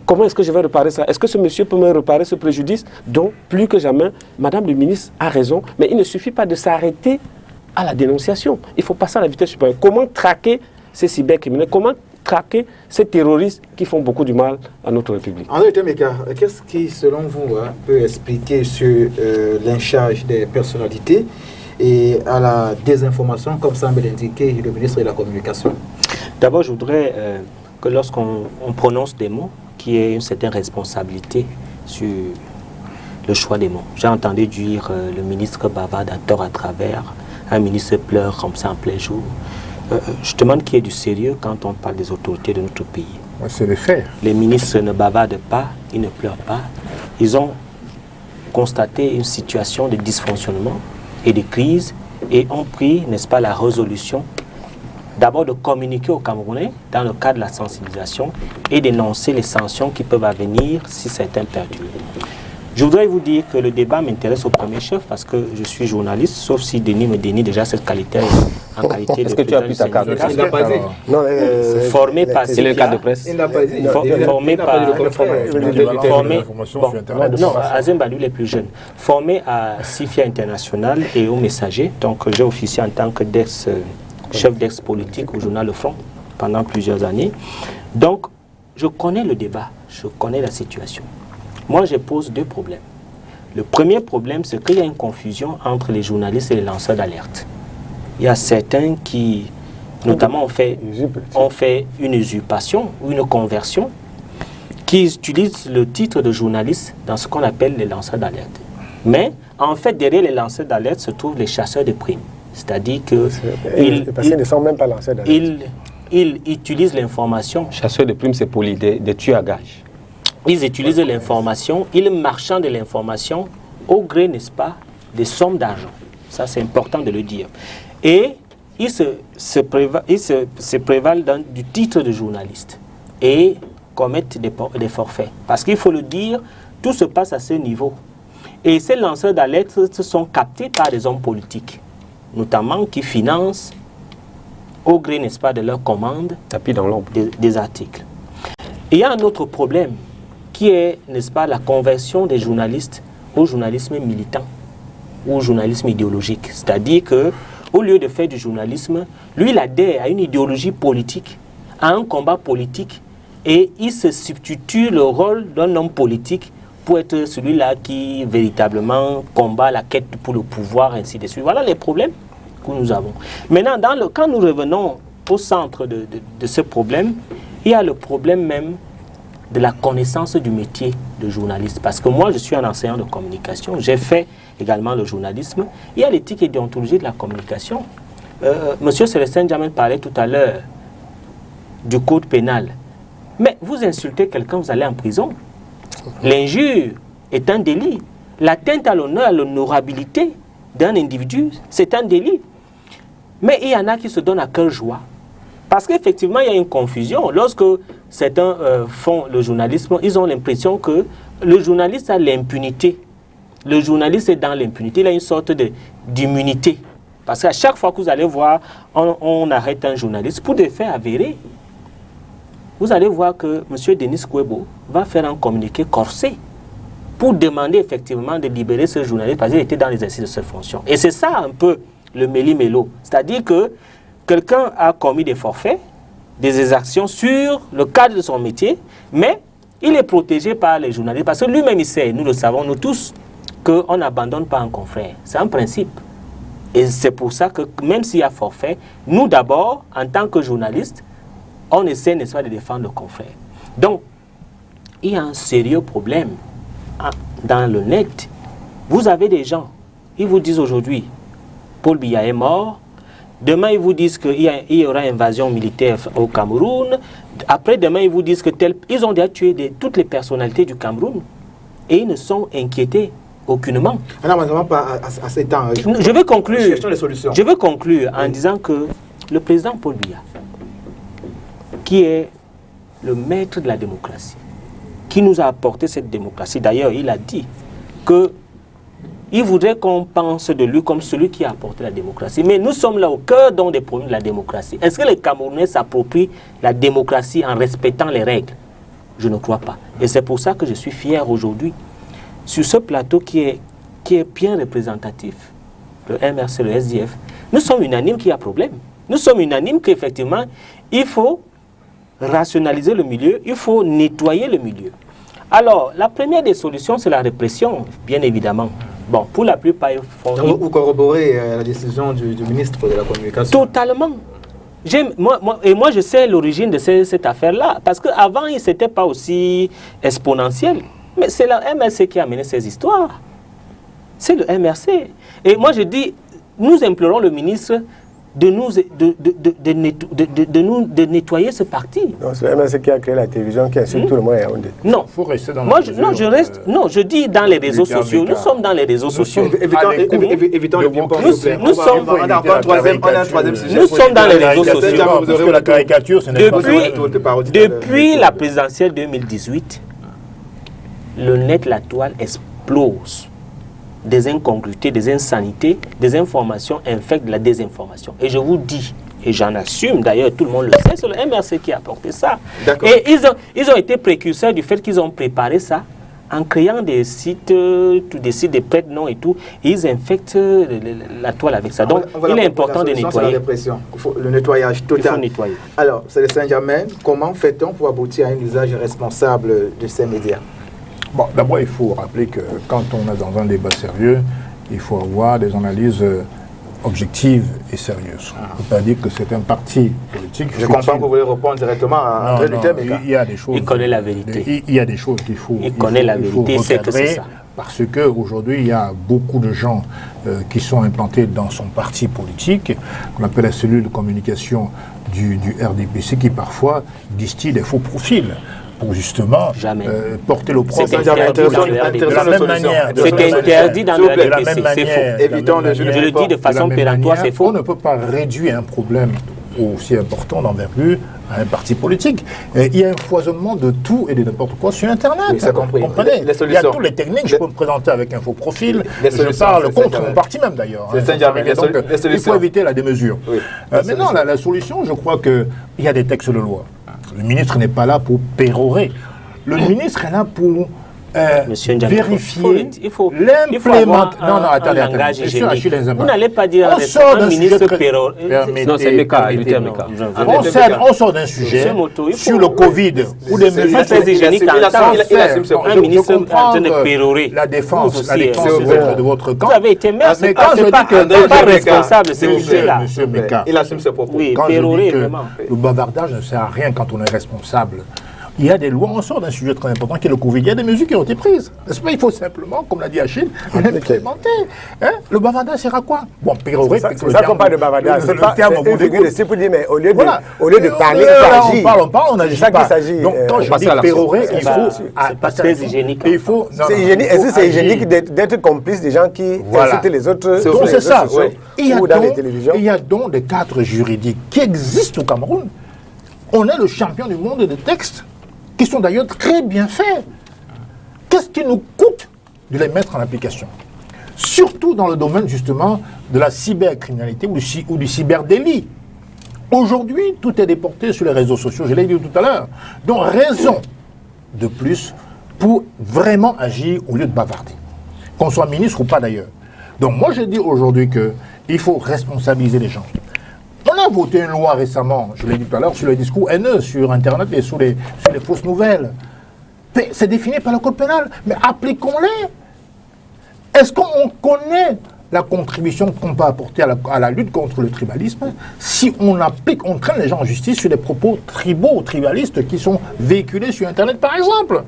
Comment est-ce que je vais réparer ça? Est-ce que ce monsieur peut me réparer ce préjudice? Donc, plus que jamais, Madame le ministre a raison, mais il ne suffit pas de s'arrêter à la dénonciation. Il faut passer à la vitesse supérieure. Comment traquer ces cybercriminels? Comment traquer ces terroristes qui font beaucoup du mal à notre République? André Temeka, qu'est-ce qui, selon vous, peut expliquer sur lynchage des personnalités et à la désinformation, comme semble l'indiquer le ministre de la Communication? D'abord, je voudrais que lorsqu'on prononce des mots, qu'il y ait une certaine responsabilité sur le choix des mots. J'ai entendu dire le ministre bavarde à tort à travers, un ministre pleure comme ça en plein jour. Je demande qu'il y ait du sérieux quand on parle des autorités de notre pays. C'est les faits. Les ministres ne bavardent pas, ils ne pleurent pas. Ils ont constaté une situation de dysfonctionnement et de crise et ont pris, n'est-ce pas, la résolution d'abord de communiquer aux Camerounais dans le cadre de la sensibilisation et d'énoncer les sanctions qui peuvent venir si certains perdurent. Je voudrais vous dire que le débat m'intéresse au premier chef parce que je suis journaliste, sauf si Denis me dénie déjà cette qualité en qualité de président du syndicat. Il n'a pas dit. Non, formé par C'est le cas de presse. Il n'a pas dit. Formé par... Non, Azem Badou, les plus jeunes. Formé à SIFIA International et au Messager. Donc j'ai officié en tant que chef d'ex-politique au journal Le Front pendant plusieurs années. Donc, je connais le débat, je connais la situation. Moi, je pose deux problèmes. Le premier problème, c'est qu'il y a une confusion entre les journalistes et les lanceurs d'alerte. Il y a certains qui, notamment, ont fait une usurpation ou une conversion, qui utilisent le titre de journaliste dans ce qu'on appelle les lanceurs d'alerte. Mais, en fait, derrière les lanceurs d'alerte se trouvent les chasseurs de primes. C'est-à-dire que parce qu'ils ne sont même pas lancés d'alerte. Ils utilisent l'information. Chasseurs de primes, c'est pour des tueurs à gages. Ils utilisent l'information, ils marchandent de l'information au gré, n'est-ce pas, des sommes d'argent. Ça, c'est important de le dire. Et ils se prévalent du titre de journaliste et commettent des forfaits. Parce qu'il faut le dire, tout se passe à ce niveau. Et ces lanceurs d'alerte sont captés par des hommes politiques, notamment qui financent au gré, n'est-ce pas, de leurs commandes tapis dans l'ombre des articles. Et il y a un autre problème qui est, n'est-ce pas, la conversion des journalistes au journalisme militant ou au journalisme idéologique. C'est-à-dire qu'au lieu de faire du journalisme, lui, il adhère à une idéologie politique, à un combat politique, et il se substitue le rôle d'un homme politique pour être celui-là qui véritablement combat la quête pour le pouvoir, ainsi de suite. Voilà les problèmes que nous avons. Maintenant, quand nous revenons au centre de ce problème, il y a le problème même de la connaissance du métier de journaliste. Parce que moi, je suis un enseignant de communication. J'ai fait également le journalisme. Il y a l'éthique et déontologie de la communication. Monsieur Célestin Djamel parlait tout à l'heure du code pénal. Mais vous insultez quelqu'un, vous allez en prison. L'injure est un délit. L'atteinte à l'honneur, à l'honorabilité d'un individu, c'est un délit. Mais il y en a qui se donnent à cœur joie. Parce qu'effectivement, il y a une confusion. Lorsque certains font le journalisme, ils ont l'impression que le journaliste a l'impunité. Le journaliste est dans l'impunité, il a une sorte d'immunité. Parce qu'à chaque fois que vous allez voir, on arrête un journaliste pour des faits avérés. Vous allez voir que M. Denis Kouebo va faire un communiqué corsé pour demander effectivement de libérer ce journaliste parce qu'il était dans l'exercice de ses fonctions. Et c'est ça un peu le méli-mélo. C'est-à-dire que quelqu'un a commis des forfaits, des exactions sur le cadre de son métier, mais il est protégé par les journalistes parce que lui-même il sait, nous le savons, nous tous, qu'on n'abandonne pas un confrère. C'est un principe. Et c'est pour ça que même s'il y a forfait, nous d'abord, en tant que journalistes, on essaie, n'est-ce pas, de défendre le confrère. Donc, il y a un sérieux problème dans le net. Vous avez des gens, ils vous disent aujourd'hui, Paul Biya est mort. Demain, ils vous disent qu'il y aura invasion militaire au Cameroun. Après, demain, ils vous disent que ils ont déjà tué toutes les personnalités du Cameroun. Et ils ne sont inquiétés aucunement. Non, mais pas à ces temps. Je vais conclure. Cherchons les solutions. Je veux conclure en disant que le président Paul Biya, qui est le maître de la démocratie, qui nous a apporté cette démocratie, d'ailleurs, il a dit que il voudrait qu'on pense de lui comme celui qui a apporté la démocratie. Mais nous sommes là au cœur donc des problèmes de la démocratie. Est-ce que les Camerounais s'approprient la démocratie en respectant les règles? Je ne crois pas. Et c'est pour ça que je suis fier aujourd'hui, sur ce plateau qui est bien représentatif, le MRC, le SDF, nous sommes unanimes qu'il y a problème. Nous sommes unanimes qu'effectivement, il faut rationaliser le milieu, il faut nettoyer le milieu. Alors, la première des solutions, c'est la répression, bien évidemment. Bon, pour la plupart, ils font... Vous corroborez la décision du ministre de la Communication? Totalement. Moi, je sais l'origine de cette affaire-là, parce qu'avant, ce n'était pas aussi exponentiel. Mais c'est la MRC qui a mené ces histoires. C'est le MRC. Et moi, je dis, nous implorons le ministre de nettoyer ce parti. Non, c'est le MRC qui a créé la télévision qui insulte tout le monde à Yaoundé. Non. Il faut rester dans je dis dans les réseaux sociaux. Nous sommes dans les réseaux sociaux. Évitons le ping-pong. Nous sommes dans les réseaux sociaux. Parce que la caricature, ce n'est pas... Depuis la présidentielle 2018, le net, la toile explose. Des incongruités, des insanités, des informations infectent de la désinformation. Et je vous dis, et j'en assume d'ailleurs, tout le monde le sait, c'est le MRC qui a apporté ça. Et ils ont été précurseurs du fait qu'ils ont préparé ça en créant des sites de prête-noms et tout, et ils infectent la toile avec ça. Donc, il est important de nettoyer. Le nettoyage total. Il faut nettoyer. Alors, c'est le Saint-Germain. Comment fait-on pour aboutir à un usage responsable de ces médias? Bon, d'abord, il faut rappeler que quand on est dans un débat sérieux, il faut avoir des analyses objectives et sérieuses. On ne peut pas dire que c'est un parti politique. Je comprends que vous voulez répondre directement à André Luther. Il y a des choses. Il connaît la vérité. Il y a des choses qu'il faut. Il connaît la vérité, il sait que c'est ça. Parce qu'aujourd'hui, il y a beaucoup de gens qui sont implantés dans son parti politique, qu'on appelle la cellule de communication du RDPC, qui parfois distille des faux profils pour justement porter le propre de la même manière. C'est interdit dans le RDPC, c'est faux. Évitons je le dis de façon péremptoire, c'est faux. On ne peut pas réduire un problème aussi important d'envergure à un parti politique. Il y a un foisonnement de tout et de n'importe quoi sur Internet. Oui, ça compris. Vous comprenez? Il y a tous les techniques. Je peux me présenter avec un faux profil. Je parle contre mon parti même d'ailleurs. Il faut éviter la démesure. Oui. Maintenant, la solution, je crois qu'il y a des textes de loi. Le ministre n'est pas là pour pérorer. Le ministre est là pour vérifier l'implémentation. Non, attendez. Vous n'allez pas dire un ministre pérorer. Non, c'est le cas. On sort d'un sujet sur le Covid ou des mesures hygiéniques. Un ministre de pérorer. La défense de votre camp. Vous avez été maire, c'est pas responsable, c'est monsieur-là. Monsieur Meka. Il assume ses propos. Oui, quand pérorer, je dis que vraiment. le bavardage ne sert à rien quand on est responsable. Il y a des lois, on sort d'un sujet très important qui est le Covid. Il y a des mesures qui ont été prises. N'est-ce pas? Il faut simplement, comme l'a dit Achille, implémenter. Le bavardage sert à quoi? Bon, pérorer. C'est ça qu'on parle de bavardage. C'est pas c'est pour dire, mais au lieu de parler, on parle, on n'agit pas. Donc quand je dis pérorer, il faut... C'est très hygiénique. Est-ce que c'est hygiénique d'être complice des gens qui insultent les autres? Donc c'est ça. Il y a donc des cadres juridiques qui existent au Cameroun on est le champion du monde des textes, qui sont d'ailleurs très bien faits. Qu'est-ce qui nous coûte de les mettre en application? Surtout dans le domaine, justement, de la cybercriminalité ou du cyberdélit. Aujourd'hui, tout est déporté sur les réseaux sociaux, je l'ai dit tout à l'heure. Donc, raison de plus pour vraiment agir au lieu de bavarder. Qu'on soit ministre ou pas d'ailleurs. Donc, moi, je dis aujourd'hui qu'il faut responsabiliser les gens. On a voté une loi récemment, je l'ai dit tout à l'heure, sur les discours haineux sur Internet et sur les fausses nouvelles. C'est défini par le code pénal, mais appliquons-les. Est-ce qu'on connaît la contribution qu'on peut apporter à la lutte contre le tribalisme si on traîne les gens en justice sur des propos tribaux, tribalistes qui sont véhiculés sur Internet par exemple?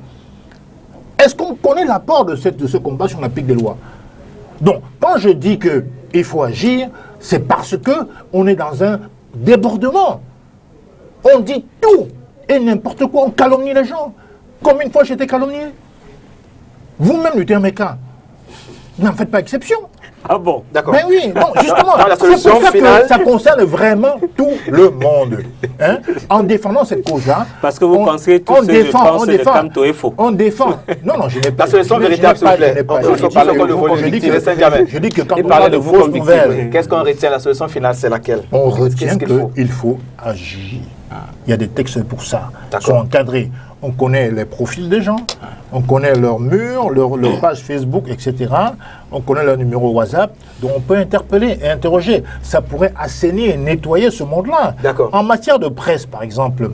Est-ce qu'on connaît l'apport de ce combat si on applique des lois? Donc, quand je dis qu'il faut agir, c'est parce qu'on est dans un débordement. On dit tout et n'importe quoi, on calomnie les gens. Combien de fois j'ai été calomnié? Vous-même, Luther Meka, n'en faites pas exception. Ah bon? D'accord. Mais oui, bon, justement, la solution c'est pour ça finale, que ça concerne vraiment tout le monde. Hein? En défendant cette cause-là. Parce que vous pensez tout ce que je pense de Camto est faux. On défend. Non, je n'ai pas. La solution véritable, s'il vous plaît. On parle encore de vos victimes, Saint-Germain. Je dis que quand Et on parlez parle de de vous fausses comme nouvelles, Qu'est-ce qu'on retient? La solution finale, c'est laquelle? on retient Qu'est-ce qu'il faut agir. Il y a des textes pour ça. Ils D'accord. sont encadrés. On connaît les profils des gens, on connaît leurs murs, leur page Facebook, etc. On connaît leur numéro WhatsApp, donc on peut interpeller et interroger. Ça pourrait assainir et nettoyer ce monde-là. D'accord. En matière de presse, par exemple,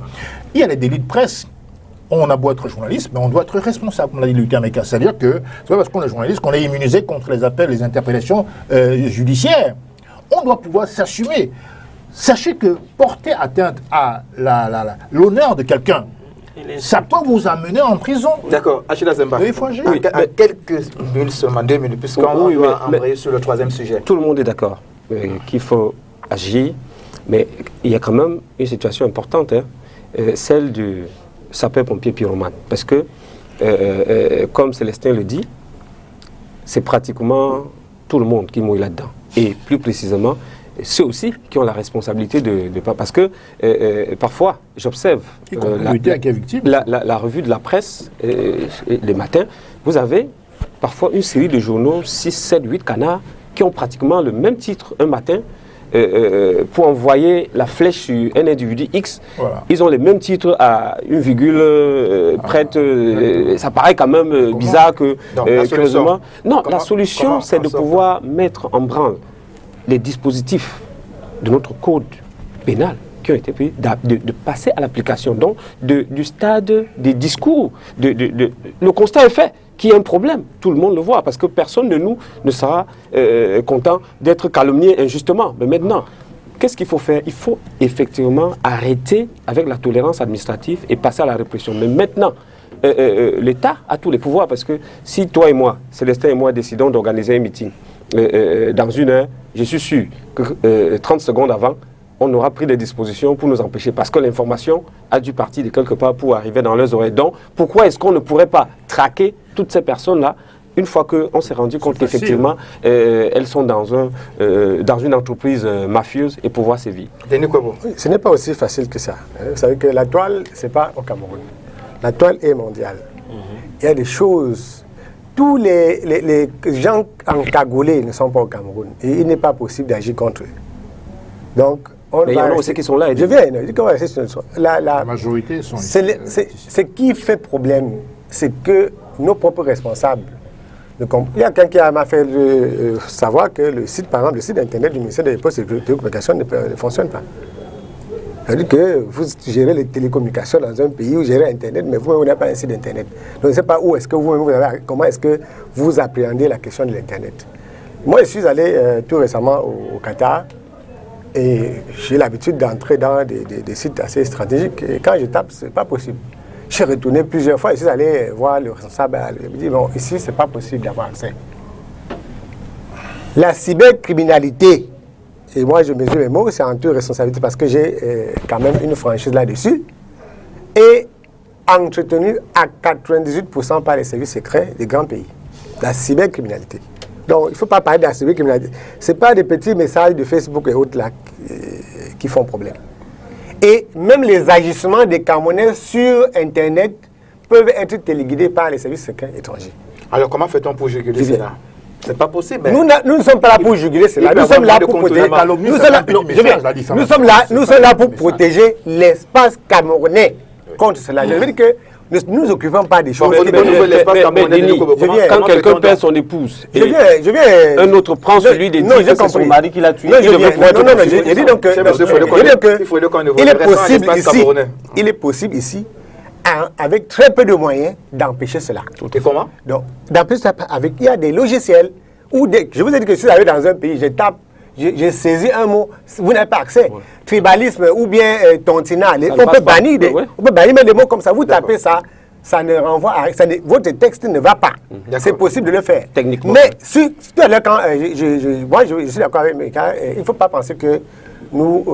il y a les délits de presse. On a beau être journaliste, mais on doit être responsable, comme l'a dit Luther Meka. C'est-à-dire que c'est pas parce qu'on est journaliste qu'on est immunisé contre les appels, les interpellations judiciaires. On doit pouvoir s'assumer. Sachez que porter atteinte à l'honneur de quelqu'un, ça peut vous amener en prison. D'accord, Achille Zemba. Il faut agir. En quelques minutes seulement, 2 minutes, puisqu'on va embrayer sur le troisième sujet. Tout le monde est d'accord qu'il faut agir, mais il y a quand même une situation importante, hein, celle du sapeur-pompier pyromane. Parce que, comme Célestin le dit, c'est pratiquement tout le monde qui mouille là-dedans. Et plus précisément, ceux aussi qui ont la responsabilité de parce que parfois, j'observe la revue de la presse les matins, vous avez parfois une série de journaux, 6, 7, 8 canards, qui ont pratiquement le même titre un matin, pour envoyer la flèche sur un individu X, voilà. Ils ont les mêmes titres à une virgule prête. Ça paraît quand même bizarre que... curieusement. Non, la solution, c'est de pouvoir mettre en branle les dispositifs de notre code pénal qui ont été pris, de passer à l'application, donc du stade des discours. Le constat est fait qu'il y a un problème, tout le monde le voit, parce que personne de nous ne sera content d'être calomnié injustement. Mais maintenant, qu'est-ce qu'il faut faire? Il faut effectivement arrêter avec la tolérance administrative et passer à la répression. Mais maintenant, l'État a tous les pouvoirs, parce que si toi et moi, Célestin et moi, décidons d'organiser un meeting dans une heure, je suis sûr que 30 secondes avant, on aura pris des dispositions pour nous empêcher, parce que l'information a dû partir de quelque part pour arriver dans leurs oreilles. Donc, pourquoi est-ce qu'on ne pourrait pas traquer toutes ces personnes-là une fois qu'on s'est rendu compte qu'effectivement, elles sont dans une entreprise mafieuse et pouvoir sévir? Oui, ce n'est pas aussi facile que ça. Vous savez que la toile, ce n'est pas au Cameroun. La toile est mondiale. Il y a des choses... Tous les gens encagoulés ne sont pas au Cameroun. Et il n'est pas possible d'agir contre eux. Donc, mais il y en a aussi qui sont là. Je viens, je dis qu'on va rester la majorité sont ici. Ce qui fait problème, c'est que nos propres responsables... Il y a quelqu'un qui m'a fait savoir que le site, par exemple, le site internet du ministère des Postes et des Télécommunications ne fonctionne pas. C'est-à-dire que vous gérez les télécommunications dans un pays, vous gérez Internet, mais vous n'avez pas un site Internet. Donc, je ne sais pas où est-ce que comment est-ce que vous appréhendez la question de l'Internet. Moi, je suis allé tout récemment au Qatar et j'ai l'habitude d'entrer dans des sites assez stratégiques. Et quand je tape, ce n'est pas possible. Je suis retourné plusieurs fois, je suis allé voir le responsable. Il me dit, bon, ici, ce n'est pas possible d'avoir accès. La cybercriminalité, et moi, je mesure mes mots, c'est en toute responsabilité parce que j'ai quand même une franchise là-dessus. Et entretenu à 98% par les services secrets des grands pays. La cybercriminalité. Donc, il ne faut pas parler de la cybercriminalité. Ce n'est pas des petits messages de Facebook et autres là qui font problème. Et même les agissements des Camerounais sur Internet peuvent être téléguidés par les services secrets étrangers. Alors, comment fait-on pour juguler cela? C'est pas possible. Nous ne sommes pas là pour juguler cela. Nous sommes là pour protéger. Nous sommes là pour protéger l'espace camerounais contre cela. Je veux dire que nous ne nous occupons pas des choses. Quand quelqu'un perd son épouse, un autre prend celui des 10 que c'est son mari qui l'a tué. Je dis donc il est possible ici, avec très peu de moyens, d'empêcher cela. Et comment? Donc, d'empêcher ça, il y a des logiciels, je vous ai dit que si vous allez dans un pays, je tape, j'ai saisi un mot, vous n'avez pas accès. Ouais. Tribalisme ou bien tontinal. On peut bannir même des mots comme ça. Vous tapez ça, ça ne renvoie à rien. Votre texte ne va pas. C'est possible de le faire. Techniquement. Mais tout à l'heure, quand je suis d'accord avec mes cas, il ne faut pas penser que nous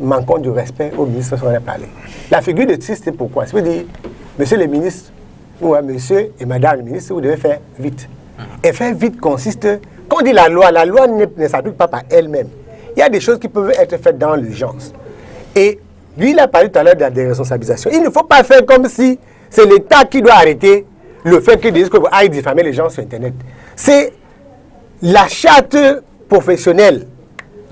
manquons du respect au ministre sur la parler. La figure de titre, c'est pourquoi? C'est pour dire, monsieur le ministre, ou monsieur et madame le ministre, vous devez faire vite. Et faire vite consiste, quand on dit la loi ne s'applique pas par elle-même. Il y a des choses qui peuvent être faites dans l'urgence. Et lui, il a parlé tout à l'heure de la déresponsabilisation. Il ne faut pas faire comme si c'est l'État qui doit arrêter le fait qu'ils disent qu'on aille diffamer les gens sur Internet. C'est la charte professionnelle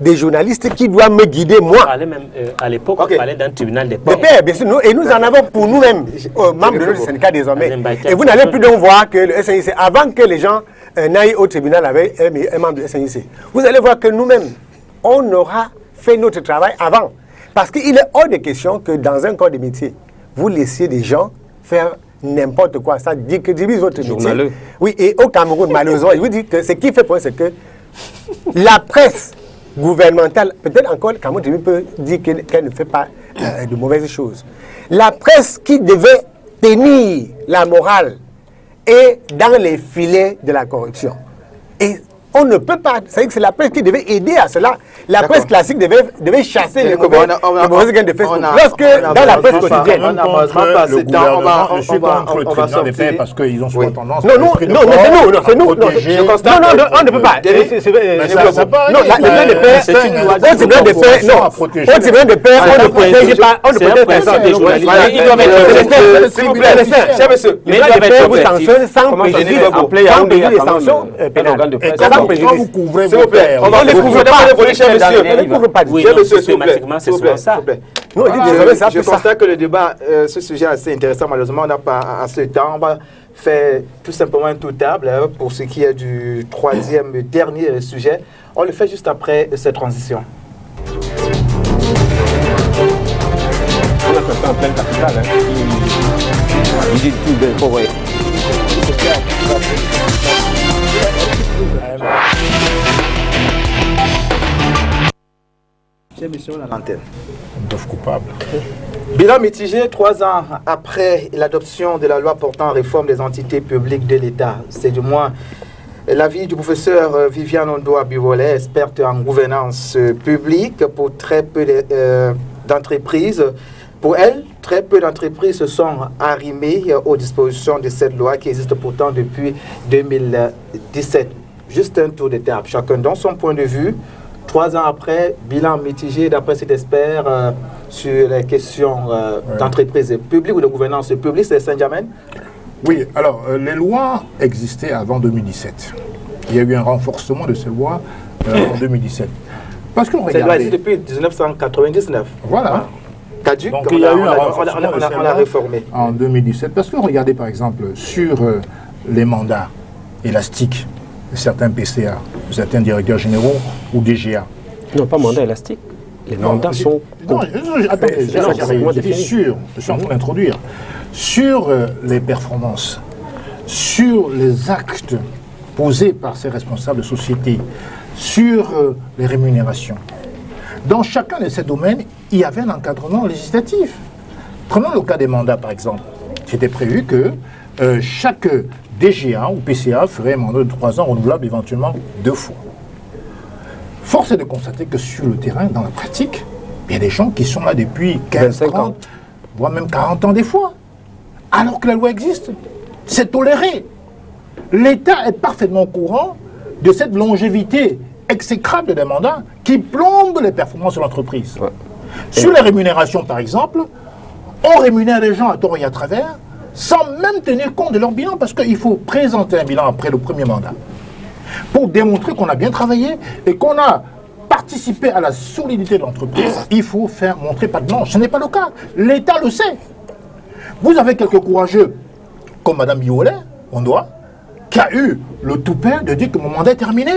des journalistes qui doit me guider, moi. Même, à l'époque, on parlait d'un tribunal des pairs. Bien sûr, et nous en avons pour nous-mêmes, membres de notre syndicat désormais. Et vous n'allez plus donc voir que le SNIC, avant que les gens n'aillent au tribunal avec un membre du SNIC, vous allez voir que nous-mêmes, on aura fait notre travail avant. Parce qu'il est hors de question que dans un corps de métier, vous laissiez des gens faire n'importe quoi. Ça dit que divise votre métier. Oui, et au Cameroun, malheureusement, je vous dis que ce qui fait point, c'est que la presse gouvernementale, peut-être encore le Cameroun peut dire qu'elle ne fait pas de mauvaises choses. La presse qui devait tenir la morale est dans les filets de la corruption. Et on ne peut pas, c'est la presse qui devait aider à cela. La presse classique devait chasser les mauvais gains de Facebook. Lorsque dans la presse quotidienne, je suis contre le tribunal des pairs parce qu'ils ont souvent tendance c'est nous. On ne peut pas. Non, la tribunal des pairs, au tribunal des pairs, non. Au tribunal des pairs, on ne protège pas, on ne protège personne. Il doit mettre, s'il vous plaît, cher monsieur, mais il vous sanctionne sans préjudice des sanctions pénales. Quand vous couvrez vos pairs, on ne couvre pas, cher monsieur. On ne couvre pas. Cher monsieur, s'il vous plaît. Je constate que le débat, ce sujet est assez intéressant. Malheureusement, on n'a pas assez de temps. On va faire tout simplement un tour table pour ce qui est du troisième et dernier sujet. On le fait juste après cette transition. On a quelqu'un en pleine capitale qui dit tout d'un forêt. Coupable. Bilan mitigé 3 ans après l'adoption de la loi portant réforme des entités publiques de l'État. C'est du moins l'avis du professeur Viviane Ondoa Bivolet, experte en gouvernance publique pour très peu d'entreprises. Pour elle, très peu d'entreprises se sont arrimées aux dispositions de cette loi qui existe pourtant depuis 2017. Juste un tour de table, chacun dans son point de vue. 3 ans après, bilan mitigé d'après cet expert sur les questions d'entreprise publique ou de gouvernance publique, c'est Saint-Germain. Oui, alors les lois existaient avant 2017. Il y a eu un renforcement de ces lois en 2017. Parce qu'on regardait... C'est depuis 1999. Voilà. Caduc, donc il y a eu un renforcement on a réformé. En 2017. Parce qu'on regardait par exemple sur les mandats élastiques, certains PCA, certains directeurs généraux ou DGA. Non, pas mandat élastique. Les mandats sont... je suis en train d'introduire. Sur les performances, sur les actes posés par ces responsables de société, sur les rémunérations. Dans chacun de ces domaines, il y avait un encadrement législatif. Prenons le cas des mandats, par exemple. C'était prévu que chaque DGA ou PCA ferait un mandat de 3 ans renouvelable éventuellement 2 fois. Force est de constater que sur le terrain, dans la pratique, il y a des gens qui sont là depuis 15, 30, voire même 40 ans des fois. Alors que la loi existe. C'est toléré. L'État est parfaitement au courant de cette longévité exécrable des mandats qui plombe les performances de l'entreprise. Ouais. Sur les rémunérations, par exemple, on rémunère les gens à tort et à travers, sans même tenir compte de leur bilan, parce qu'il faut présenter un bilan après le premier mandat, pour démontrer qu'on a bien travaillé et qu'on a participé à la solidité de l'entreprise. Il faut faire montrer pas de blanche. Ce n'est pas le cas. L'État le sait. Vous avez quelques courageux, comme Mme Biolet, on doit, qui a eu le toupet de dire que mon mandat est terminé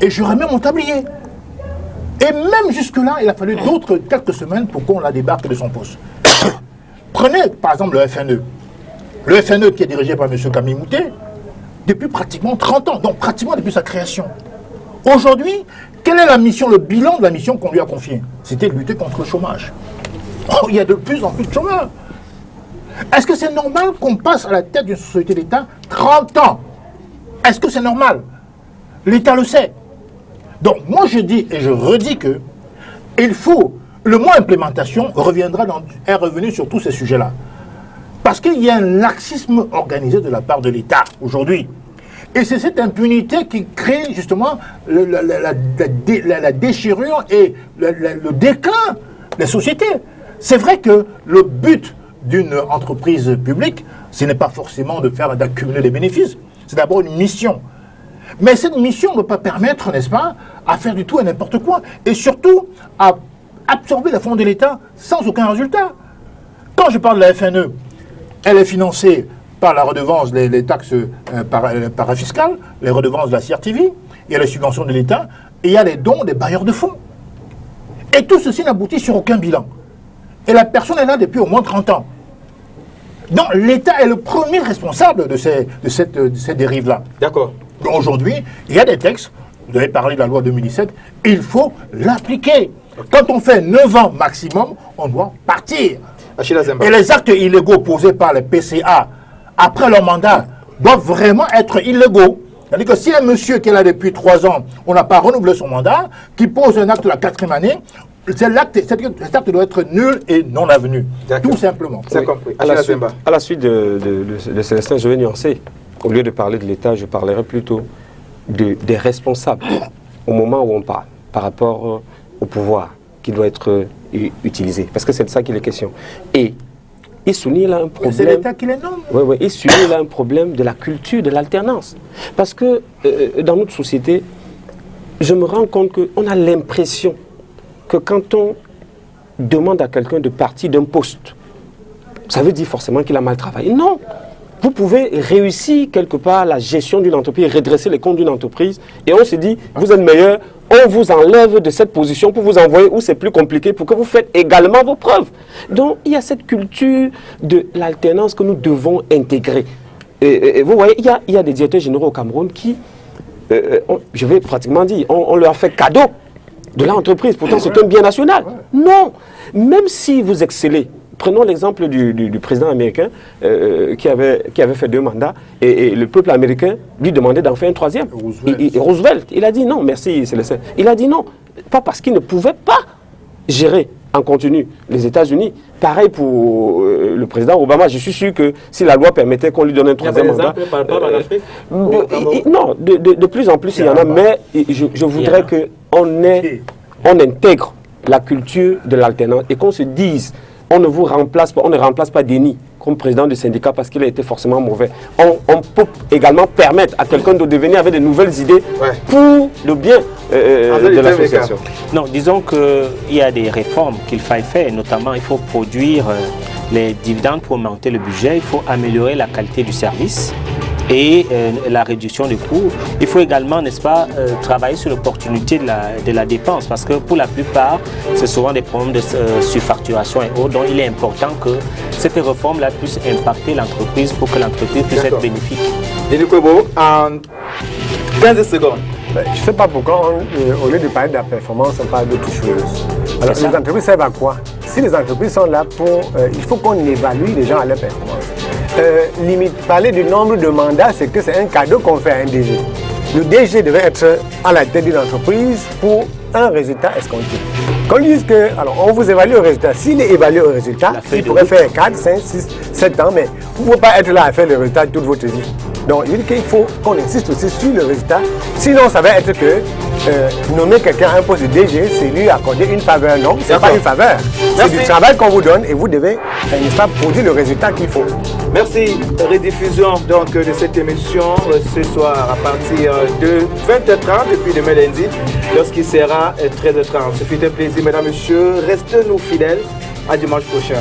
et je remets mon tablier. Et même jusque-là, il a fallu d'autres quelques semaines pour qu'on la débarque de son poste. Prenez par exemple le FNE. Le FNE qui est dirigé par M. Camille Moutet depuis pratiquement 30 ans, donc pratiquement depuis sa création. Aujourd'hui, quelle est la mission, le bilan de la mission qu'on lui a confiée? C'était de lutter contre le chômage. Oh, il y a de plus en plus de chômeurs. Est-ce que c'est normal qu'on passe à la tête d'une société d'État 30 ans? Est-ce que c'est normal? L'État le sait. Donc moi je dis et je redis que il faut, le mot implémentation est revenu sur tous ces sujets-là. Parce qu'il y a un laxisme organisé de la part de l'État aujourd'hui. Et c'est cette impunité qui crée justement la déchirure et le déclin des sociétés. C'est vrai que le but d'une entreprise publique, ce n'est pas forcément d'accumuler des bénéfices. C'est d'abord une mission. Mais cette mission ne peut pas permettre, n'est-ce pas, à faire du tout et n'importe quoi. Et surtout, à absorber les fonds de l'État sans aucun résultat. Quand je parle de la FNE, elle est financée par la redevance, les taxes parafiscales, les redevances de la CRTV, il y a les subventions de l'État, et il y a les dons des bailleurs de fonds. Et tout ceci n'aboutit sur aucun bilan. Et la personne est là depuis au moins 30 ans. Donc l'État est le premier responsable de ces dérives-là. D'accord. Aujourd'hui, il y a des textes, vous avez parlé de la loi 2017, il faut l'appliquer. Quand on fait 9 ans maximum, on doit partir. Et les actes illégaux posés par les PCA après leur mandat doivent vraiment être illégaux. C'est-à-dire que si un monsieur qui est là depuis 3 ans, on n'a pas renouvelé son mandat, qui pose un acte la 4e année, cet acte doit être nul et non avenu. Tout simplement. C'est compris. À la suite de Célestin, je vais nuancer. Au lieu de parler de l'État, je parlerai plutôt des responsables au moment où on parle, par rapport au pouvoir qui doit être utilisé. Parce que c'est de ça qu'il est question. Et il souligne là un problème. C'est l'État qui les nomme. Oui, il souligne là un problème de la culture de l'alternance. Parce que dans notre société, je me rends compte qu'on a l'impression que quand on demande à quelqu'un de partir d'un poste, ça veut dire forcément qu'il a mal travaillé. Non! Vous pouvez réussir quelque part la gestion d'une entreprise, redresser les comptes d'une entreprise, et on se dit, vous êtes meilleur, on vous enlève de cette position pour vous envoyer où c'est plus compliqué, pour que vous faites également vos preuves. Donc, il y a cette culture de l'alternance que nous devons intégrer. Et vous voyez, il y a des directeurs généraux au Cameroun qui, je vais pratiquement dire, on leur fait cadeau de l'entreprise, pourtant c'est un bien national. Non, même si vous excellez, prenons l'exemple du président américain qui avait fait 2 mandats et le peuple américain lui demandait d'en faire un 3e. Roosevelt, il a dit non, merci Célestin. Il a dit non, pas parce qu'il ne pouvait pas gérer en continu les États-Unis. Pareil pour le président Obama, je suis sûr que si la loi permettait qu'on lui donne un 3e mandat... Non, de plus en plus il y en a, mais je voudrais qu'on intègre la culture de l'alternance et qu'on se dise on ne vous remplace pas, on ne remplace pas Denis comme président du syndicat parce qu'il a été forcément mauvais. On peut également permettre à quelqu'un de devenir avec de nouvelles idées pour le bien de l'association. Non, disons qu'il y a des réformes qu'il faille faire, notamment il faut produire les dividendes pour augmenter le budget, il faut améliorer la qualité du service et la réduction des coûts. Il faut également, n'est-ce pas, travailler sur l'opportunité de la dépense parce que pour la plupart, c'est souvent des problèmes de surfacturation et autres. Donc il est important que cette réforme-là puisse impacter l'entreprise pour que l'entreprise puisse être bénéfique. Denis Kobo, en 15 secondes. Je ne sais pas pourquoi, au lieu de parler de la performance, on parle d'autre chose. Alors les entreprises servent à quoi? Si les entreprises sont là pour... il faut qu'on évalue les gens à leur performance. Limite, parler du nombre de mandats, c'est que c'est un cadeau qu'on fait à un DG. Le DG devait être à la tête d'une entreprise pour un résultat escompté. Qu'on dise que, alors on vous évalue au résultat. S'il est évalué au résultat, il pourrait faire 4, 5, 6, 7 ans, mais vous ne pouvez pas être là à faire le résultat toute votre vie. Donc, il dit qu'il faut qu'on insiste aussi sur le résultat. Sinon, ça va être que nommer quelqu'un à un poste de DG, c'est lui accorder une faveur. Non, ce n'est pas une faveur. C'est du travail qu'on vous donne et vous devez, n'est-ce pas, produire le résultat qu'il faut. Merci. Rediffusion donc de cette émission ce soir à partir de 20h30 depuis demain lundi, lorsqu'il sera 13h30. Ce fut un plaisir, mesdames, messieurs. Restez-nous fidèles. À dimanche prochain.